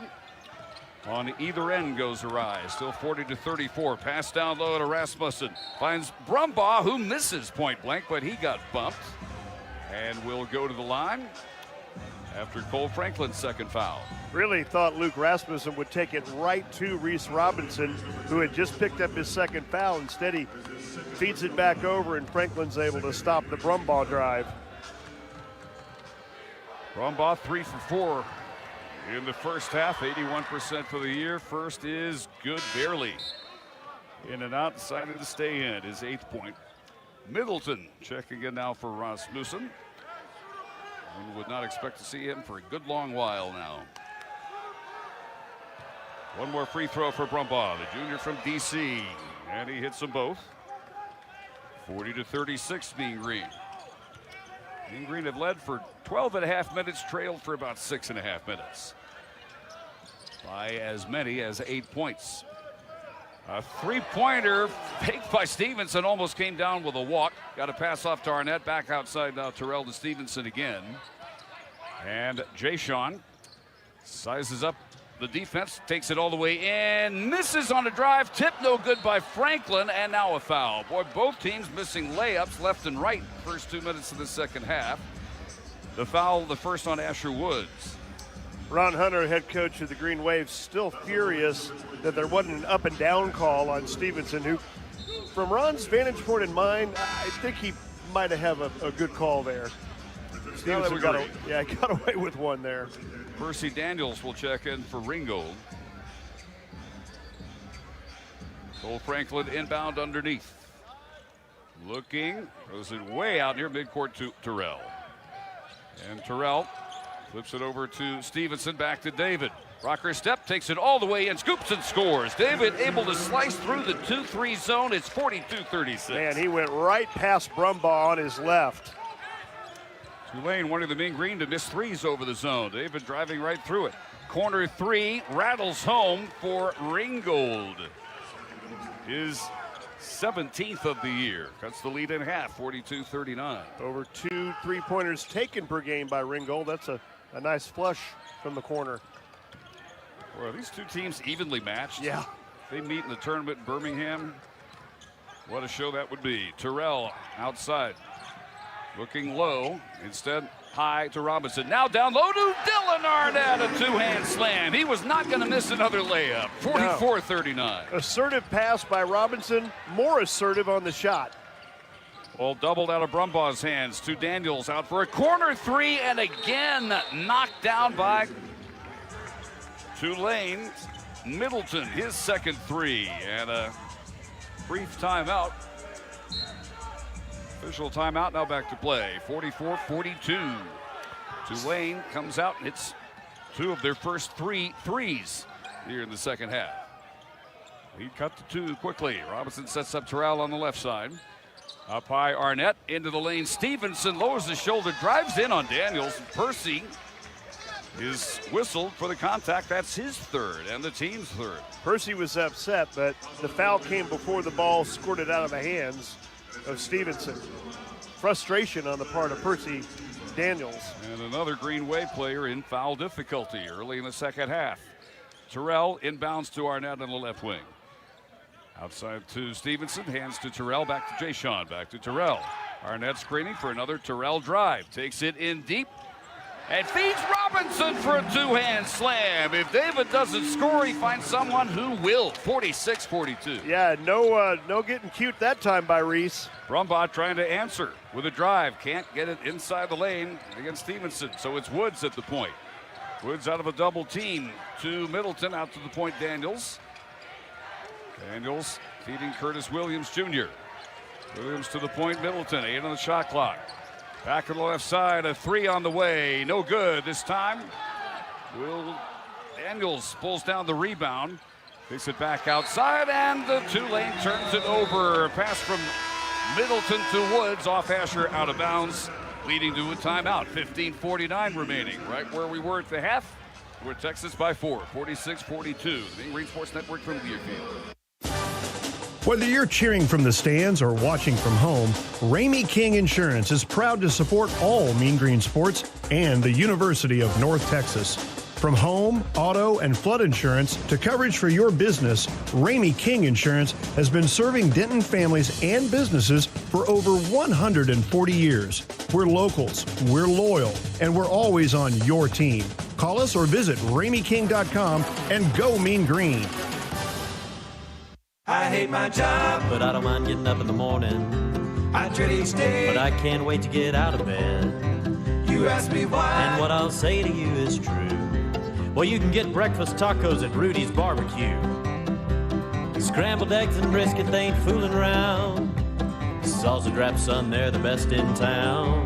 On either end goes Arise. Still 40-34. Pass down low to Rasmussen. Finds Brumbaugh, who misses point blank, but he got bumped. And will go to the line after Cole Franklin's second foul. Really thought Luke Rasmussen would take it right to Reese Robinson, who had just picked up his second foul. Instead, he feeds it back over, and Franklin's able to stop the Brumbaugh drive. Brumbaugh 3 for 4 in the first half, 81% for the year. First is good, barely. In and out, decided to stay in, his 8th point. Middleton checking in now for Rasmussen. One would not expect to see him for a good long while now. One more free throw for Brumbaugh, the junior from DC, and he hits them both. 40-36 Mean Green. Mean Green have led for 12.5 minutes, trailed for about 6.5 minutes. By as many as 8 points. A three-pointer faked by Stevenson, almost came down with a walk. Got a pass off to Arnett, back outside now Terrell to Stevenson again. And Jay-Sean sizes up the defense, takes it all the way in, misses on a drive, tip no good by Franklin, and now a foul. Boy, both teams missing layups left and right first 2 minutes of the second half. The foul, the first on Asher Woods. Ron Hunter, head coach of the Green Waves, still furious that there wasn't an up and down call on Stevenson, who, from Ron's vantage point in mind, I think he might have a good call there. Stevenson got away with one there. Percy Daniels will check in for Ringgold. Cole Franklin inbound underneath. Looking, throws it way out near midcourt to Terrell. And Terrell flips it over to Stevenson, back to David. Rocker step, takes it all the way in, scoops and scores. David able to slice through the 2-3 zone. It's 42-36. Man, he went right past Brumbaugh on his left. Tulane wanting the Mean Green to miss threes over the zone. David driving right through it. Corner three, rattles home for Ringgold. His 17th of the year. Cuts the lead in half, 42-39. Over 2 3-pointers taken per game by Ringgold. That's a nice flush from the corner. Well, these two teams evenly matched. Yeah. They meet in the tournament in Birmingham. What a show that would be. Terrell outside. Looking low, instead high to Robinson. Now down low to Dillon Arnett, a two-hand slam. He was not going to miss another layup. 44-39. Assertive pass by Robinson, more assertive on the shot. All doubled out of Brumbaugh's hands to Daniels, out for a corner three, and again knocked down by Tulane. Middleton, his second three, and a brief timeout. Official timeout, now back to play. 44-42. Tulane comes out and hits 2 of their first 3 threes here in the second half. He cut to 2 quickly. Robinson sets up Terrell on the left side. Up high, Arnett into the lane. Stevenson lowers the shoulder, drives in on Daniels. Percy is whistled for the contact. That's his third and the team's third. Percy was upset, but the foul came before the ball squirted out of the hands of Stevenson. Frustration on the part of Percy Daniels. And another Green Wave player in foul difficulty early in the second half. Terrell inbounds to Arnett on the left wing. Outside to Stevenson, hands to Terrell, back to Jay-Sean, back to Terrell. Arnett screening for another Terrell drive. Takes it in deep. And feeds Robinson for a two-hand slam. If David doesn't score, he finds someone who will. 46-42. Yeah, no getting cute that time by Reese. Brumbaugh trying to answer with a drive. Can't get it inside the lane against Stevenson. So it's Woods at the point. Woods out of a double team to Middleton. Out to the point, Daniels. Daniels feeding Curtis Williams Jr. Williams to the point, Middleton. 8 on the shot clock. Back on the left side, a 3 on the way. No good this time. Daniels pulls down the rebound. Takes it back outside, and the Tulane turns it over. Pass from Middleton to Woods, off Asher, out of bounds, leading to a timeout. 15:49 remaining, right where we were at the half. We're Texas by 4, 46-42. The Mean Green Sports Network from Deerfield. Whether you're cheering from the stands or watching from home, Ramey King Insurance is proud to support all Mean Green Sports and the University of North Texas. From home, auto, and flood insurance to coverage for your business, Ramey King Insurance has been serving Denton families and businesses for over 140 years. We're locals, we're loyal, and we're always on your team. Call us or visit RameyKing.com and go Mean Green. I hate my job, but I don't mind getting up in the morning. I dread each day, but I can't wait to get out of bed. You ask me why, and what I'll say to you is true. Well, you can get breakfast tacos at Rudy's Barbecue. Scrambled eggs and brisket, they ain't fooling around. Salsa drap, son, they're the best in town.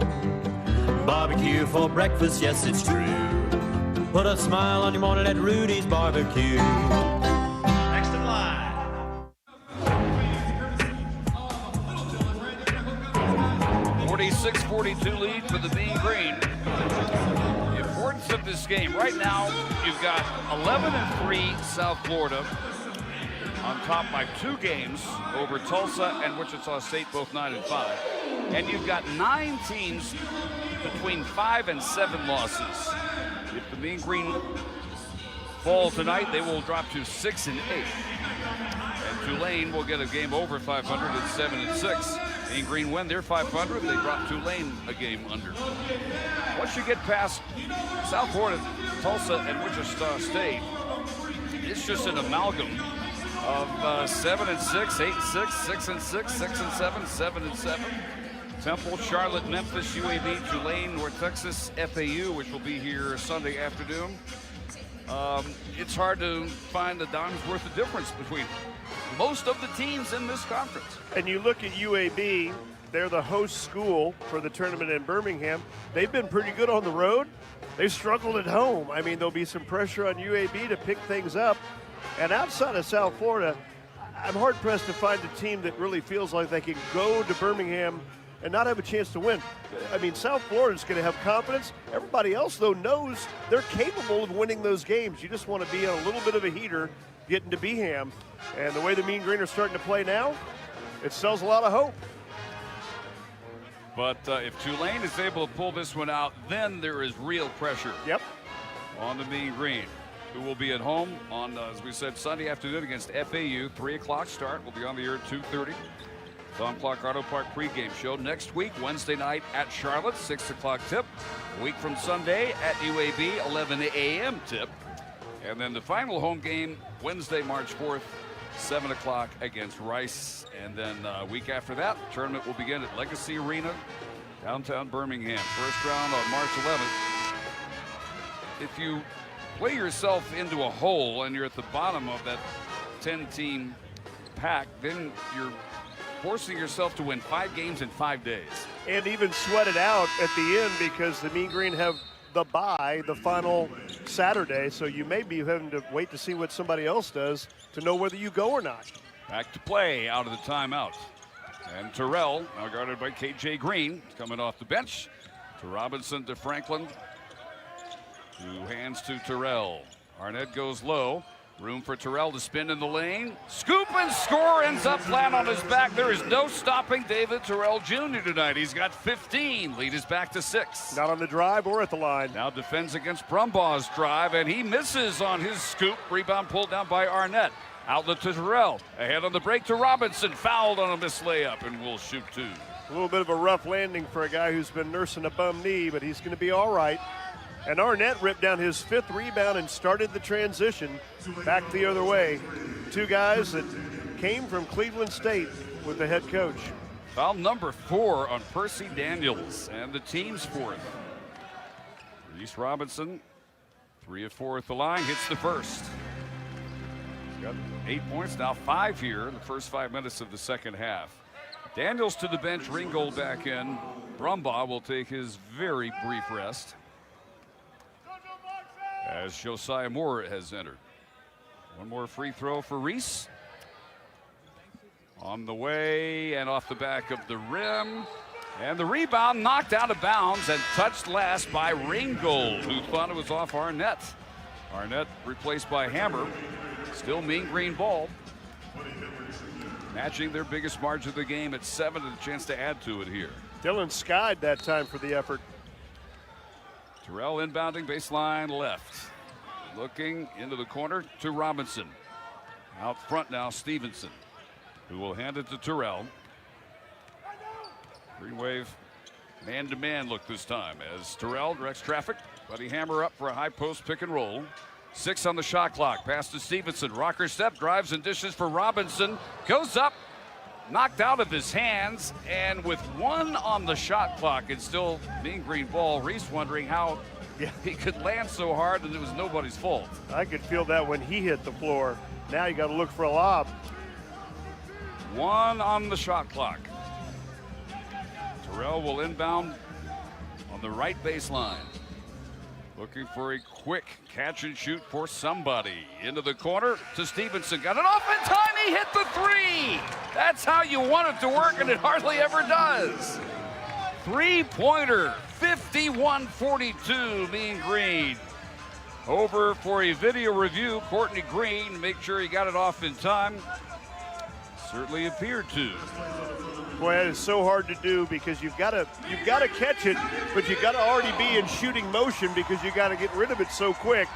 Barbecue for breakfast, yes, it's true. Put a smile on your morning at Rudy's Barbecue. 46-42 lead for the Mean Green. The importance of this game right now, you've got 11-3 South Florida on top by 2 games over Tulsa and Wichita State, both 9-5. And you've got 9 teams between 5 and 7 losses. If the Mean Green fall tonight, they will drop to 6-8. And Tulane will get a game over 500 at 7-6. Mean Green win, they're 500. They drop Tulane a game under. Once you get past South Florida, Tulsa, and Wichita State, it's just an amalgam of 7-6, 8-6, 6-6, 6-7, 7-7. Temple, Charlotte, Memphis, UAB, Tulane, North Texas, FAU, which will be here Sunday afternoon. It's hard to find a dime's worth of difference between most of the teams in this conference. And you look at UAB, they're the host school for the tournament in Birmingham. They've been pretty good on the road. They've struggled at home. I mean, there'll be some pressure on UAB to pick things up. And outside of South Florida, I'm hard-pressed to find a team that really feels like they can go to Birmingham and not have a chance to win. I mean, South Florida's going to have confidence. Everybody else, though, knows they're capable of winning those games. You just want to be on a little bit of a heater getting to Beham. And the way the Mean Green are starting to play now, it sells a lot of hope. But if Tulane is able to pull this one out, then there is real pressure on the Mean Green, who will be at home on, as we said, Sunday afternoon against FAU. 3 o'clock start. We'll be on the air at 2:30. Tom Clark Auto Park pregame show next week, Wednesday night at Charlotte, 6 o'clock tip. A week from Sunday at UAB, 11 a.m. tip. And then the final home game, Wednesday, March 4th, 7 o'clock against Rice. And then a week after that, the tournament will begin at Legacy Arena, downtown Birmingham. First round on March 11th. If you play yourself into a hole and you're at the bottom of that 10-team pack, then you're forcing yourself to win 5 games in 5 days. And even sweat it out at the end, because the Mean Green have the bye the final Saturday, so you may be having to wait to see what somebody else does to know whether you go or not. Back to play out of the timeout. And Terrell, now guarded by KJ Green, coming off the bench. To Robinson, to Franklin. 2 hands to Terrell. Arnett goes low. Room for Terrell to spin in the lane. Scoop and score, ends up flat on his back. There is no stopping David Terrell Jr. tonight. He's got 15. Lead is back to 6. Not on the drive or at the line. Now defends against Brumbaugh's drive, and he misses on his scoop. Rebound pulled down by Arnett. Outlet to Terrell. Ahead on the break to Robinson. Fouled on a missed layup, and will shoot 2. A little bit of a rough landing for a guy who's been nursing a bum knee, but he's going to be all right. And Arnett ripped down his 5th rebound and started the transition back the other way. 2 guys that came from Cleveland State with the head coach. Foul number 4 on Percy Daniels, and the team's 4th. Reese Robinson, 3 of 4 at the line, hits the first. He's got 8 points, now 5 here in the first 5 minutes of the second half. Daniels to the bench, Ringgold back in. Brumbaugh will take his very brief rest as Josiah Moore has entered. One more free throw for Reese. On the way and off the back of the rim. And the rebound knocked out of bounds and touched last by Ringgold, who thought it was off Arnett. Arnett replaced by Hammer. Still Mean Green ball. Matching their biggest margin of the game at 7 and a chance to add to it here. Dylan skied that time for the effort. Terrell inbounding baseline left. Looking into the corner to Robinson. Out front now Stevenson, who will hand it to Terrell. Green Wave man-to-man look this time as Terrell directs traffic. Buddy Hammer up for a high post pick and roll. 6 on the shot clock. Pass to Stevenson. Rocker step, drives and dishes for Robinson. Goes up, knocked out of his hands, and with 1 on the shot clock, it's still Mean Green ball. Reese wondering how he could land so hard, and it was nobody's fault. I could feel that when he hit the floor. Now you got to look for a lob. 1 on the shot clock. Terrell will inbound on the right baseline. Looking for a quick catch and shoot for somebody. Into the corner to Stevenson. Got it off in time. He hit the 3. That's how you want it to work, and it hardly ever does. 3-pointer, 51-42, Mean Green. Over for a video review. Courtney Green, make sure he got it off in time. Certainly appeared to. Boy, that is so hard to do because you've got to catch it, but you've got to already be in shooting motion because you got to get rid of it so quick.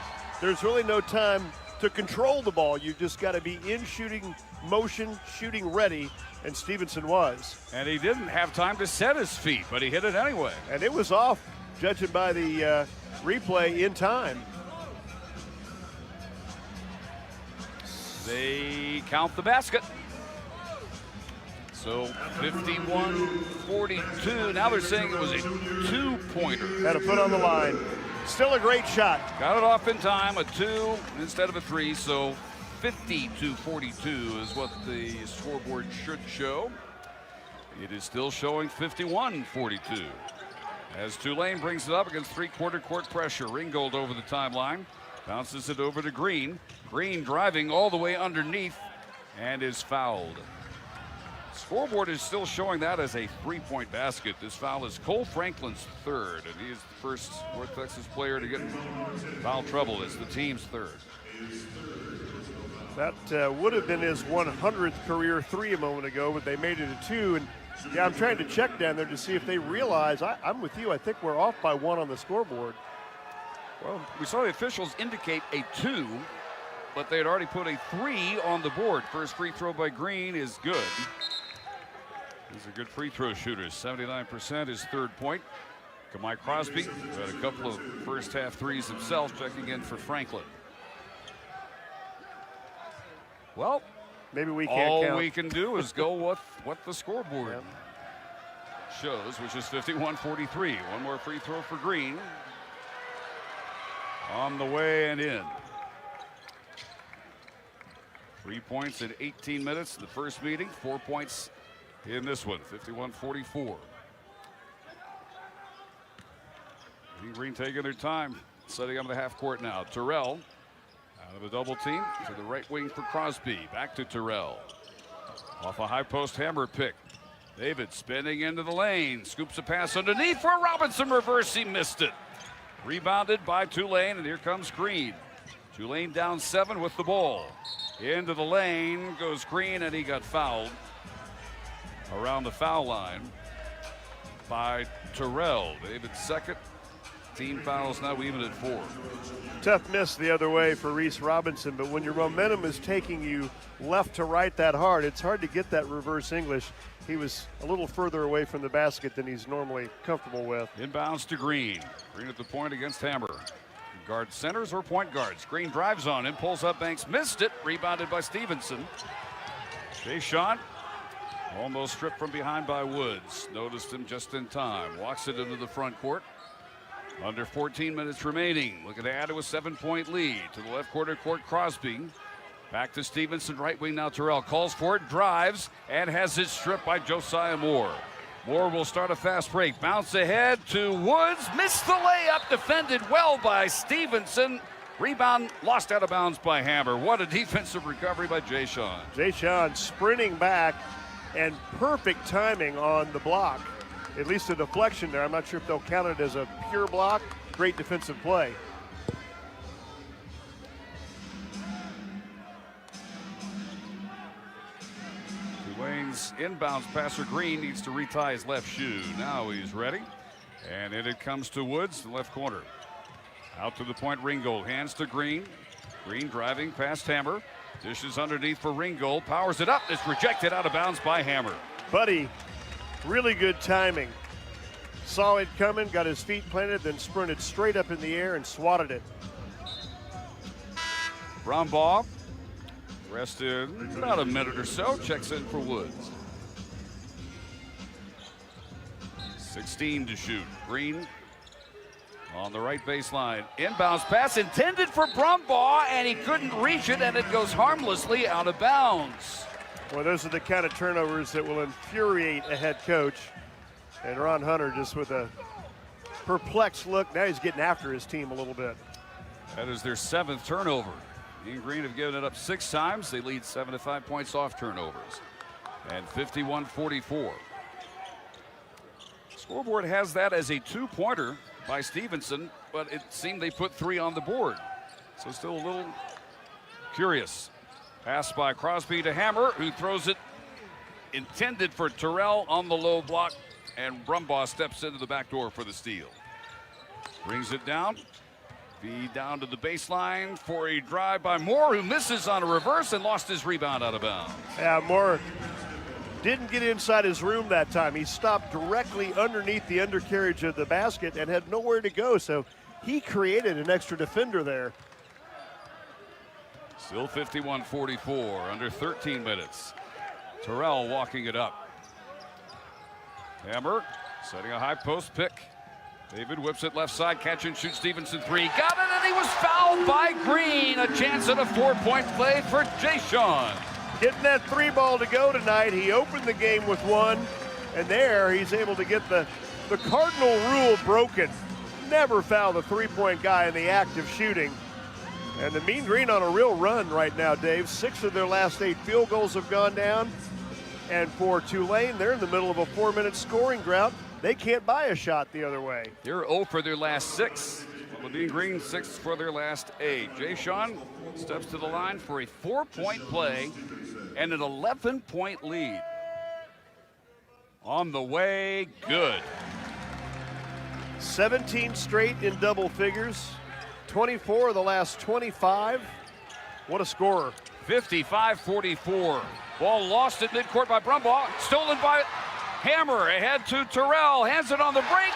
There's really no time to control the ball. You just got to be in shooting motion, shooting ready, and Stevenson was. And he didn't have time to set his feet, but he hit it anyway. And it was off, judging by the replay, in time. They count the basket. So 51-42. Now they're saying it was a 2-pointer. Had a foot on the line. Still a great shot. Got it off in time, a 2 instead of a 3. So 50-42 is what the scoreboard should show. It is still showing 51-42. As Tulane brings it up against 3-quarter court pressure. Ringgold over the timeline. Bounces it over to Green. Green driving all the way underneath and is fouled. Scoreboard is still showing that as a 3-point basket. This foul is Cole Franklin's 3rd, and he is the first North Texas player to get in foul trouble. It's the team's 3rd. That would have been his 100th career 3 a moment ago, but they made it a 2. And yeah, I'm trying to check down there to see if they realize. I'm with you. I think we're off by 1 on the scoreboard. Well, we saw the officials indicate a 2, but they had already put a 3 on the board. First free throw by Green is good. He's a good free throw shooter. 79% his 3rd point. Kamai Crosby, who had a couple of first half threes himself, checking in for Franklin. Well, maybe we can't all count. We can do is go with what the scoreboard shows, which is 51-43. One more free throw for Green. On the way and in. 3 points in 18 minutes in the first meeting. 4 points in this one, 51-44. Green taking their time, setting up the half court now. Terrell out of a double team to the right wing for Crosby. Back to Terrell. Off a high post Hammer pick. David spinning into the lane. Scoops a pass underneath for Robinson. Reverse, he missed it. Rebounded by Tulane, and here comes Green. Tulane down 7 with the ball. Into the lane goes Green, and he got fouled around the foul line by Terrell. David's 2nd. Team fouls now even at 4. Tough miss the other way for Reese Robinson, but when your momentum is taking you left to right that hard, it's hard to get that reverse English. he was a little further away from the basket than he's normally comfortable with. Inbounds to Green. Green at the point against Hammer. Guard centers or point guards. Green drives on him, pulls up Banks, missed it, rebounded by Stevenson. Jay almost stripped from behind by Woods. Noticed him just in time. Walks it into the front court. Under 14 minutes remaining. Looking to add to a 7-point lead. To the left quarter court, Crosby. Back to Stevenson, right wing now. Terrell calls for it, drives, and has it stripped by Josiah Moore. Moore will start a fast break. Bounce ahead to Woods. Missed the layup. Defended well by Stevenson. Rebound lost out of bounds by Hammer. What a defensive recovery by Jay Sean. Jay Sean sprinting back and perfect timing on the block. At least a deflection there. I'm not sure if they'll count it as a pure block. Great defensive play. Tulane's inbounds passer Green needs to retie his left shoe. Now he's ready. And in it comes to Woods, the left corner. Out to the point, Ringgold. Hands to Green. Green driving past Hammer. Dishes underneath for Ringgold. Powers it up. It's rejected out of bounds by Hammer. Buddy, really good timing. Saw it coming, got his feet planted, then sprinted straight up in the air and swatted it. Brumbaugh rested about a minute or so. Checks in for Woods. 16 to shoot. Green on the right baseline. Inbounds pass intended for Brumbaugh, and he couldn't reach it, and it goes harmlessly out of bounds. Well, those are the kind of turnovers that will infuriate a head coach. And Ron Hunter just with a perplexed look. Now he's getting after his team a little bit. That is their 7th turnover. Mean Green have given it up 6 times. They lead 7 to 5 points off turnovers. And 51-44. Scoreboard has that as a 2-pointer by Stevenson, but it seemed they put 3 on the board. So still a little curious. Pass by Crosby to Hammer, who throws it intended for Terrell on the low block, and Brumbaugh steps into the back door for the steal. Brings it down. Feed down to the baseline for a drive by Moore, who misses on a reverse and lost his rebound out of bounds. Yeah, Moore didn't get inside his room that time. He stopped directly underneath the undercarriage of the basket and had nowhere to go, so he created an extra defender there. Still 51-44, under 13 minutes. Terrell walking it up. Hammer setting a high post pick. David whips it left side, catch and shoot. Stevenson 3. Got it, and he was fouled by Green. A chance at a 4-point play for Jay Sean. Getting that 3 ball to go tonight. He opened the game with 1, and there he's able to get the cardinal rule broken. Never foul the 3-point guy in the act of shooting. And the Mean Green on a real run right now, Dave. 6 of their last 8 field goals have gone down. And for Tulane, they're in the middle of a 4-minute scoring drought. They can't buy a shot the other way. They're 0 for their last 6. Well, the Mean Green 6 for their last 8. Jay Sean steps to the line for a 4-point play and an 11-point lead. On the way, good. 17 straight in double figures. 24 of the last 25. What a scorer. 55-44. Ball lost at midcourt by Brumbaugh. Stolen by Hammer. Ahead to Terrell. Hands it on the break.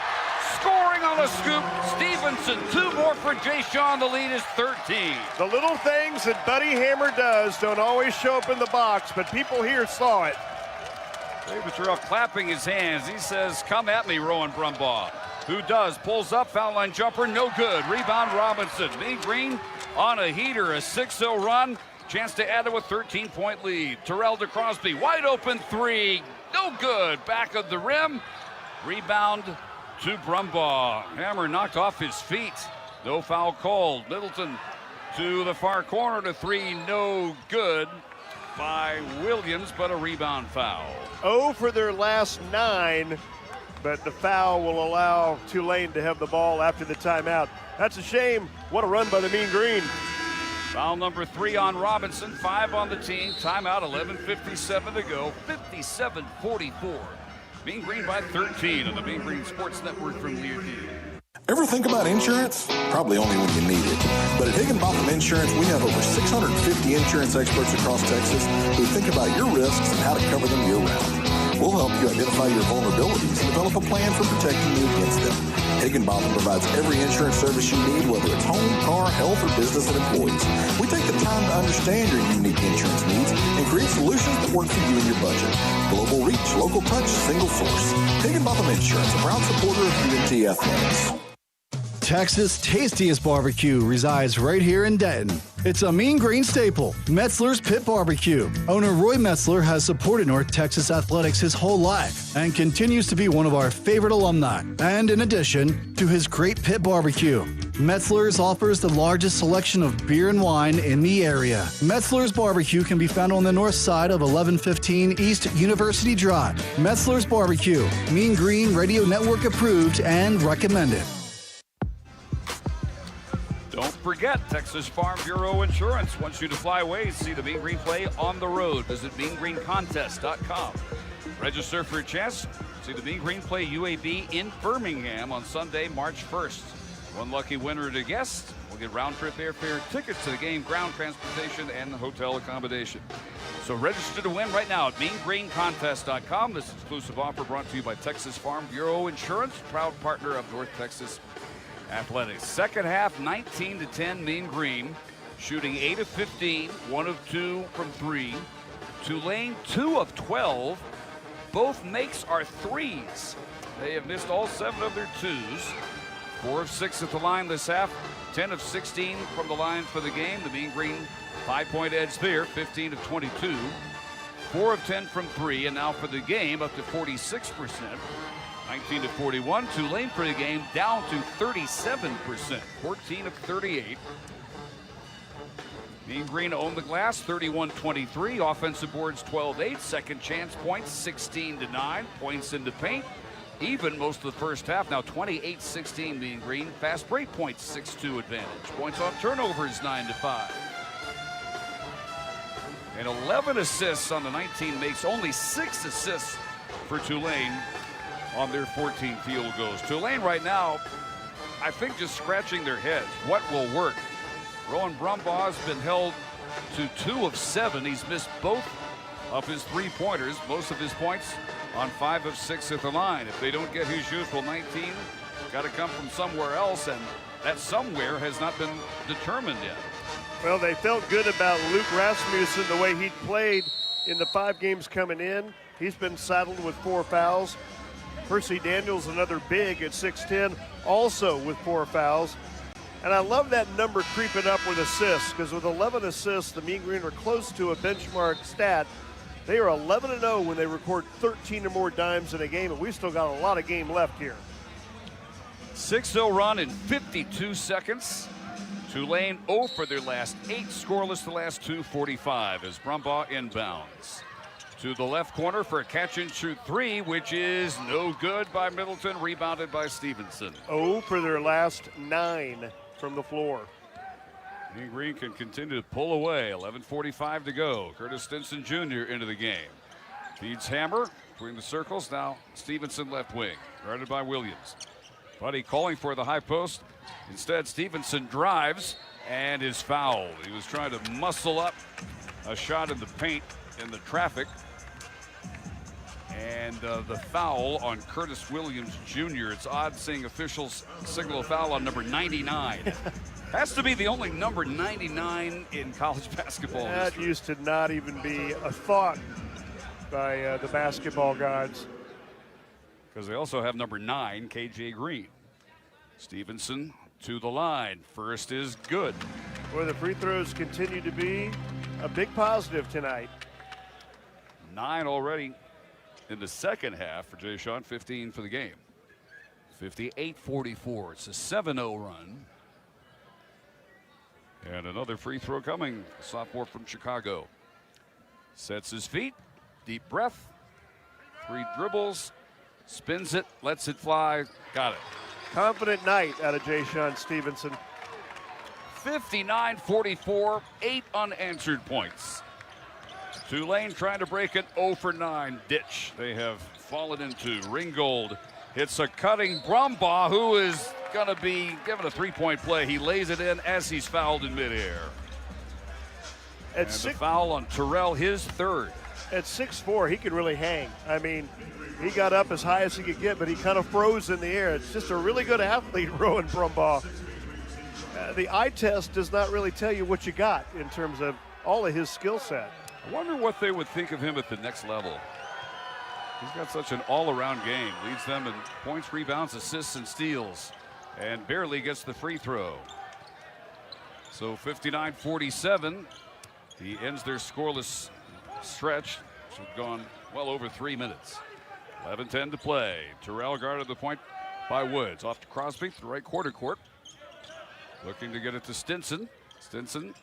Scoring on a scoop. Stevenson. 2 more for Jay Sean. The lead is 13. The little things that Buddy Hammer does don't always show up in the box, but people here saw it. David Terrell clapping his hands. He says, come at me, Rowan Brumbaugh. Who does? Pulls up, foul line jumper, no good. Rebound Robinson. Mean Green on a heater, a 6-0 run. Chance to add to a 13-point lead. Terrell to Crosby, wide open 3, no good. Back of the rim. Rebound to Brumbaugh. Hammer knocked off his feet. No foul called. Middleton to the far corner to 3, no good by Williams, but a rebound foul. 0 for their last 9. But the foul will allow Tulane to have the ball after the timeout. That's a shame. What a run by the Mean Green. Foul number 3 on Robinson, 5 on the team. Timeout, 11:57 to go. 57-44. Mean Green by 13 on the Mean Green Sports Network from Learfield. Ever think about insurance? Probably only when you need it. But at Higginbotham Insurance, we have over 650 insurance experts across Texas who think about your risks and how to cover them year-round. We'll help you identify your vulnerabilities and develop a plan for protecting you against them. Higginbotham provides every insurance service you need, whether it's home, car, health, or business and employees. We take the time to understand your unique insurance needs and create solutions that work for you and your budget. Global reach, local touch, single source. Higginbotham Insurance, a proud supporter of UNT Athletics. Texas' tastiest barbecue resides right here in Denton. It's a Mean Green staple, Metzler's Pit Barbecue. Owner Roy Metzler has supported North Texas athletics his whole life and continues to be one of our favorite alumni. And in addition to his great pit barbecue, Metzler's offers the largest selection of beer and wine in the area. Metzler's Barbecue can be found on the north side of 1115 East University Drive. Metzler's Barbecue, Mean Green Radio Network approved and recommended. Don't forget, Texas Farm Bureau Insurance wants you to fly away. See the Mean Green play on the road. Visit meangreencontest.com. Register for a chance. See the Mean Green play UAB in Birmingham on Sunday, March 1st. One lucky winner to guess will get round-trip airfare, tickets to the game, ground transportation, and hotel accommodation. So register to win right now at meangreencontest.com. This exclusive offer brought to you by Texas Farm Bureau Insurance, proud partner of North Texas Athletics. Second half, 19-10 Mean Green, shooting 8 of 15, 1 of 2 from 3. Tulane, 2 of 12. Both makes are threes. They have missed all 7 of their twos. 4 of 6 at the line this half, 10 of 16 from the line for the game. The Mean Green 5-point edge there, 15 of 22. 4 of 10 from 3, and now for the game up to 46%. 19-41, Tulane for the game down to 37%, 14 of 38. Mean Green owned the glass, 31-23, offensive boards 12-8, second chance points 16-9, points into paint, even most of the first half, now 28-16 Mean Green, fast break points 6-2 advantage, points off turnovers 9-5. And 11 assists on the 19 makes, only 6 assists for Tulane on their 14 field goals. Tulane right now, I think, just scratching their heads. What will work? Rowan Brumbaugh has been held to 2 of 7. He's missed both of his 3-pointers, most of his points on 5 of 6 at the line. If they don't get his usual 19, got to come from somewhere else, and that somewhere has not been determined yet. Well, they felt good about Luke Rasmussen, the way he played in the 5 games coming in. He's been saddled with 4 fouls. Percy Daniels, another big at 6'10", also with 4 fouls. And I love that number creeping up with assists, because with 11 assists, the Mean Green are close to a benchmark stat. They are 11-0 when they record 13 or more dimes in a game, and we've still got a lot of game left here. 6-0 run in 52 seconds. Tulane 0 for their last 8, scoreless the last 2:45 as Brumbaugh inbounds. To the left corner for a catch-and-shoot 3, which is no good by Middleton, rebounded by Stevenson. 0 for their last 9 from the floor. Mean Green can continue to pull away. 11:45 to go. Curtis Stinson Jr. into the game. Feeds Hammer between the circles. Now Stevenson left wing, guarded by Williams. Buddy calling for the high post. Instead, Stevenson drives and is fouled. He was trying to muscle up a shot in the paint in the traffic. And the foul on Curtis Williams Jr. It's odd seeing officials signal a foul on number 99. Has to be the only number 99 in college basketball. That history. used to not even be a thought by the basketball gods. Because they also have number 9, KJ Green. Stevenson to the line. First is good. Boy, the free throws continue to be a big positive tonight. 9 already in the second half for Jay Sean, 15 for the game. 58-44. It's a 7-0 run. And another free throw coming. A sophomore from Chicago. Sets his feet. Deep breath. 3 dribbles. Spins it. Lets it fly. Got it. Confident night out of Jay Sean Stevenson. 59-44. 8 unanswered points. Tulane trying to break an 0 for 9 ditch. They have fallen into. Ringgold hits a cutting Brumbaugh, who is going to be given a 3-point play. He lays it in as he's fouled in midair. And the foul on Terrell, his 3rd. At 6'4", he can really hang. I mean, he got up as high as he could get, but he kind of froze in the air. It's just a really good athlete, Rowan Brumbaugh. The eye test does not really tell you what you got in terms of all of his skill set. I wonder what they would think of him at the next level. He's got such an all-around game. Leads them in points, rebounds, assists, and steals. And barely gets the free throw. So 59-47. He ends their scoreless stretch, which have gone well over 3 minutes. 11-10 to play. Terrell guarded the point by Woods. Off to Crosby to the right quarter court. Looking to get it to Stinson. Stinson,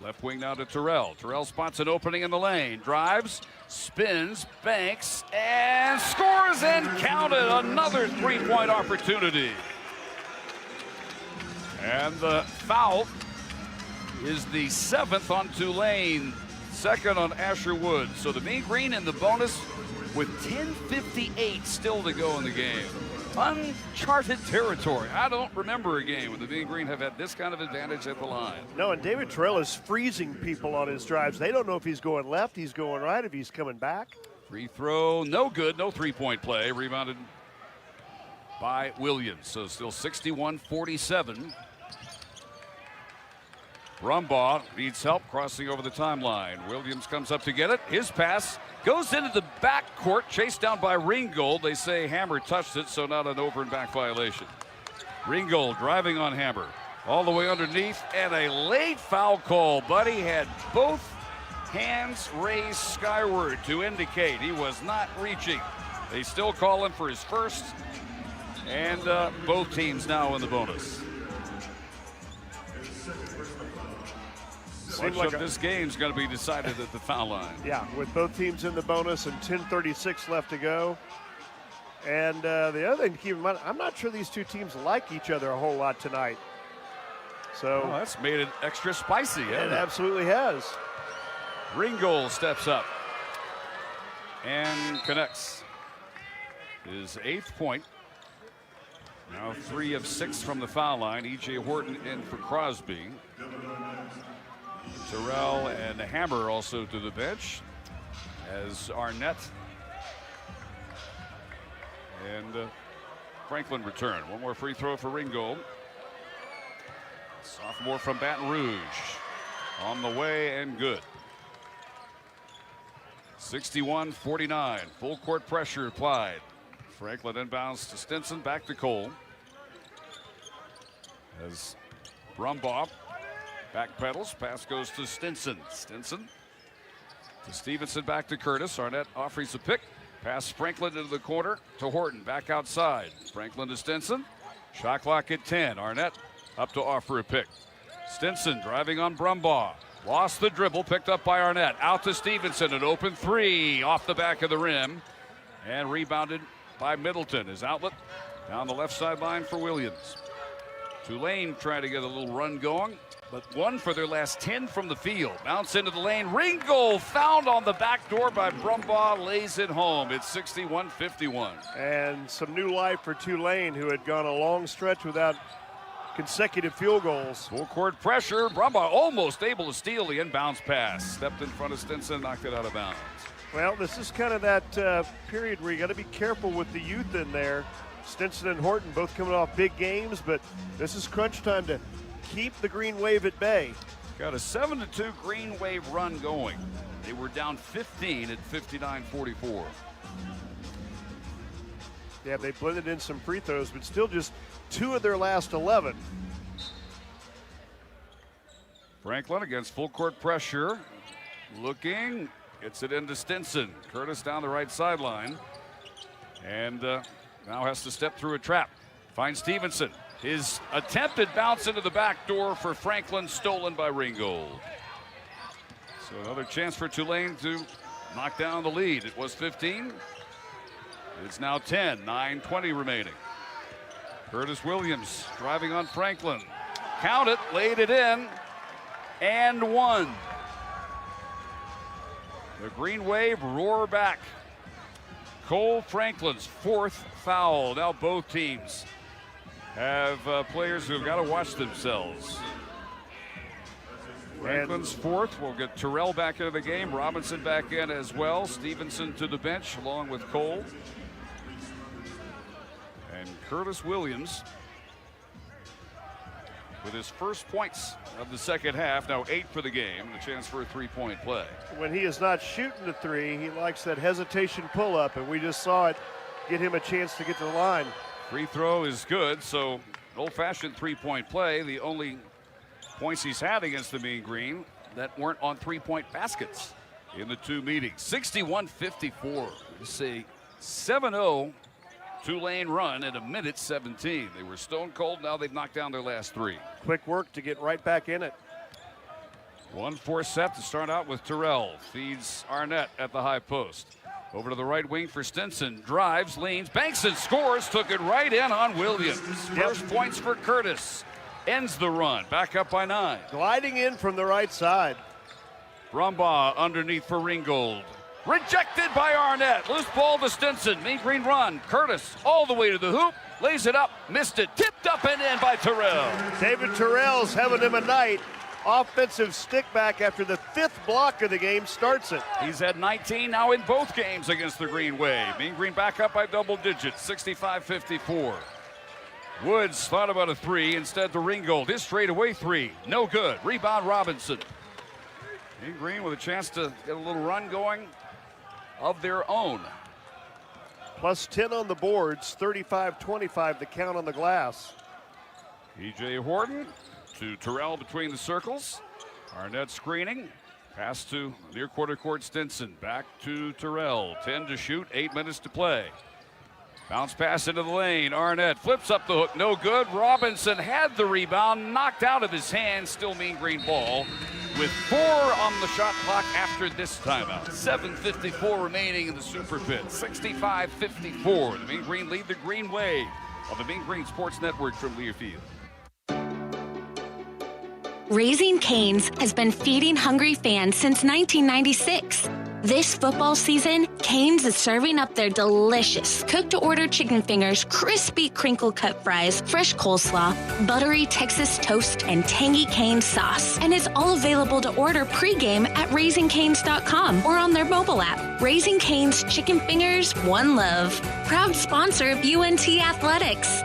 left wing now to Terrell. Terrell spots an opening in the lane. Drives, spins, banks, and scores and counted. Another three-point opportunity. And the foul is the 7th on Tulane, 2nd on Asher Woods. So the Mean Green in the bonus with 10:58 still to go in the game. Uncharted territory. I don't remember a game when the Mean Green have had this kind of advantage at the line. No, and David Terrell is freezing people on his drives. They don't know if he's going left, he's going right, if he's coming back. Free throw, no good, no three-point play. Rebounded by Williams. So still 61-47. Brumbaugh needs help crossing over the timeline. Williams comes up to get it. His pass goes into the backcourt, chased down by Ringgold. They say Hammer touched it, so not an over and back violation. Ringgold driving on Hammer. All the way underneath, and a late foul call. Buddy had both hands raised skyward to indicate he was not reaching. They still call him for his first, and both teams now in the bonus. Much like this game's going to be decided at the foul line. Yeah, with both teams in the bonus and 10:36 left to go. And the other thing to keep in mind, I'm not sure these two teams like each other a whole lot tonight. So that's made it extra spicy. It absolutely has. Ringgold steps up and connects his 8th point. Now 3 of 6 from the foul line. E.J. Horton in for Crosby. Terrell and Hammer also to the bench as Arnett and Franklin return. One more free throw for Ringgold. Sophomore from Baton Rouge on the way and good. 61-49. Full court pressure applied. Franklin inbounds to Stinson, back to Cole. As Brumbaugh back pedals, pass goes to Stinson. Stinson to Stevenson, back to Curtis. Arnett offers a pick. Pass Franklin into the corner to Horton, back outside. Franklin to Stinson. Shot clock at 10. Arnett up to offer a pick. Stinson driving on Brumbaugh. Lost the dribble, picked up by Arnett. Out to Stevenson, an open 3 off the back of the rim. And rebounded by Middleton. His outlet down the left sideline for Williams. Tulane trying to get a little run going, but 1 for their last 10 from the field. Bounce into the lane. Ringgold found on the back door by Brumbaugh, lays it home. It's 61-51. And some new life for Tulane, who had gone a long stretch without consecutive field goals. Full court pressure. Brumbaugh almost able to steal the inbounds pass. Stepped in front of Stinson, knocked it out of bounds. Well, this is kind of that period where you got to be careful with the youth in there. Stinson and Horton both coming off big games, but this is crunch time to keep the Green Wave at bay. Got a 7-2 Green Wave run going. They were down 15 at 59-44. Yeah, they blended in some free throws, but still just 2 of their last 11. Franklin against full court pressure. Looking, gets it into Stinson. Curtis down the right sideline. And now has to step through a trap. Finds Stevenson. His attempted bounce into the back door for Franklin, stolen by Ringgold. So another chance for Tulane to knock down the lead. It was 15. It's now 10, 9:20 remaining. Curtis Williams driving on Franklin. Count it, laid it in, and 1. The Green Wave roar back. Cole Franklin's 4th foul. Now both teams have players who have got to watch themselves. Franklin's fourth. We'll get Terrell back into the game. Robinson back in as well. Stevenson to the bench along with Cole. And Curtis Williams with his first points of the second half. Now 8 for the game and a chance for a 3-point play. When he is not shooting the three, he likes that hesitation pull-up, and we just saw it get him a chance to get to the line. Free throw is good, so old-fashioned 3-point play. The only points he's had against the Mean Green that weren't on 3-point baskets in the two meetings. 61-54. It's a 7-0 Tulane run at 1:17. They were stone cold. Now they've knocked down their last 3. Quick work to get right back in it. 1-4 set to start out with Terrell. Feeds Arnett at the high post. Over to the right wing for Stinson. Drives, leans, banks and scores. Took it right in on Williams. First points for Curtis. Ends the run. Back up by 9. Gliding in from the right side. Brumbaugh underneath for Ringgold. Rejected by Arnett. Loose ball to Stinson. Mean Green run. Curtis all the way to the hoop. Lays it up. Missed it. Tipped up and in by Terrell. David Terrell's having him a night. Offensive stick back after the 5th block of the game starts it. He's had 19 now in both games against the Green Wave. Mean Green back up by double digits. 65-54. Woods thought about a 3. Instead to Ringgold. His straightaway 3. No good. Rebound Robinson. Mean Green with a chance to get a little run going of their own. Plus 10 on the boards, 35-25 the count on the glass. E.J. Horton to Terrell between the circles. Arnett screening. Pass to near quarter court Stinson. Back to Terrell. 10 to shoot, 8 minutes to play. Bounce pass into the lane. Arnett flips up the hook. No good. Robinson had the rebound. Knocked out of his hand. Still Mean Green ball. With 4 on the shot clock after this timeout. 7:54 remaining in the Super Pit. 65-54. The Mean Green lead the Green Wave on the Mean Green Sports Network from Learfield. Raising Cane's has been feeding hungry fans since 1996. This football season, Cane's is serving up their delicious cooked-to-order chicken fingers, crispy crinkle-cut fries, fresh coleslaw, buttery Texas toast, and tangy Cane's sauce. And it's all available to order pregame at RaisingCanes.com or on their mobile app. Raising Cane's Chicken Fingers, one love. Proud sponsor of UNT Athletics.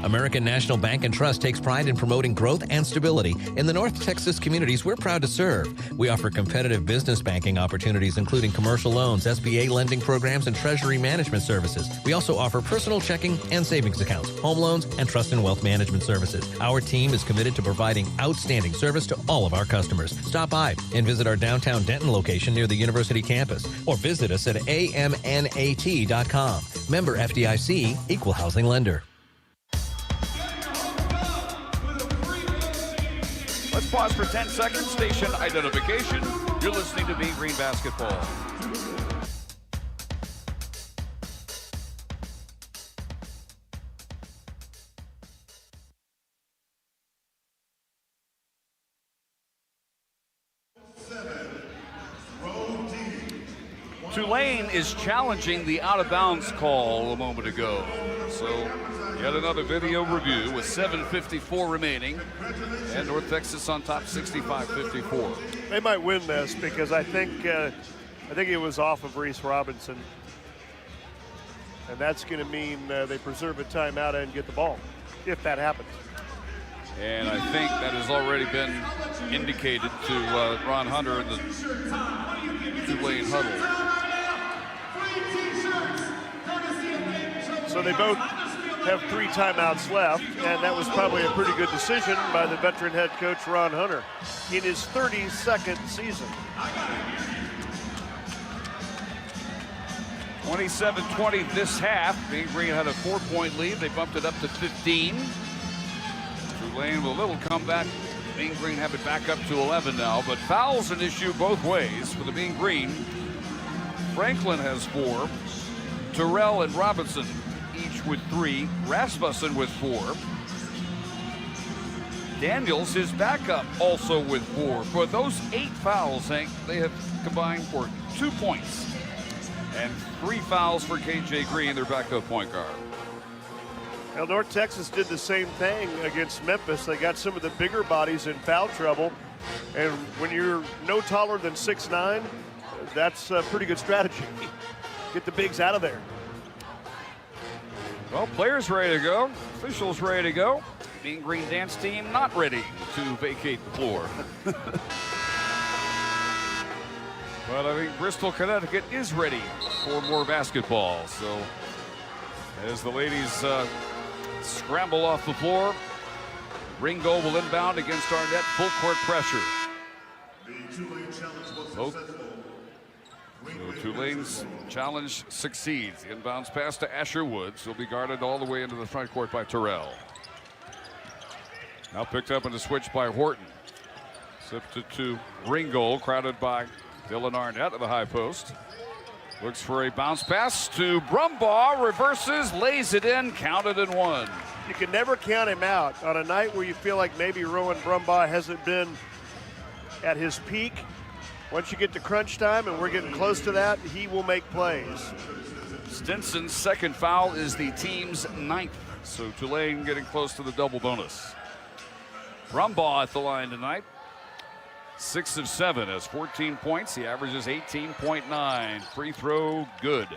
American National Bank and Trust takes pride in promoting growth and stability in the North Texas communities we're proud to serve. We offer competitive business banking opportunities, including commercial loans, SBA lending programs, and treasury management services. We also offer personal checking and savings accounts, home loans, and trust and wealth management services. Our team is committed to providing outstanding service to all of our customers. Stop by and visit our downtown Denton location near the university campus, or visit us at amnat.com. Member FDIC, Equal Housing Lender. Let's pause for 10 seconds. Station identification. You're listening to Mean Green Basketball. Tulane is challenging the out-of-bounds call a moment ago. So yet another video review with 7:54 remaining. And North Texas on top 65-54. They might win this because I think it was off of Reese Robinson. And that's going to mean they preserve a timeout and get the ball, if that happens. And I think that has already been indicated to Ron Hunter in the Tulane huddle. So they both have 3 timeouts left, and that was probably a pretty good decision by the veteran head coach Ron Hunter in his 32nd season. 27-20 this half. Mean Green had a 4-point lead. They bumped it up to 15. Tulane with a little comeback. Mean Green have it back up to 11 now, but fouls an issue both ways for the Mean Green. Franklin has 4. Terrell and Robinson each with 3. Rasmussen with 4. Daniels, his backup, also with 4. For those 8 fouls, Hank, they have combined for 2 points. And 3 fouls for KJ Green, their backup point guard. Well, North Texas did the same thing against Memphis. They got some of the bigger bodies in foul trouble. And when you're no taller than 6'9", that's a pretty good strategy. Get the bigs out of there. Well, players ready to go. Officials ready to go. Mean Green dance team not ready to vacate the floor. But I think Bristol, Connecticut is ready for more basketball. So as the ladies scramble off the floor, Ringo will inbound against Arnett. Full court pressure. So Tulane's challenge succeeds. The inbounds pass to Asher Woods. He'll be guarded all the way into the front court by Terrell. Now picked up in the switch by Horton. Sipped it to Ringgold, crowded by Dylan Arnett at the high post. Looks for a bounce pass to Brumbaugh. Reverses, lays it in, counted and one. You can never count him out on a night where you feel like maybe Rowan Brumbaugh hasn't been at his peak. Once you get to crunch time, and we're getting close to that, he will make plays. Stinson's second foul is the team's 9th. So Tulane getting close to the double bonus. Brumbaugh at the line tonight. 6 of 7 has 14 points. He averages 18.9. Free throw good.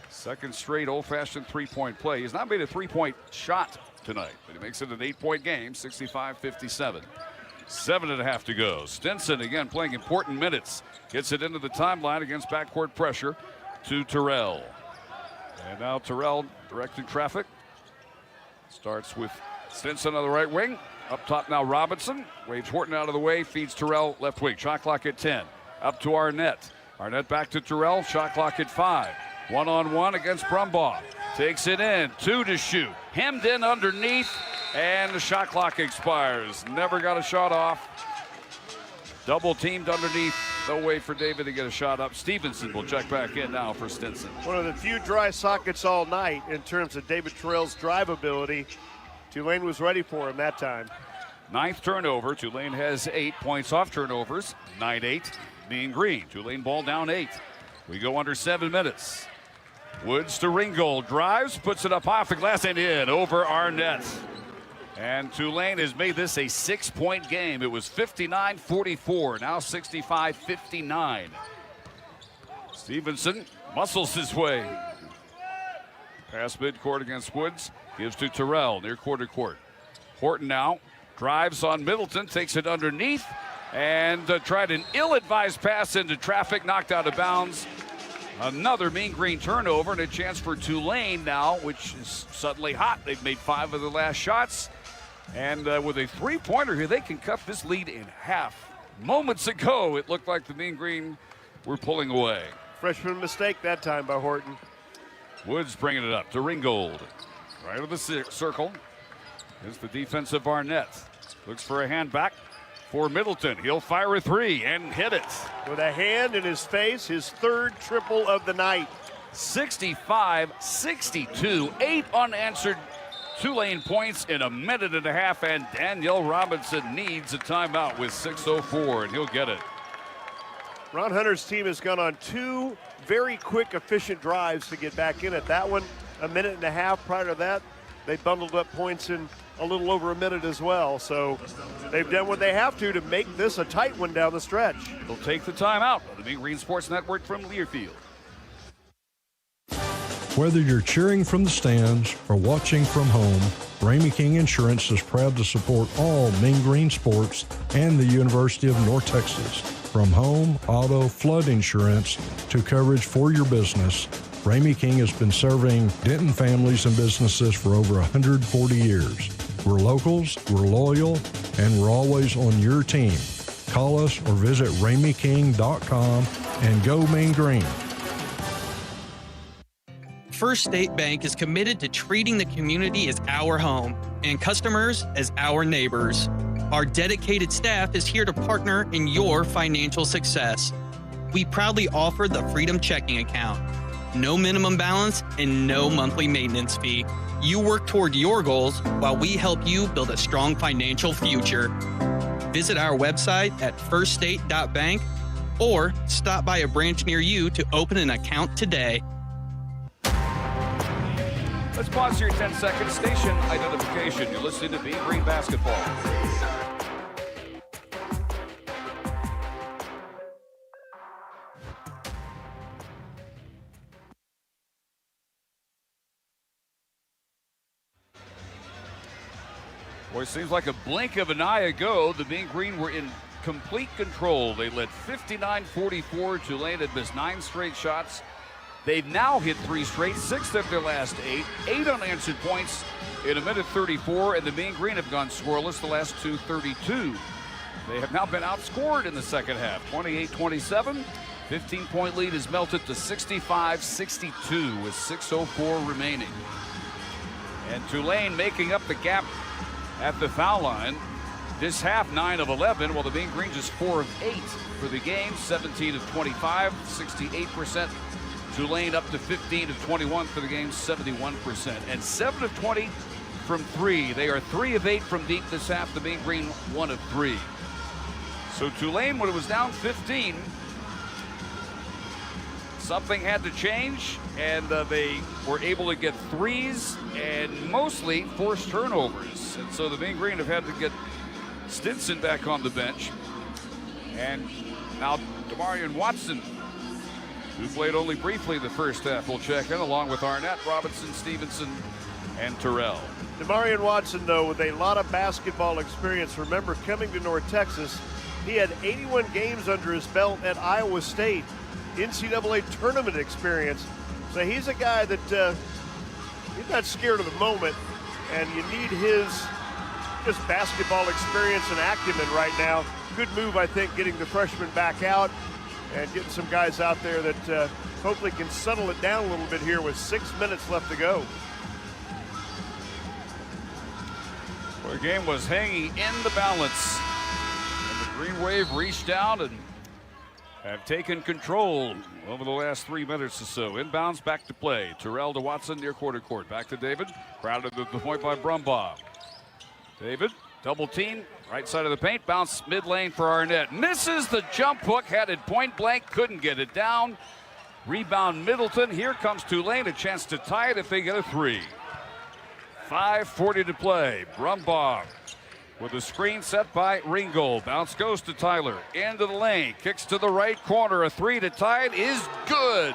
Second straight old-fashioned three-point play. He's not made a three-point shot tonight, but he makes it an 8-point game, 65-57. 7.5 to go. Stinson again playing important minutes. Gets it into the timeline against backcourt pressure to Terrell. And now Terrell directing traffic. Starts with Stinson on the right wing. Up top now Robinson. Waves Horton out of the way. Feeds Terrell left wing. Shot clock at 10. Up to Arnett. Arnett back to Terrell. Shot clock at 5. 1-on-1 against Brumbaugh. Takes it in. 2 to shoot. Hemmed in underneath. And the shot clock expires. Never got a shot off. Double teamed underneath. No way for David to get a shot up. Stevenson will check back in now for Stinson. One of the few dry sockets all night in terms of David Terrell's drive ability. Tulane was ready for him that time. 9th turnover. Tulane has 8 points off turnovers. 9-8. Mean Green. Tulane ball down 8. We go under 7 minutes. Woods to Ringgold. Drives. Puts it up off the glass and in over Arnett. And Tulane has made this a 6-point game. It was 59-44. Now 65-59. Stevenson muscles his way. Pass midcourt against Woods. Gives to Terrell near quarter court. Horton now drives on Middleton. Takes it underneath. And tried an ill-advised pass into traffic. Knocked out of bounds. Another Mean Green turnover and a chance for Tulane now, which is suddenly hot. They've made 5 of the last shots. And with a three-pointer here, they can cut this lead in half. Moments ago, it looked like the Mean Green were pulling away. Freshman mistake that time by Horton. Woods bringing it up to Ringgold. Right of the circle. Here's the defensive Arnett. Looks for a hand back for Middleton. He'll fire a 3 and hit it. With a hand in his face, his 3rd triple of the night. 65-62. 8 unanswered Tulane points in a minute and a half, and Danielle Robinson needs a timeout with 6:04, and he'll get it. Ron Hunter's team has gone on 2 very quick, efficient drives to get back in it. That one, a minute and a half. Prior to that, they bundled up points in a little over a minute as well. So they've done what they have to make this a tight one down the stretch. They'll take the timeout on the Mean Green Sports Network from Learfield. Whether you're cheering from the stands or watching from home, Ramey King Insurance is proud to support all Mean Green sports and the University of North Texas. From home, auto, flood insurance to coverage for your business, Ramey King has been serving Denton families and businesses for over 140 years. We're locals, we're loyal, and we're always on your team. Call us or visit RameyKing.com and go Mean Green. First State Bank is committed to treating the community as our home and customers as our neighbors. Our dedicated staff is here to partner in your financial success. We proudly offer the Freedom Checking Account. No minimum balance and no monthly maintenance fee. You work toward your goals while we help you build a strong financial future. Visit our website at firststate.bank or stop by a branch near you to open an account today. Let's pause here 10 seconds. Station identification. You're listening to Mean Green Basketball. Boy, it seems like a blink of an eye ago, the Mean Green were in complete control. They led 59-44. Tulane had missed 9 straight shots. They've now hit 3 straight, 6 of their last 8 unanswered points in a minute 34, and the Mean Green have gone scoreless the last 2:32. They have now been outscored in the second half, 28-27. 15-point lead is melted to 65-62 with 6:04 remaining. And Tulane making up the gap at the foul line. This half, 9 of 11, while the Mean Green just 4 of 8 for the game, 17 of 25, 68%. Tulane up to 15 of 21 for the game, 71%. And 7 of 20 from 3. They are 3 of 8 from deep this half. The Mean Green 1 of 3. So Tulane, when it was down 15, something had to change, and they were able to get threes and mostly forced turnovers. And so the Mean Green have had to get Stinson back on the bench. And now Demarion Watson, who played only briefly the first half, will check in along with Arnett, Robinson, Stevenson, and Terrell. Demarion Watson, though, with a lot of basketball experience. Remember, coming to North Texas, he had 81 games under his belt at Iowa State. NCAA tournament experience. So he's a guy that he's not scared of the moment, and you need his just basketball experience and acumen right now. Good move, I think, getting the freshman back out and getting some guys out there that hopefully can settle it down a little bit here with 6 minutes left to go. Well, the game was hanging in the balance, and the Green Wave reached down and have taken control over the last 3 minutes or so. Inbounds, back to play. Terrell to Watson near quarter court. Back to David. Crowded at the point by Brumbaugh. David, double team, right side of the paint. Bounce mid lane for Arnett. Misses the jump hook, had it point blank, couldn't get it down. Rebound Middleton. Here comes Tulane, a chance to tie it if they get a 3. 5:40 to play. Brumbaugh with a screen set by Ringgold. Bounce goes to Tyler. Into the lane. Kicks to the right corner. A 3 to tie it is good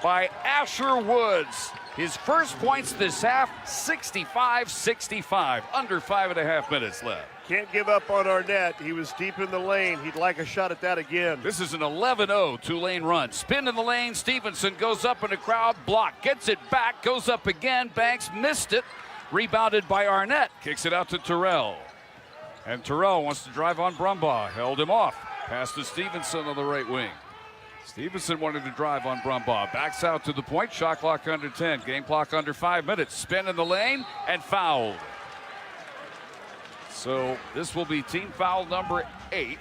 by Asher Woods. His first points this half, 65-65. Under 5.5 minutes left. Can't give up on Arnett. He was deep in the lane. He'd like a shot at that again. This is an 11-0 Tulane run. Spin in the lane. Stevenson goes up in the crowd. Block. Gets it back. Goes up again. Banks missed it. Rebounded by Arnett. Kicks it out to Terrell. And Terrell wants to drive on Brumbaugh. Held him off. Pass to Stevenson on the right wing. Stevenson wanted to drive on Brumbaugh. Backs out to the point. Shot clock under 10. Game clock under 5 minutes. Spin in the lane and fouled. So this will be team foul number 8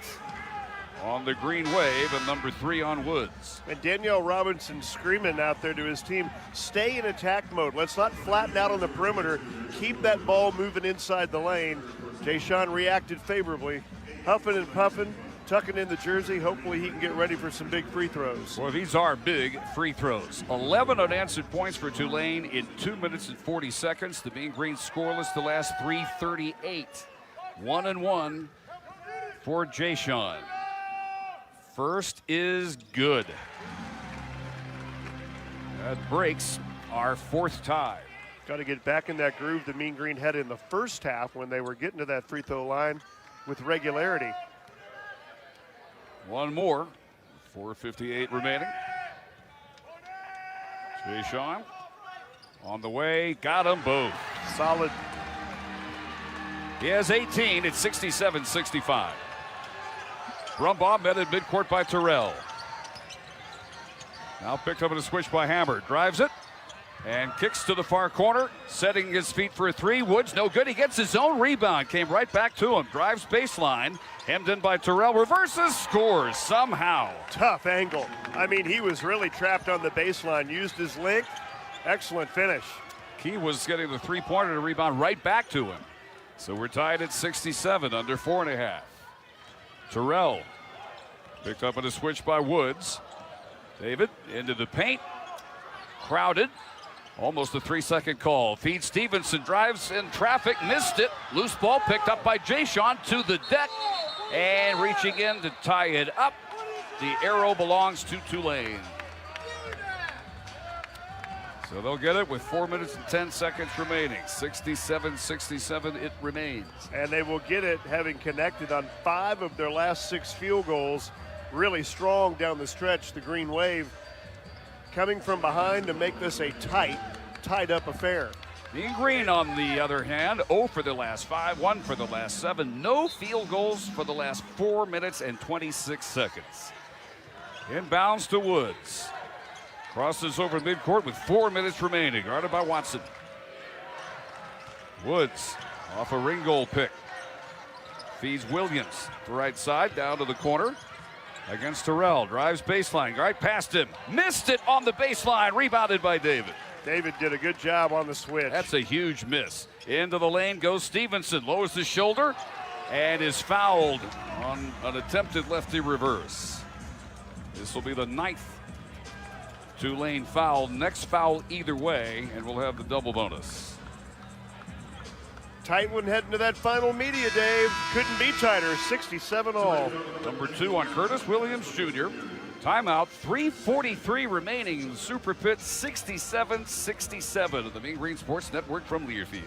on the Green Wave and number 3 on Woods. And Danielle Robinson screaming out there to his team, stay in attack mode. Let's not flatten out on the perimeter. Keep that ball moving inside the lane. Jayshawn reacted favorably. Huffing and puffing, tucking in the jersey. Hopefully he can get ready for some big free throws. Well, these are big free throws. 11 unanswered points for Tulane in 2 minutes and 40 seconds. The Mean Green scoreless the last 3:38. 1-1 for Jayshawn. First is good. That breaks our 4th tie. Got to get back in that groove the Mean Green had in the first half when they were getting to that free throw line with regularity. One more. 4:58 remaining. Jayshawn on the way. Got them both. Solid. He has 18. It's 67-65. Brumbaugh met at midcourt by Terrell. Now picked up in a switch by Hammer. Drives it and kicks to the far corner. Setting his feet for a 3. Woods no good. He gets his own rebound. Came right back to him. Drives baseline. Hemmed in by Terrell. Reverses. Scores somehow. Tough angle. I mean, he was really trapped on the baseline. Used his length. Excellent finish. Key was getting the 3-pointer to rebound right back to him. So we're tied at 67, under 4.5. Terrell picked up in a switch by Woods. David into the paint. Crowded. Almost a 3-second call. Feed Stevenson, drives in traffic, missed it. Loose ball picked up by Jayshawn to the deck. And reaching in to tie it up. The arrow belongs to Tulane. So they'll get it with 4 minutes and 10 seconds remaining. 67-67 it remains. And they will get it having connected on 5 of their last 6 field goals. Really strong down the stretch, the Green Wave coming from behind to make this a tied up affair. Mean Green, on the other hand, 0 for the last 5, 1 for the last 7. No field goals for the last 4 minutes and 26 seconds. Inbounds to Woods. Crosses over midcourt with 4 minutes remaining. Guarded by Watson. Woods off a Ringgold pick. Feeds Williams. The right side down to the corner. Against Terrell. Drives baseline. Right past him. Missed it on the baseline. Rebounded by David. David did a good job on the switch. That's a huge miss. Into the lane goes Stevenson. Lowers his shoulder and is fouled on an attempted lefty reverse. This will be the 9th Tulane foul. Next foul either way, and we'll have the double bonus. Tight one heading to that final media, Dave. Couldn't be tighter. 67 all. Number 2 on Curtis Williams Jr. Timeout. 3:43 remaining in the Super Pit. 67-67 of the Mean Green Sports Network from Learfield.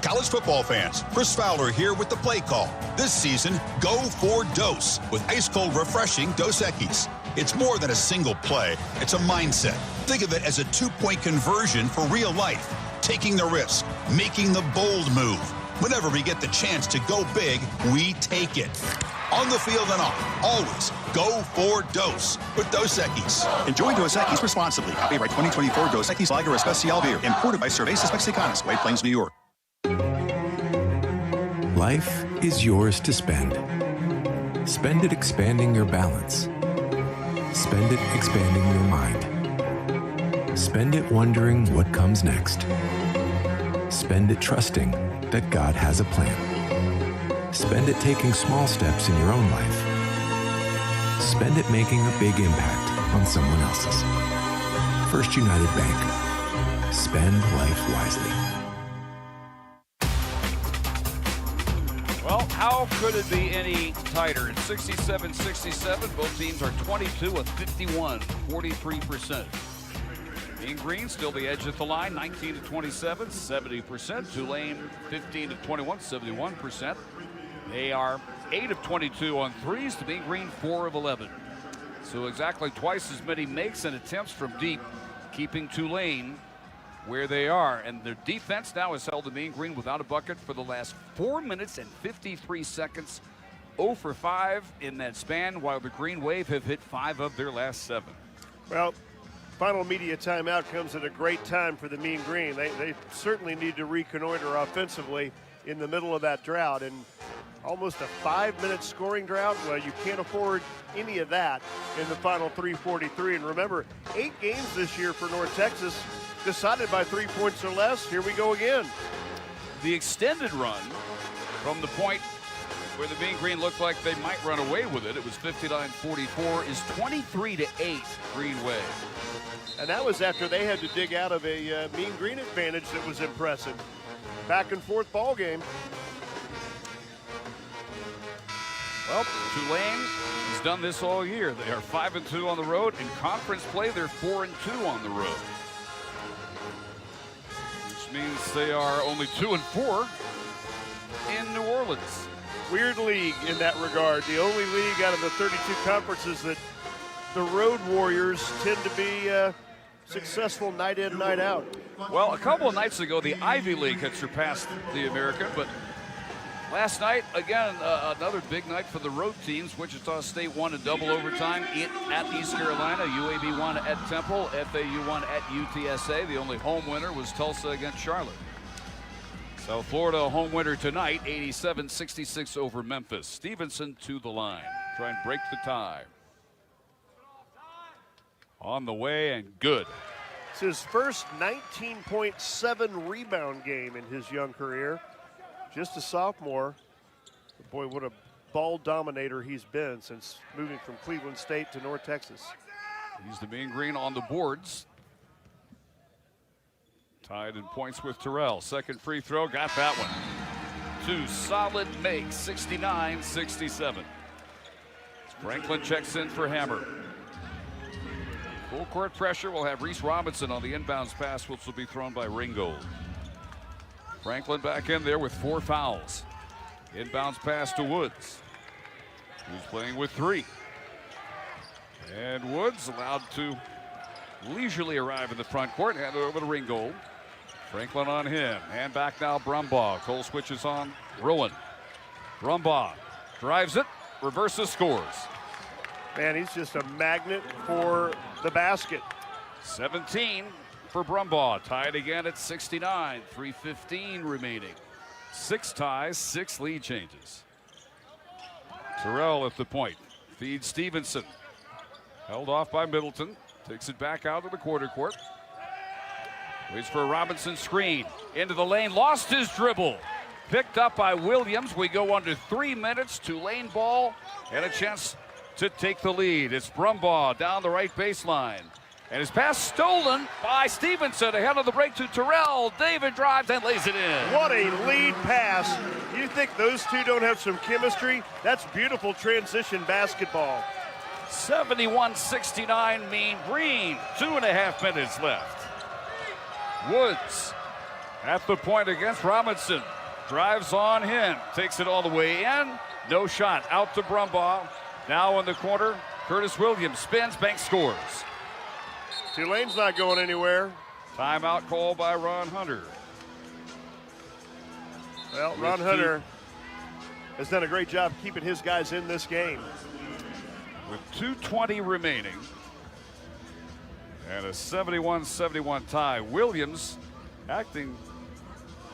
College football fans, Chris Fowler here with the play call. This season, go for Dose with ice-cold refreshing Dos Equis. It's more than a single play. It's a mindset. Think of it as a 2-point conversion for real life. Taking the risk, making the bold move. Whenever we get the chance to go big, we take it. On the field and off, always go for Dose with Dos Equis. Enjoy Dos Equis responsibly. Copyright 2024 Dos Equis Lager Especial Beer. Imported by Cervezas Mexicanas, White Plains, New York. Life is yours to spend. Spend it expanding your balance. Spend it expanding your mind. Spend it wondering what comes next. Spend it trusting that God has a plan. Spend it taking small steps in your own life. Spend it making a big impact on someone else's. First United Bank. Spend life wisely. Well, how could it be any tighter? It's 67-67. Both teams are 22 of 51, 43%. Mean Green still the edge at the line, 19-27, 70%. Tulane 15-21, 71%. They are 8 of 22 on threes. The Mean Green 4 of 11. So exactly twice as many makes and attempts from deep, keeping Tulane where they are. And their defense now has held the Mean Green without a bucket for the last 4 minutes and 53 seconds. 0 for 5 in that span, while the Green Wave have hit 5 of their last 7. Well, final media timeout comes at a great time for the Mean Green. They certainly need to reconnoiter offensively in the middle of that drought. And almost a 5-minute scoring drought. Well, you can't afford any of that in the final 3:43. And remember, 8 games this year for North Texas decided by 3 points or less. Here we go again. The extended run from the point where the Mean Green looked like they might run away with it, it was 59-44, is 23-8 Green Wave. And that was after they had to dig out of a Mean Green advantage that was impressive. Back and forth ball game. Well, Tulane has done this all year. They are 5-2 on the road. In conference play, they're 4-2 on the road, which means they are only 2-4 in New Orleans. Weird league in that regard. The only league out of the 32 conferences that the Road Warriors tend to be successful night in, night out. Well, a couple of nights ago, the Ivy League had surpassed the American, but last night, again, another big night for the road teams. Wichita State won in double overtime at East Carolina. UAB won at Temple. FAU won at UTSA. The only home winner was Tulsa against Charlotte. South Florida, a home winner tonight, 87-66 over Memphis. Stevenson to the line. Try and break the tie. On the way and good. It's his first 19.7 rebound game in his young career. Just a sophomore. Boy, what a ball dominator he's been since moving from Cleveland State to North Texas. He's the Mean Green on the boards. Tied in points with Terrell. Second free throw, got that one. Two solid makes, 69-67. Franklin checks in for Hammer. Full court pressure will have Reese Robinson on the inbounds pass, which will be thrown by Ringgold. Franklin back in there with 4 fouls. Inbounds pass to Woods, who's playing with 3. And Woods allowed to leisurely arrive in the front court. Hand it over to Ringgold. Franklin on him. Hand back now, Brumbaugh. Cole switches on Rowan. Brumbaugh drives it, reverses, scores. Man, he's just a magnet for the basket. 17 for Brumbaugh. Tied again at 69. 3:15 remaining. 6 ties, 6 lead changes. Terrell at the point. Feeds Stevenson. Held off by Middleton. Takes it back out to the quarter court. Waits for a Robinson screen. Into the lane. Lost his dribble. Picked up by Williams. We go under 3 minutes. Tulane ball and a chance to take the lead. It's Brumbaugh down the right baseline. And his pass stolen by Stevenson ahead of the break to Terrell. David drives and lays it in. What a lead pass. You think those two don't have some chemistry? That's beautiful transition basketball. 71-69 Mean Green. 2.5 minutes left. Woods at the point against Robinson. Drives on him. Takes it all the way in. No shot. Out to Brumbaugh. Now in the corner. Curtis Williams spins. Banks scores. Tulane's not going anywhere. Timeout call by Ron Hunter. Well, Ron Hunter has done a great job keeping his guys in this game. With 2:20 remaining and a 71-71 tie. Williams acting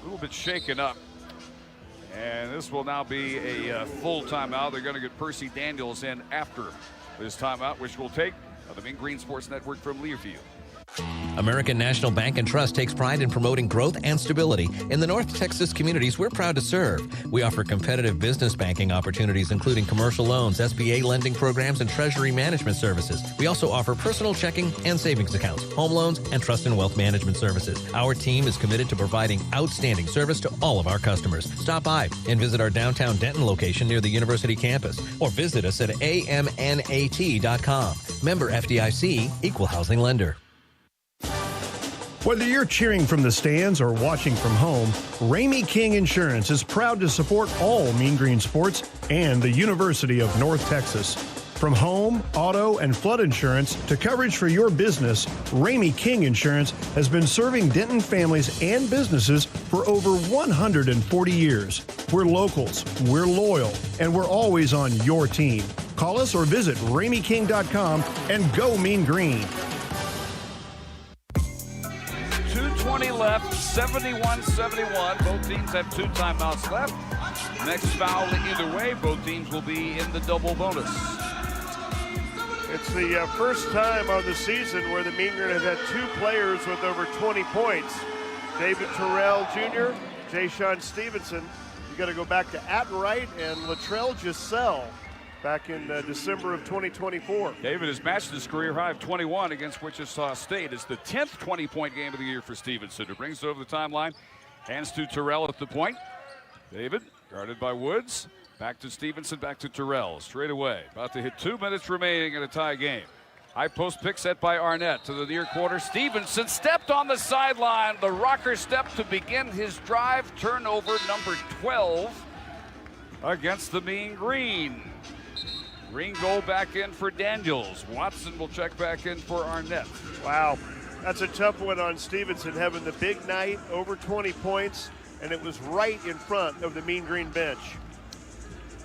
a little bit shaken up. And this will now be a full timeout. They're going to get Percy Daniels in after this timeout, which will take on the Mean Green Sports Network from Learfield. American National Bank and Trust takes pride in promoting growth and stability in the North Texas communities we're proud to serve. We offer competitive business banking opportunities, including commercial loans, SBA lending programs, and treasury management services. We also offer personal checking and savings accounts, home loans, and trust and wealth management services. Our team is committed to providing outstanding service to all of our customers. Stop by and visit our downtown Denton location near the university campus, or visit us at amnat.com. Member FDIC, Equal Housing Lender. Whether you're cheering from the stands or watching from home, Ramey King Insurance is proud to support all Mean Green sports and the University of North Texas. From home, auto, and flood insurance to coverage for your business, Ramey King Insurance has been serving Denton families and businesses for over 140 years. We're locals, we're loyal, and we're always on your team. Call us or visit RameyKing.com and go Mean Green. 2:20 left, 71-71. Both teams have 2 timeouts left. Next foul either way, both teams will be in the double bonus. It's the first time on the season where the Mean Green has had 2 players with over 20 points. David Terrell Jr., Jayshon Stevenson. You got to go back to Atwright and Latrell Giselle back in December of 2024. David has matched his career high of 21 against Wichita State. It's the 10th 20-point game of the year for Stevenson, who brings it over the timeline. Hands to Terrell at the point. David, guarded by Woods. Back to Stevenson, back to Terrell. Straight away. About to hit 2 minutes remaining in a tie game. High post pick set by Arnett to the near quarter. Stevenson stepped on the sideline. The rocker step to begin his drive. Turnover number 12 against the Mean Green. Ringgold back in for Daniels. Watson will check back in for Arnett. Wow, that's a tough one on Stevenson, having the big night, over 20 points, and it was right in front of the Mean Green bench.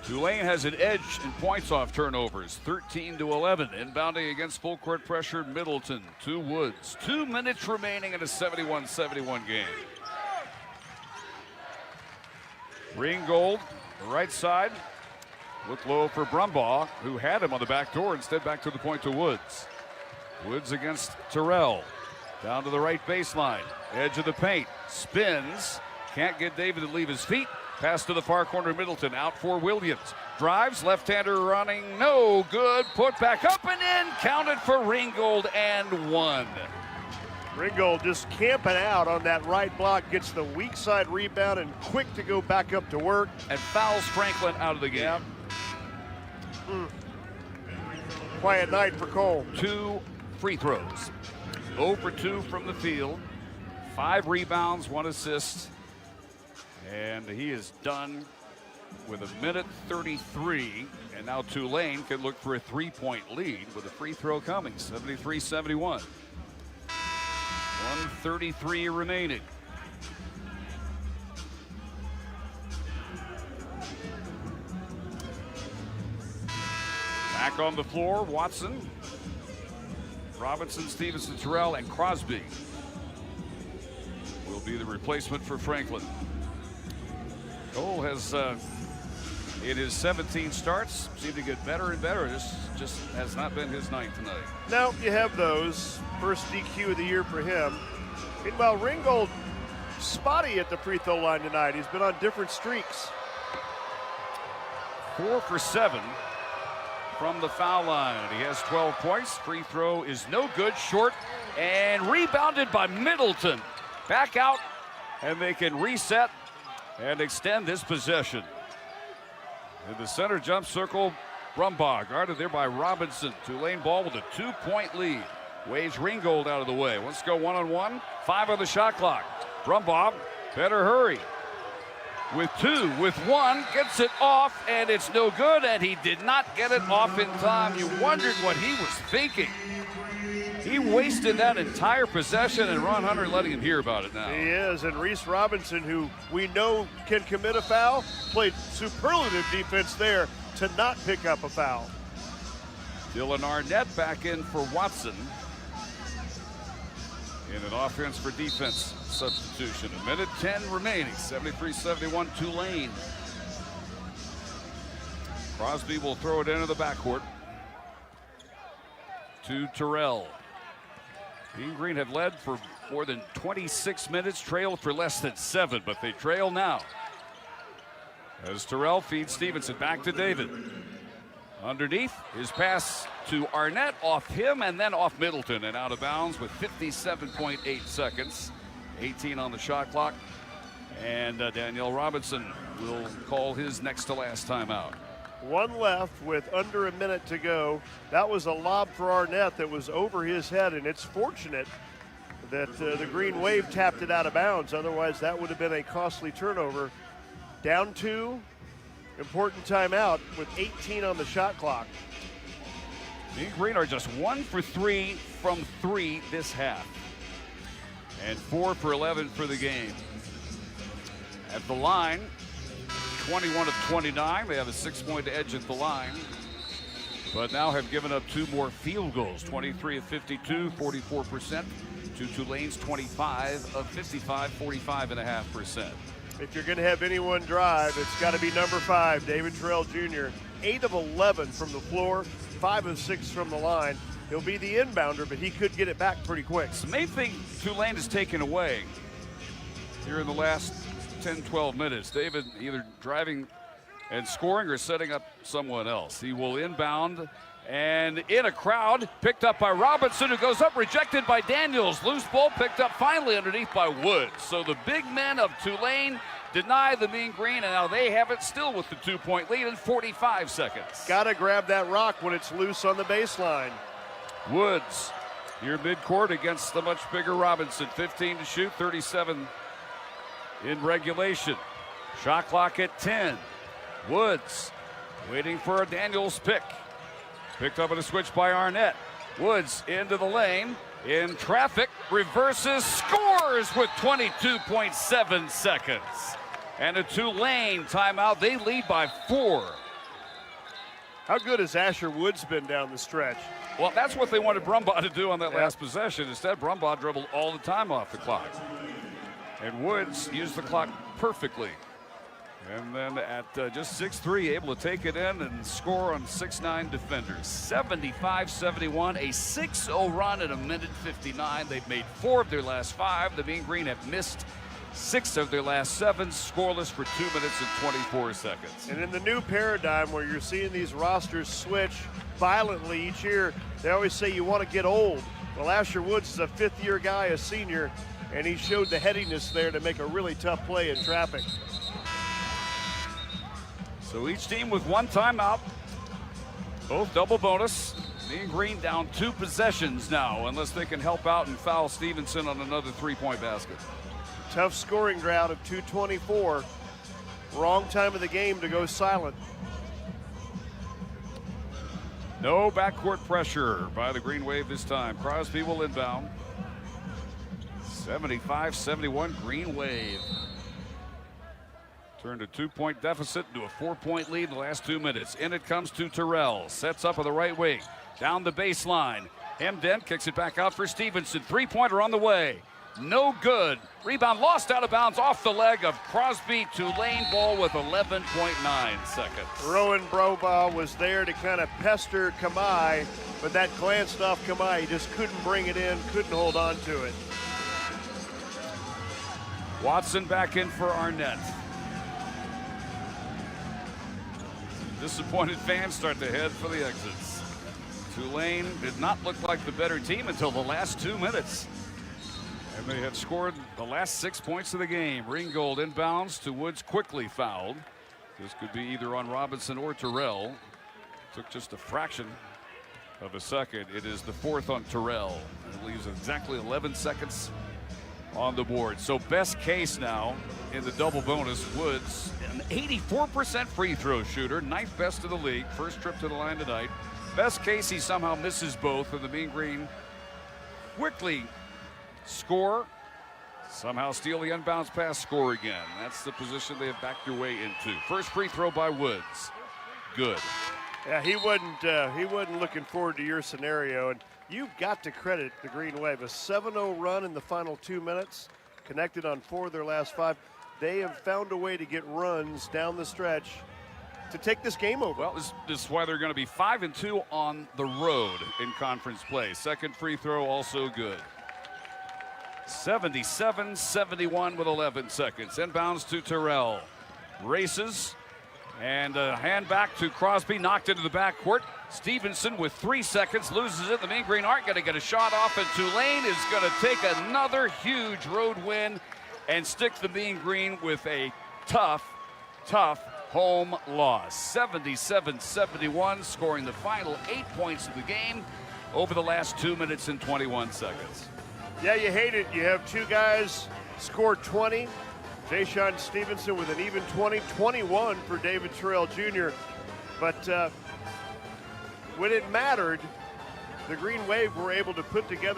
Tulane has an edge in points off turnovers, 13-11. Inbounding against full court pressure, Middleton to Woods. 2 minutes remaining in a 71-71 game. Ringgold, the right side. Look low for Brumbaugh, who had him on the back door. Instead, back to the point to Woods. Woods against Terrell. Down to the right baseline. Edge of the paint. Spins. Can't get David to leave his feet. Pass to the far corner, Middleton. Out for Williams. Drives. Left-hander running. No good. Put back up and in. Counted for Ringgold and 1. Ringgold just camping out on that right block, gets the weak side rebound and quick to go back up to work. And fouls Franklin out of the game. Yep. Quiet night for Cole. 2 free throws. 0 for 2 from the field. 5 rebounds, 1 assist. And he is done with 1:33. And now Tulane can look for a 3-point lead with a free throw coming. 73-71. 1:33 remaining. Back on the floor, Watson, Robinson, Stevenson, Terrell, and Crosby will be the replacement for Franklin. Cole has, in his 17 starts, seemed to get better and better. This just has not been his night tonight. Now you have those. First DQ of the year for him. Meanwhile, Ringgold spotty at the free throw line tonight. He's been on different streaks. 4 for 7 from the foul line. He has 12 points. Free throw is no good, short, and rebounded by Middleton. Back out, and they can reset and extend this possession. In the center jump circle, Brumbaugh guarded there by Robinson. Tulane ball with a 2-point lead. Waves Ringgold out of the way. Wants to go one-on-one. 5 on the shot clock. Brumbaugh better hurry. With 2, with 1, gets it off, and it's no good, and he did not get it off in time. You wondered what he was thinking. He wasted that entire possession, and Ron Hunter letting him hear about it now. He is, and Reese Robinson, who we know can commit a foul, played superlative defense there to not pick up a foul. Dylan Arnett back in for Watson. In an offense for defense substitution. 1:10 remaining. 73-71 Tulane. Crosby will throw it into the backcourt to Terrell. Mean Green have led for more than 26 minutes, trailed for less than 7, but they trail now. As Terrell feeds Stevenson back to David. Underneath, his pass to Arnett, off him and then off Middleton and out of bounds with 57.8 seconds. 18 on the shot clock. And Danielle Robinson will call his next to last timeout. 1 left with under a minute to go. That was a lob for Arnett that was over his head, and it's fortunate that the Green Wave tapped it out of bounds. Otherwise, that would have been a costly turnover. Down 2. Important timeout with 18 on the shot clock. Mean Green are just 1 for 3 from 3 this half. And 4 for 11 for the game. At the line, 21 of 29. They have a 6-point edge at the line. But now have given up 2 more field goals. 23 of 52, 44%. To Tulane's 25 of 55, 45.5%. If you're going to have anyone drive, it's got to be number 5, David Terrell Jr. 8 of 11 from the floor, 5 of 6 from the line. He'll be the inbounder, but he could get it back pretty quick. The main thing Tulane has taken away here in the last 10, 12 minutes, David either driving and scoring or setting up someone else. He will inbound, and in a crowd, picked up by Robinson, who goes up, rejected by Daniels. Loose ball picked up finally underneath by Woods. So the big men of Tulane deny the Mean Green, and now they have it still with the 2-point lead in 45 seconds. Gotta grab that rock when it's loose on the baseline. Woods, here midcourt against the much bigger Robinson. 15 to shoot, 37 in regulation. Shot clock at 10. Woods waiting for a Daniels pick. Picked up on a switch by Arnett. Woods into the lane, in traffic, reverses, scores with 22.7 seconds. And a Tulane timeout. They lead by 4. How good has Asher Woods been down the stretch? Well, that's what they wanted Brumbaugh to do on that last possession. Instead, Brumbaugh dribbled all the time off the clock. And Woods used the clock perfectly. And then at just 6'3", able to take it in and score on 6'9" defenders. 75-71, a 6-0 run at 1:59. They've made 4 of their last 5. The Mean Green have missed 6 of their last 7, scoreless for 2 minutes and 24 seconds. And in the new paradigm where you're seeing these rosters switch violently each year, they always say you want to get old. Well, Asher Woods is a fifth-year guy, a senior, and he showed the headiness there to make a really tough play in traffic. So each team with one timeout. Both double bonus. Mean Green down 2 possessions now, unless they can help out and foul Stevenson on another three-point basket. Tough scoring drought of 2:24. Wrong time of the game to go silent. No backcourt pressure by the Green Wave this time. Crosby will inbound. 75-71 Green Wave. Turned a 2-point deficit into a 4-point lead in the last 2 minutes. In it comes to Terrell. Sets up on the right wing. Down the baseline. Hemden kicks it back out for Stevenson. Three-pointer on the way. No good. Rebound lost out of bounds off the leg of Crosby. Tulane ball with 11.9 seconds. Rowan Brobaugh was there to kind of pester Kamai, but that glanced off Kamai. He just couldn't bring it in, couldn't hold on to it. Watson back in for Arnett. Disappointed fans start to head for the exits. Tulane did not look like the better team until the last 2 minutes. And they had scored the last 6 points of the game. Ringgold inbounds to Woods, quickly fouled. This could be either on Robinson or Terrell. Took just a fraction of a second. It is the 4th on Terrell. It leaves exactly 11 seconds on the board. So best case now in the double bonus, Woods, an 84% free throw shooter, 9th best of the league. First trip to the line tonight. Best case, he somehow misses both, and the Mean Green quickly score, somehow steal the unbounced pass, score again. That's the position they have backed their way into. First free throw by Woods. Good. Yeah, he wasn't looking forward to your scenario, and you've got to credit the Green Wave. A 7-0 run in the final 2 minutes, connected on 4 of their last 5. They have found a way to get runs down the stretch to take this game over. Well, this is why they're going to be 5-2 on the road in conference play. Second free throw also good. 77-71 with 11 seconds. Inbounds to Terrell. Races. And a hand back to Crosby, knocked into the backcourt. Stevenson with 3 seconds loses it. The Mean Green aren't going to get a shot off, and Tulane is going to take another huge road win and stick the Mean Green with a tough home loss. 77-71, scoring the final 8 points of the game over the last 2 minutes and 21 seconds. Yeah, you hate it. You have 2 guys score 20. Jayshon Stevenson with an even 20, 21 for David Terrell Jr. But when it mattered, the Green Wave were able to put together